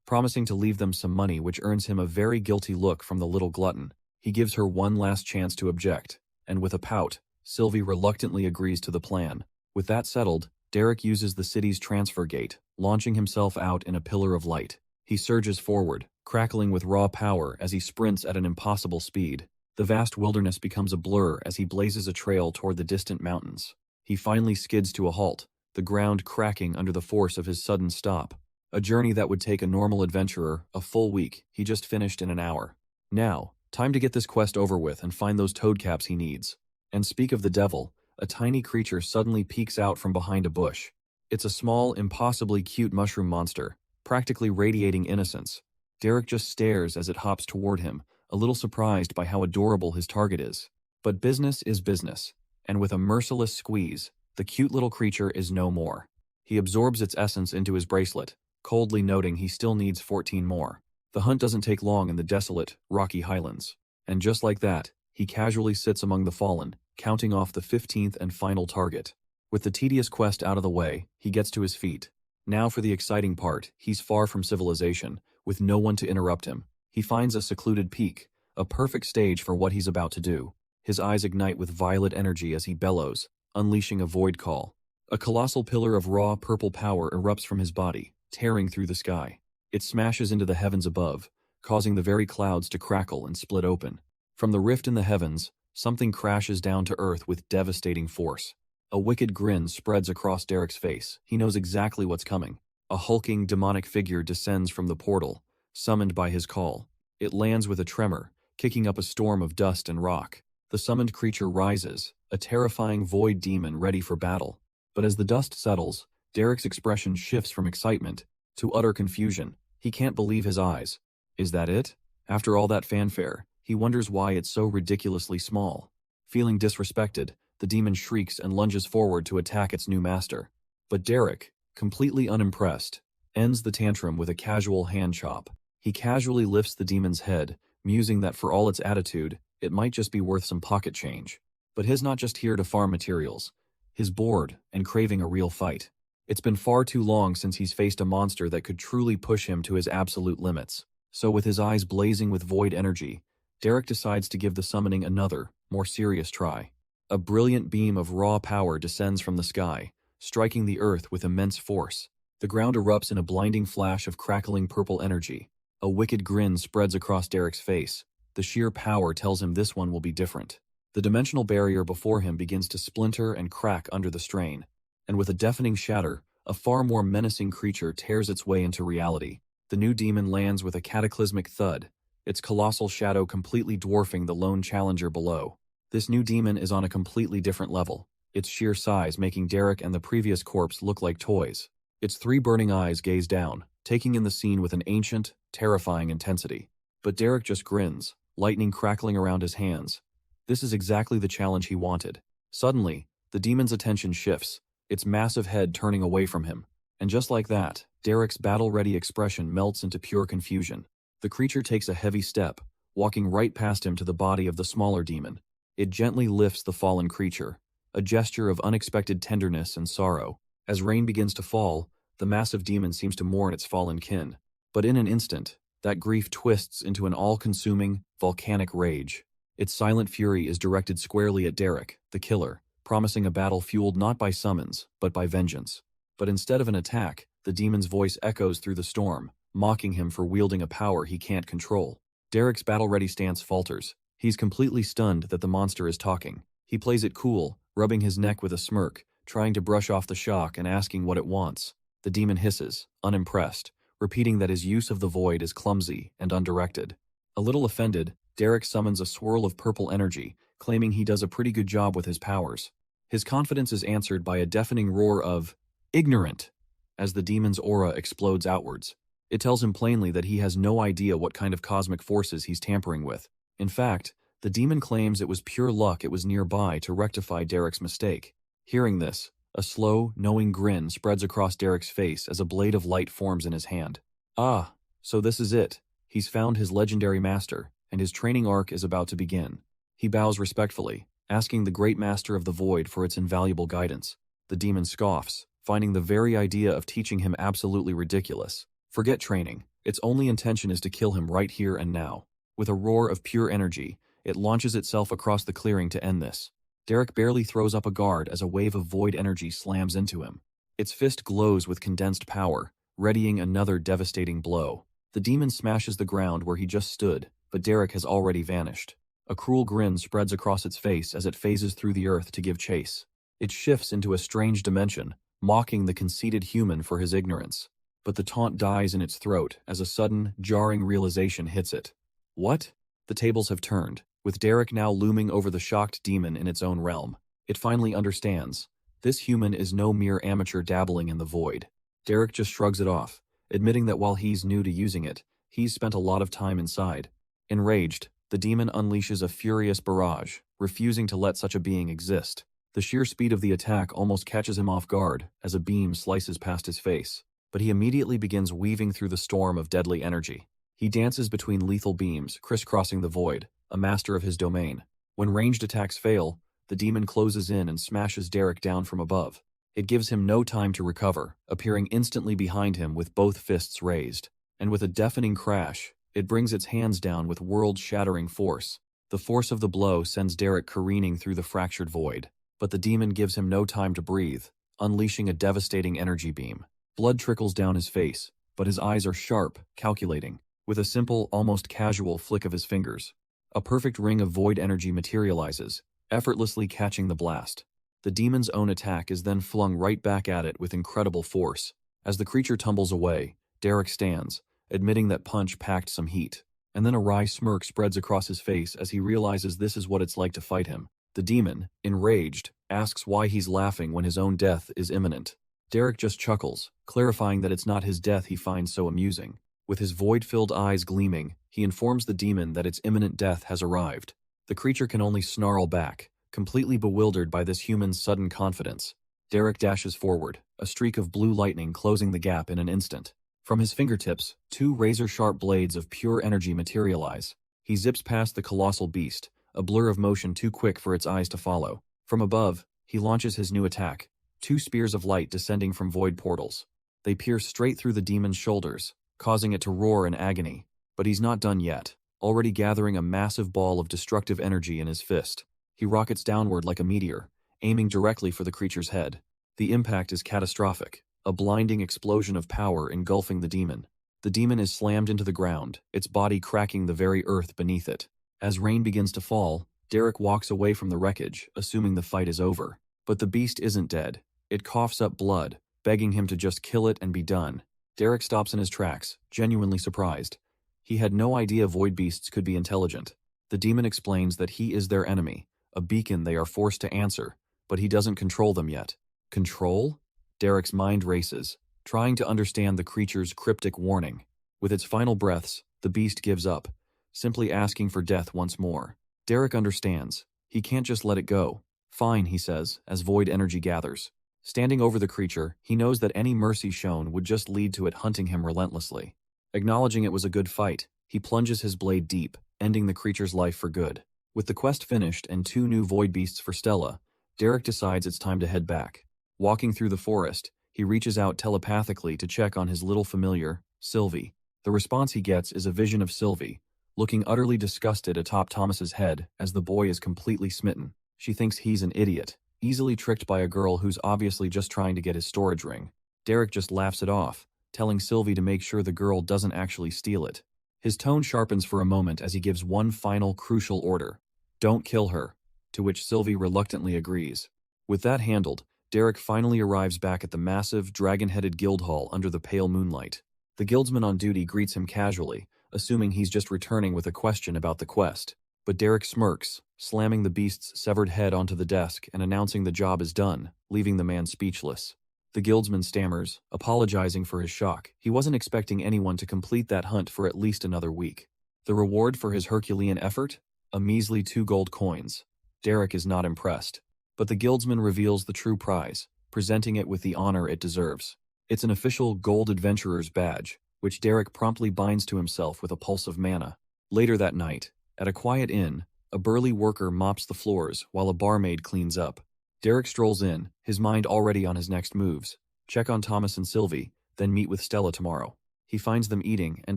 promising to leave them some money, which earns him a very guilty look from the little glutton. He gives her one last chance to object, and with a pout, Sylvie reluctantly agrees to the plan. With that settled, Derek uses the city's transfer gate, launching himself out in a pillar of light. He surges forward, crackling with raw power as he sprints at an impossible speed. The vast wilderness becomes a blur as he blazes a trail toward the distant mountains. He finally skids to a halt, the ground cracking under the force of his sudden stop. A journey that would take a normal adventurer a full week, he just finished in an hour. Now, time to get this quest over with and find those toadcaps he needs. And speak of the devil, a tiny creature suddenly peeks out from behind a bush. It's a small, impossibly cute mushroom monster, practically radiating innocence. Derek just stares as it hops toward him, a little surprised by how adorable his target is. But business is business, and with a merciless squeeze, the cute little creature is no more. He absorbs its essence into his bracelet, coldly noting he still needs 14 more. The hunt doesn't take long in the desolate, rocky highlands. And just like that, he casually sits among the fallen, counting off the 15th and final target. With the tedious quest out of the way, he gets to his feet. Now for the exciting part. He's far from civilization, with no one to interrupt him. He finds a secluded peak, a perfect stage for what he's about to do. His eyes ignite with violet energy as he bellows, unleashing a void call. A colossal pillar of raw purple power erupts from his body, tearing through the sky. It smashes into the heavens above, causing the very clouds to crackle and split open. From the rift in the heavens, something crashes down to earth with devastating force. A wicked grin spreads across Derek's face. He knows exactly what's coming. A hulking, demonic figure descends from the portal, summoned by his call. It lands with a tremor, kicking up a storm of dust and rock. The summoned creature rises, a terrifying void demon ready for battle. But as the dust settles, Derek's expression shifts from excitement to utter confusion. He can't believe his eyes. Is that it? After all that fanfare, he wonders why it's so ridiculously small. Feeling disrespected, the demon shrieks and lunges forward to attack its new master. But Derek, completely unimpressed, ends the tantrum with a casual hand chop. He casually lifts the demon's head, musing that for all its attitude, it might just be worth some pocket change. But he's not just here to farm materials. He's bored and craving a real fight. It's been far too long since he's faced a monster that could truly push him to his absolute limits. So with his eyes blazing with void energy, Derek decides to give the summoning another, more serious try. A brilliant beam of raw power descends from the sky, striking the earth with immense force. The ground erupts in a blinding flash of crackling purple energy. A wicked grin spreads across Derek's face. The sheer power tells him this one will be different. The dimensional barrier before him begins to splinter and crack under the strain. And with a deafening shatter, a far more menacing creature tears its way into reality. The new demon lands with a cataclysmic thud, its colossal shadow completely dwarfing the lone challenger below. This new demon is on a completely different level, its sheer size making Derek and the previous corpse look like toys. Its 3 burning eyes gaze down, taking in the scene with an ancient, terrifying intensity. But Derek just grins, lightning crackling around his hands. This is exactly the challenge he wanted. Suddenly, the demon's attention shifts, its massive head turning away from him. And just like that, Derek's battle-ready expression melts into pure confusion. The creature takes a heavy step, walking right past him to the body of the smaller demon. It gently lifts the fallen creature, a gesture of unexpected tenderness and sorrow. As rain begins to fall, the massive demon seems to mourn its fallen kin. But in an instant, that grief twists into an all-consuming, volcanic rage. Its silent fury is directed squarely at Derek, the killer, promising a battle fueled not by summons, but by vengeance. But instead of an attack, the demon's voice echoes through the storm, mocking him for wielding a power he can't control. Derek's battle-ready stance falters. He's completely stunned that the monster is talking. He plays it cool, rubbing his neck with a smirk, trying to brush off the shock and asking what it wants. The demon hisses, unimpressed, repeating that his use of the void is clumsy and undirected. A little offended, Derek summons a swirl of purple energy, claiming he does a pretty good job with his powers. His confidence is answered by a deafening roar of "ignorant" as the demon's aura explodes outwards. It tells him plainly that he has no idea what kind of cosmic forces he's tampering with. In fact, the demon claims it was pure luck it was nearby to rectify Derek's mistake. Hearing this, a slow, knowing grin spreads across Derek's face as a blade of light forms in his hand. Ah, so this is it. He's found his legendary master, and his training arc is about to begin. He bows respectfully, asking the great master of the void for its invaluable guidance. The demon scoffs, finding the very idea of teaching him absolutely ridiculous. Forget training. Its only intention is to kill him right here and now. With a roar of pure energy, it launches itself across the clearing to end this. Derek barely throws up a guard as a wave of void energy slams into him. Its fist glows with condensed power, readying another devastating blow. The demon smashes the ground where he just stood, but Derek has already vanished. A cruel grin spreads across its face as it phases through the earth to give chase. It shifts into a strange dimension, mocking the conceited human for his ignorance. But the taunt dies in its throat as a sudden, jarring realization hits it. What? The tables have turned, with Derek now looming over the shocked demon in its own realm. It finally understands. This human is no mere amateur dabbling in the void. Derek just shrugs it off, admitting that while he's new to using it, he's spent a lot of time inside. Enraged, the demon unleashes a furious barrage, refusing to let such a being exist. The sheer speed of the attack almost catches him off guard as a beam slices past his face, but he immediately begins weaving through the storm of deadly energy. He dances between lethal beams, crisscrossing the void, a master of his domain. When ranged attacks fail, the demon closes in and smashes Derek down from above. It gives him no time to recover, appearing instantly behind him with both fists raised. And with a deafening crash, it brings its hands down with world-shattering force. The force of the blow sends Derek careening through the fractured void, but the demon gives him no time to breathe, unleashing a devastating energy beam. Blood trickles down his face, but his eyes are sharp, calculating. With a simple, almost casual flick of his fingers, a perfect ring of void energy materializes, effortlessly catching the blast. The demon's own attack is then flung right back at it with incredible force. As the creature tumbles away, Derek stands, admitting that punch packed some heat. And then a wry smirk spreads across his face as he realizes this is what it's like to fight him. The demon, enraged, asks why he's laughing when his own death is imminent. Derek just chuckles, clarifying that it's not his death he finds so amusing. With his void-filled eyes gleaming, he informs the demon that its imminent death has arrived. The creature can only snarl back, completely bewildered by this human's sudden confidence. Derek dashes forward, a streak of blue lightning closing the gap in an instant. From his fingertips, two razor-sharp blades of pure energy materialize. He zips past the colossal beast, a blur of motion too quick for its eyes to follow. From above, he launches his new attack, two spears of light descending from void portals. They pierce straight through the demon's shoulders, causing it to roar in agony. But he's not done yet, already gathering a massive ball of destructive energy in his fist. He rockets downward like a meteor, aiming directly for the creature's head. The impact is catastrophic, a blinding explosion of power engulfing the demon. The demon is slammed into the ground, its body cracking the very earth beneath it. As rain begins to fall, Derek walks away from the wreckage, assuming the fight is over. But the beast isn't dead. It coughs up blood, begging him to just kill it and be done. Derek stops in his tracks, genuinely surprised. He had no idea void beasts could be intelligent. The demon explains that he is their enemy, a beacon they are forced to answer, but he doesn't control them yet. Control? Derek's mind races, trying to understand the creature's cryptic warning. With its final breaths, the beast gives up, simply asking for death once more. Derek understands. He can't just let it go. Fine, he says, as void energy gathers. Standing over the creature, he knows that any mercy shown would just lead to it hunting him relentlessly. Acknowledging it was a good fight, he plunges his blade deep, ending the creature's life for good. With the quest finished and two new void beasts for Stella, Derek decides it's time to head back. Walking through the forest, he reaches out telepathically to check on his little familiar, Sylvie. The response he gets is a vision of Sylvie, looking utterly disgusted atop Thomas's head as the boy is completely smitten. She thinks he's an idiot, easily tricked by a girl who's obviously just trying to get his storage ring. Derek just laughs it off, telling Sylvie to make sure the girl doesn't actually steal it. His tone sharpens for a moment as he gives one final crucial order. Don't kill her, to which Sylvie reluctantly agrees. With that handled, Derek finally arrives back at the massive, dragon-headed guild hall under the pale moonlight. The guildsman on duty greets him casually, assuming he's just returning with a question about the quest. But Derek smirks, slamming the beast's severed head onto the desk and announcing the job is done, leaving the man speechless. The guildsman stammers, apologizing for his shock. He wasn't expecting anyone to complete that hunt for at least another week. The reward for his Herculean effort? A measly 2 gold coins. Derek is not impressed. But the guildsman reveals the true prize, presenting it with the honor it deserves. It's an official gold adventurer's badge, which Derek promptly binds to himself with a pulse of mana. Later that night, at a quiet inn, a burly worker mops the floors while a barmaid cleans up. Derek strolls in, his mind already on his next moves. Check on Thomas and Sylvie, then meet with Stella tomorrow. He finds them eating and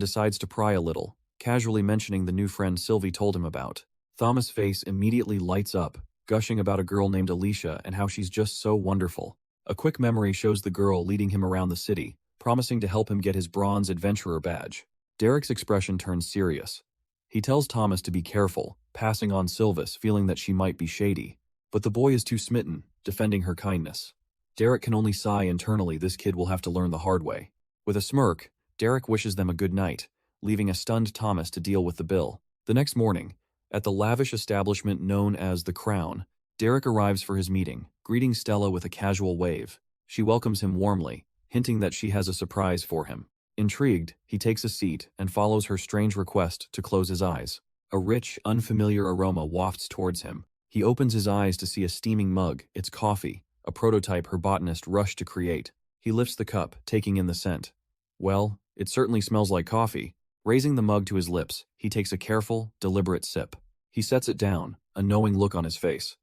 decides to pry a little, casually mentioning the new friend Sylvie told him about. Thomas' face immediately lights up, gushing about a girl named Alicia and how she's just so wonderful. A quick memory shows the girl leading him around the city, promising to help him get his bronze adventurer badge. Derek's expression turns serious. He tells Thomas to be careful, passing on Sylvis, feeling that she might be shady. But the boy is too smitten, defending her kindness. Derek can only sigh internally. This kid will have to learn the hard way. With a smirk, Derek wishes them a good night, leaving a stunned Thomas to deal with the bill. The next morning, at the lavish establishment known as The Crown, Derek arrives for his meeting, greeting Stella with a casual wave. She welcomes him warmly, hinting that she has a surprise for him. Intrigued, he takes a seat and follows her strange request to close his eyes. A rich, unfamiliar aroma wafts towards him. He opens his eyes to see a steaming mug. It's coffee, a prototype her botanist rushed to create. He lifts the cup, taking in the scent. Well, it certainly smells like coffee. Raising the mug to his lips, he takes a careful, deliberate sip. He sets it down, a knowing look on his face.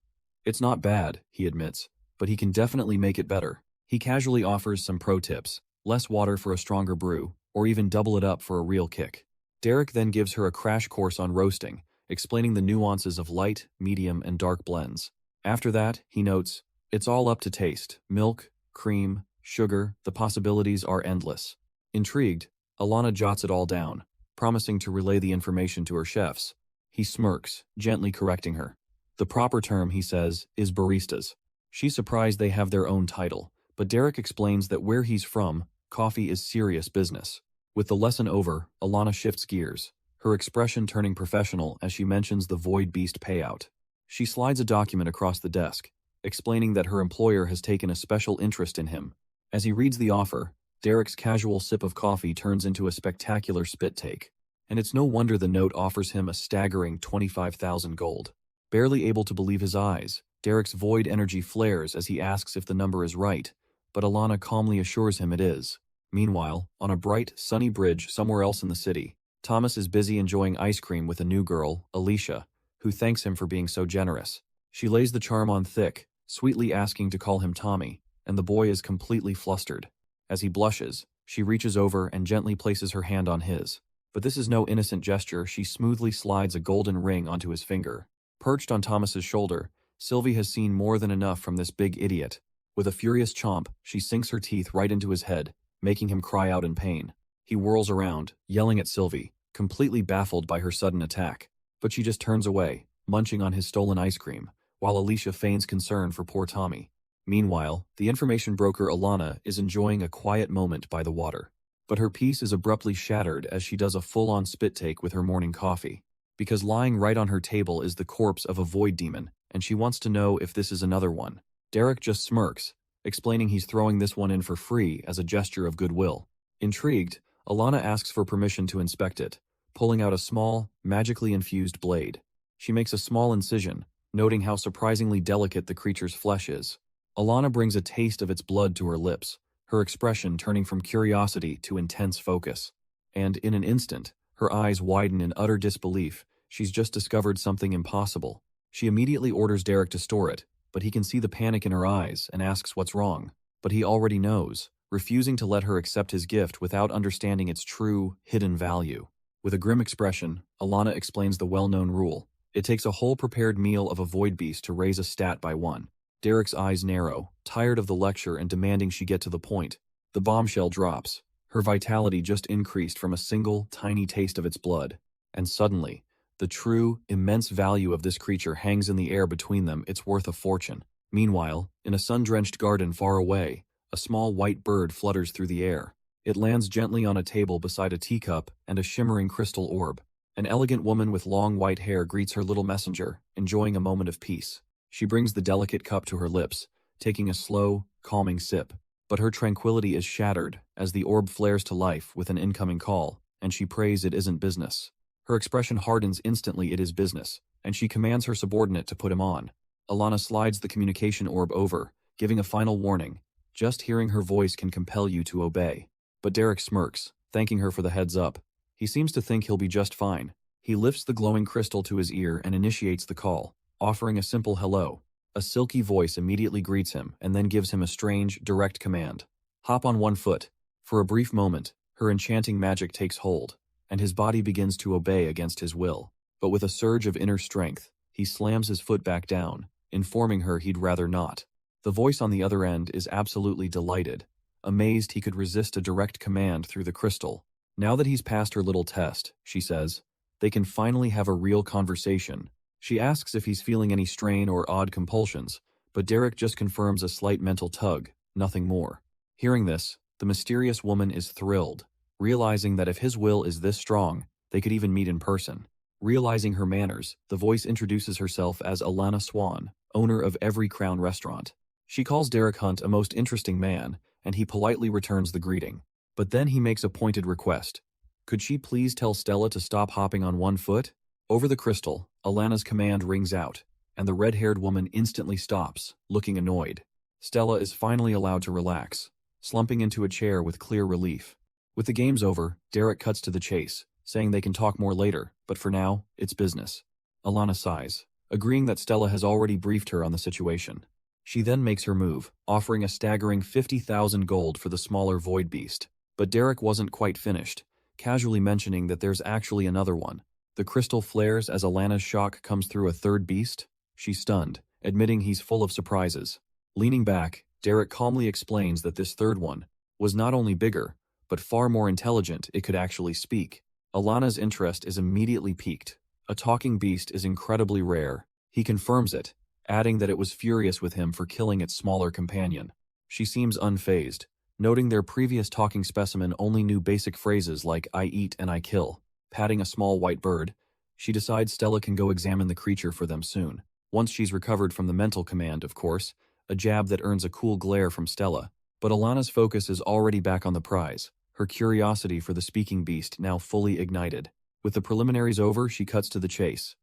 It's not bad, he admits, but he can definitely make it better. He casually offers some pro tips: less water for a stronger brew, or even double it up for a real kick. Derek then gives her a crash course on roasting, explaining the nuances of light, medium, and dark blends. After that, he notes, it's all up to taste. Milk, cream, sugar, the possibilities are endless. Intrigued, Alana jots it all down, promising to relay the information to her chefs. He smirks, gently correcting her. The proper term, he says, is baristas. She's surprised they have their own title, but Derek explains that where he's from, coffee is serious business. With the lesson over, Alana shifts gears, her expression turning professional as she mentions the Void Beast payout. She slides a document across the desk, explaining that her employer has taken a special interest in him. As he reads the offer, Derek's casual sip of coffee turns into a spectacular spit take. And it's no wonder the note offers him a staggering 25,000 gold. Barely able to believe his eyes, Derek's void energy flares as he asks if the number is right, but Alana calmly assures him it is. Meanwhile, on a bright, sunny bridge somewhere else in the city, Thomas is busy enjoying ice cream with a new girl, Alicia, who thanks him for being so generous. She lays the charm on thick, sweetly asking to call him Tommy, and the boy is completely flustered. As he blushes, she reaches over and gently places her hand on his. But this is no innocent gesture. She smoothly slides a golden ring onto his finger. Perched on Thomas's shoulder, Sylvie has seen more than enough from this big idiot. With a furious chomp, she sinks her teeth right into his head, making him cry out in pain. He whirls around, yelling at Sylvie, completely baffled by her sudden attack. But she just turns away, munching on his stolen ice cream, while Alicia feigns concern for poor Tommy. Meanwhile, the information broker Alana is enjoying a quiet moment by the water. But her peace is abruptly shattered as she does a full-on spit take with her morning coffee. Because lying right on her table is the corpse of a void demon, and she wants to know if this is another one. Derek just smirks, explaining he's throwing this one in for free as a gesture of goodwill. Intrigued, Alana asks for permission to inspect it, pulling out a small, magically infused blade. She makes a small incision, noting how surprisingly delicate the creature's flesh is. Alana brings a taste of its blood to her lips, her expression turning from curiosity to intense focus. And in an instant, her eyes widen in utter disbelief. She's just discovered something impossible. She immediately orders Derek to store it, but he can see the panic in her eyes and asks what's wrong. But he already knows, refusing to let her accept his gift without understanding its true, hidden value. With a grim expression, Alana explains the well-known rule. It takes a whole prepared meal of a void beast to raise a stat by 1. Derek's eyes narrow, tired of the lecture and demanding she get to the point. The bombshell drops. Her vitality just increased from a single, tiny taste of its blood. And suddenly, the true, immense value of this creature hangs in the air between them. It's worth a fortune. Meanwhile, in a sun-drenched garden far away, a small white bird flutters through the air. It lands gently on a table beside a teacup and a shimmering crystal orb. An elegant woman with long white hair greets her little messenger, enjoying a moment of peace. She brings the delicate cup to her lips, taking a slow, calming sip. But her tranquility is shattered as the orb flares to life with an incoming call, and she prays it isn't business. Her expression hardens instantly. It is business, and she commands her subordinate to put him on. Alana slides the communication orb over, giving a final warning. Just hearing her voice can compel you to obey. But Derek smirks, thanking her for the heads up. He seems to think he'll be just fine. He lifts the glowing crystal to his ear and initiates the call, offering a simple hello. A silky voice immediately greets him and then gives him a strange, direct command. Hop on one foot. For a brief moment, her enchanting magic takes hold, and his body begins to obey against his will. But with a surge of inner strength, he slams his foot back down, informing her he'd rather not. The voice on the other end is absolutely delighted, amazed he could resist a direct command through the crystal. Now that he's passed her little test, she says, they can finally have a real conversation. She asks if he's feeling any strain or odd compulsions, but Derek just confirms a slight mental tug, nothing more. Hearing this, the mysterious woman is thrilled, realizing that if his will is this strong, they could even meet in person. Realizing her manners, the voice introduces herself as Alana Swan, owner of Every Crown restaurant. She calls Derek Hunt a most interesting man, and he politely returns the greeting. But then he makes a pointed request. Could she please tell Stella to stop hopping on one foot? Over the crystal, Alana's command rings out, and the red-haired woman instantly stops, looking annoyed. Stella is finally allowed to relax, slumping into a chair with clear relief. With the games over, Derek cuts to the chase, saying they can talk more later, but for now, it's business. Alana sighs, agreeing that Stella has already briefed her on the situation. She then makes her move, offering a staggering 50,000 gold for the smaller void beast. But Derek wasn't quite finished, casually mentioning that there's actually another one. The crystal flares as Alana's shock comes through a third beast. She's stunned, admitting he's full of surprises. Leaning back, Derek calmly explains that this third one was not only bigger, but far more intelligent. It could actually speak. Alana's interest is immediately piqued. A talking beast is incredibly rare. He confirms it, adding that it was furious with him for killing its smaller companion. She seems unfazed, noting their previous talking specimen only knew basic phrases like "I eat" and "I kill." Patting a small white bird, she decides Stella can go examine the creature for them soon. Once she's recovered from the mental command, of course, a jab that earns a cool glare from Stella. But Alana's focus is already back on the prize, her curiosity for the speaking beast now fully ignited. With the preliminaries over, she cuts to the chase.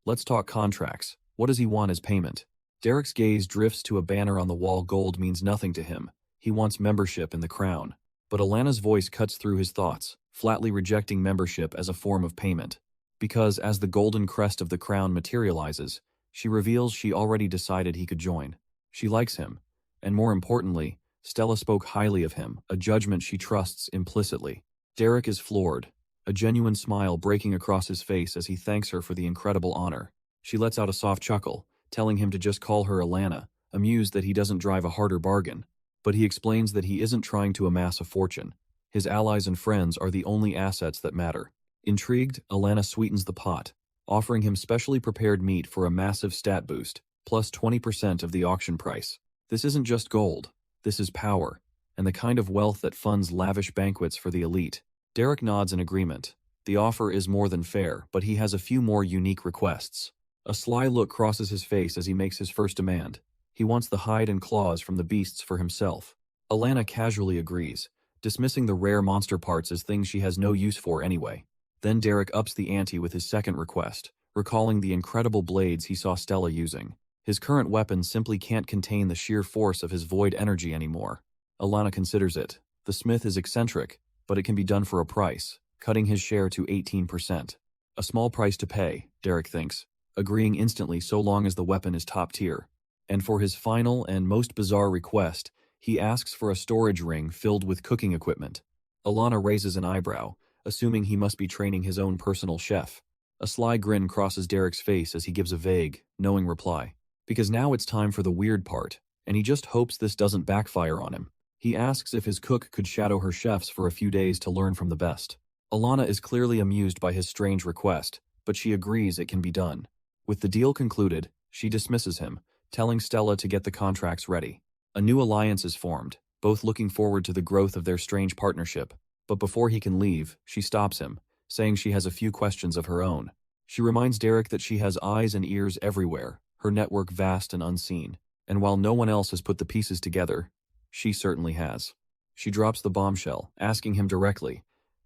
Let's talk contracts. What does he want as payment? Derek's gaze drifts to a banner on the wall. Gold means nothing to him. He wants membership in the crown. But Alana's voice cuts through his thoughts, flatly rejecting membership as a form of payment. Because as the golden crest of the crown materializes, she reveals she already decided he could join. She likes him, and more importantly, Stella spoke highly of him, a judgment she trusts implicitly. Derek is floored, a genuine smile breaking across his face as he thanks her for the incredible honor. She lets out a soft chuckle, telling him to just call her Alana, amused that he doesn't drive a harder bargain. But he explains that he isn't trying to amass a fortune. His allies and friends are the only assets that matter. Intrigued, Alana sweetens the pot, offering him specially prepared meat for a massive stat boost, plus 20% of the auction price. This isn't just gold. This is power, and the kind of wealth that funds lavish banquets for the elite. Derek nods in agreement. The offer is more than fair, but he has a few more unique requests. A sly look crosses his face as he makes his first demand. He wants the hide and claws from the beasts for himself. Alana casually agrees, dismissing the rare monster parts as things she has no use for anyway. Then Derek ups the ante with his second request, recalling the incredible blades he saw Stella using. His current weapon simply can't contain the sheer force of his void energy anymore. Alana considers it. The smith is eccentric, but it can be done for a price, cutting his share to 18%. A small price to pay, Derek thinks, agreeing instantly so long as the weapon is top tier. And for his final and most bizarre request, he asks for a storage ring filled with cooking equipment. Alana raises an eyebrow, assuming he must be training his own personal chef. A sly grin crosses Derek's face as he gives a vague, knowing reply. Because now it's time for the weird part, and he just hopes this doesn't backfire on him. He asks if his cook could shadow her chefs for a few days to learn from the best. Alana is clearly amused by his strange request, but she agrees it can be done. With the deal concluded, she dismisses him, telling Stella to get the contracts ready. A new alliance is formed, both looking forward to the growth of their strange partnership. But before he can leave, she stops him, saying she has a few questions of her own. She reminds Derek that she has eyes and ears everywhere, her network vast and unseen, and while no one else has put the pieces together, she certainly has. She drops the bombshell, asking him directly,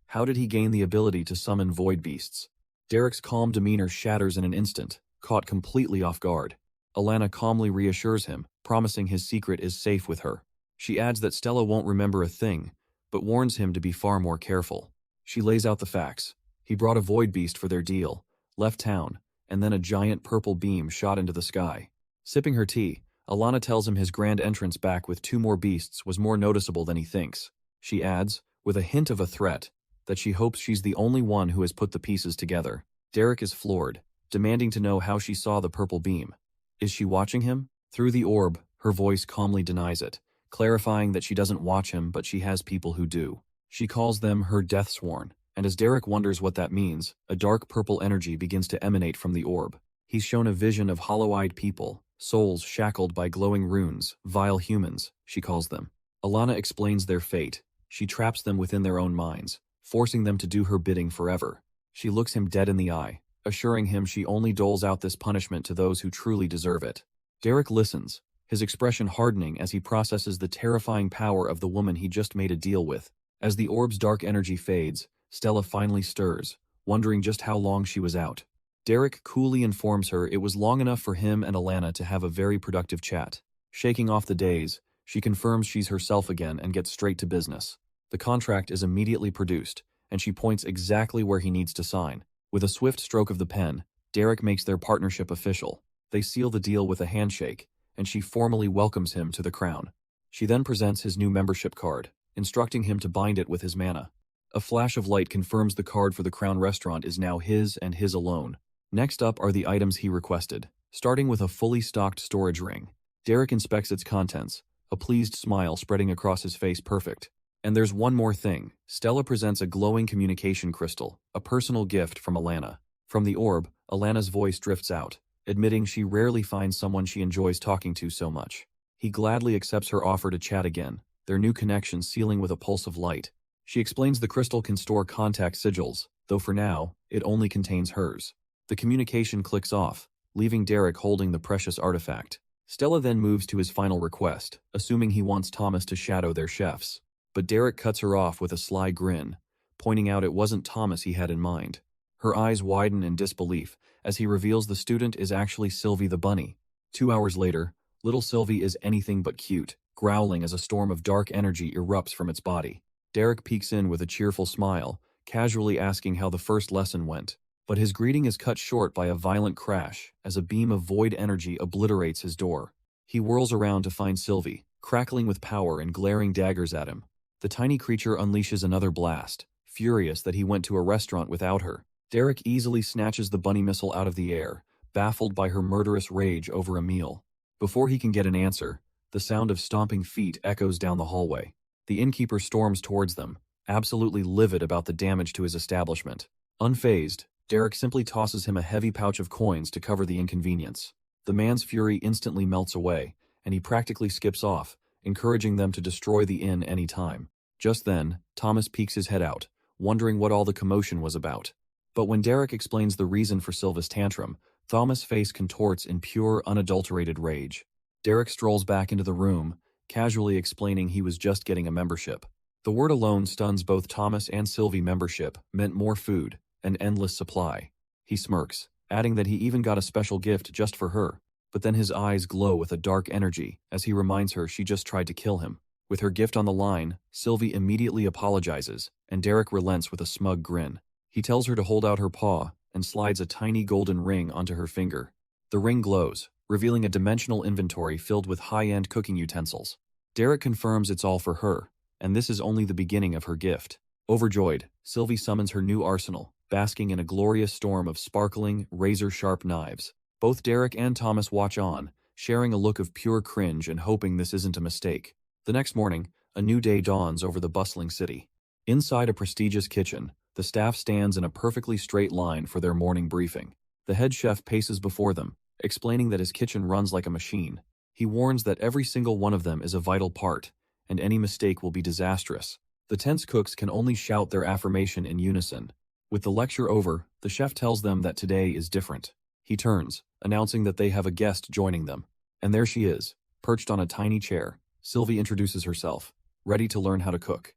how did he gain the ability to summon void beasts? Derek's calm demeanor shatters in an instant, caught completely off guard. Alana calmly reassures him, promising his secret is safe with her. She adds that Stella won't remember a thing, but warns him to be far more careful. She lays out the facts. He brought a void beast for their deal, left town, and then a giant purple beam shot into the sky. Sipping her tea, Alana tells him his grand entrance back with 2 more beasts was more noticeable than he thinks. She adds, with a hint of a threat, that she hopes she's the only one who has put the pieces together. Derek is floored, demanding to know how she saw the purple beam. Is she watching him? Through the orb, her voice calmly denies it, clarifying that she doesn't watch him but she has people who do. She calls them her deathsworn, and as Derek wonders what that means, a dark purple energy begins to emanate from the orb. He's shown a vision of hollow-eyed people, souls shackled by glowing runes, vile humans, she calls them. Alana explains their fate. She traps them within their own minds, forcing them to do her bidding forever. She looks him dead in the eye, assuring him she only doles out this punishment to those who truly deserve it. Derek listens, his expression hardening as he processes the terrifying power of the woman he just made a deal with. As the orb's dark energy fades, Stella finally stirs, wondering just how long she was out. Derek coolly informs her it was long enough for him and Alana to have a very productive chat. Shaking off the daze, she confirms she's herself again and gets straight to business. The contract is immediately produced, and she points exactly where he needs to sign. With a swift stroke of the pen, Derek makes their partnership official. They seal the deal with a handshake, and she formally welcomes him to the crown. She then presents his new membership card, instructing him to bind it with his mana. A flash of light confirms the card for the Crown restaurant is now his and his alone. Next up are the items he requested, starting with a fully stocked storage ring. Derek inspects its contents, a pleased smile spreading across his face. Perfect. And there's one more thing. Stella presents a glowing communication crystal, a personal gift from Alana. From the orb, Alana's voice drifts out, admitting she rarely finds someone she enjoys talking to so much. He gladly accepts her offer to chat again, their new connection sealing with a pulse of light. She explains the crystal can store contact sigils, though for now, it only contains hers. The communication clicks off, leaving Derek holding the precious artifact. Stella then moves to his final request, assuming he wants Thomas to shadow their chefs. But Derek cuts her off with a sly grin, pointing out it wasn't Thomas he had in mind. Her eyes widen in disbelief as he reveals the student is actually Sylvie the bunny. 2 hours later, little Sylvie is anything but cute, growling as a storm of dark energy erupts from its body. Derek peeks in with a cheerful smile, casually asking how the first lesson went. But his greeting is cut short by a violent crash as a beam of void energy obliterates his door. He whirls around to find Sylvie, crackling with power and glaring daggers at him. The tiny creature unleashes another blast, furious that he went to a restaurant without her. Derek easily snatches the bunny missile out of the air, baffled by her murderous rage over a meal. Before he can get an answer, the sound of stomping feet echoes down the hallway. The innkeeper storms towards them, absolutely livid about the damage to his establishment. Unfazed, Derek simply tosses him a heavy pouch of coins to cover the inconvenience. The man's fury instantly melts away, and he practically skips off, encouraging them to destroy the inn any time. Just then, Thomas peeks his head out, wondering what all the commotion was about. But when Derek explains the reason for Sylva's tantrum, Thomas' face contorts in pure, unadulterated rage. Derek strolls back into the room, casually explaining he was just getting a membership. The word alone stuns both Thomas and Sylvie. Membership meant more food, an endless supply. He smirks, adding that he even got a special gift just for her. But then his eyes glow with a dark energy as he reminds her she just tried to kill him. With her gift on the line, Sylvie immediately apologizes, and Derek relents with a smug grin. He tells her to hold out her paw and slides a tiny golden ring onto her finger. The ring glows, revealing a dimensional inventory filled with high-end cooking utensils. Derek confirms it's all for her, and this is only the beginning of her gift. Overjoyed, Sylvie summons her new arsenal, basking in a glorious storm of sparkling, razor-sharp knives. Both Derek and Thomas watch on, sharing a look of pure cringe and hoping this isn't a mistake. The next morning, a new day dawns over the bustling city. Inside a prestigious kitchen, the staff stands in a perfectly straight line for their morning briefing. The head chef paces before them, explaining that his kitchen runs like a machine. He warns that every single one of them is a vital part, and any mistake will be disastrous. The tense cooks can only shout their affirmation in unison. With the lecture over, the chef tells them that today is different. He turns, announcing that they have a guest joining them. And there she is, perched on a tiny chair. Sylvie introduces herself, ready to learn how to cook.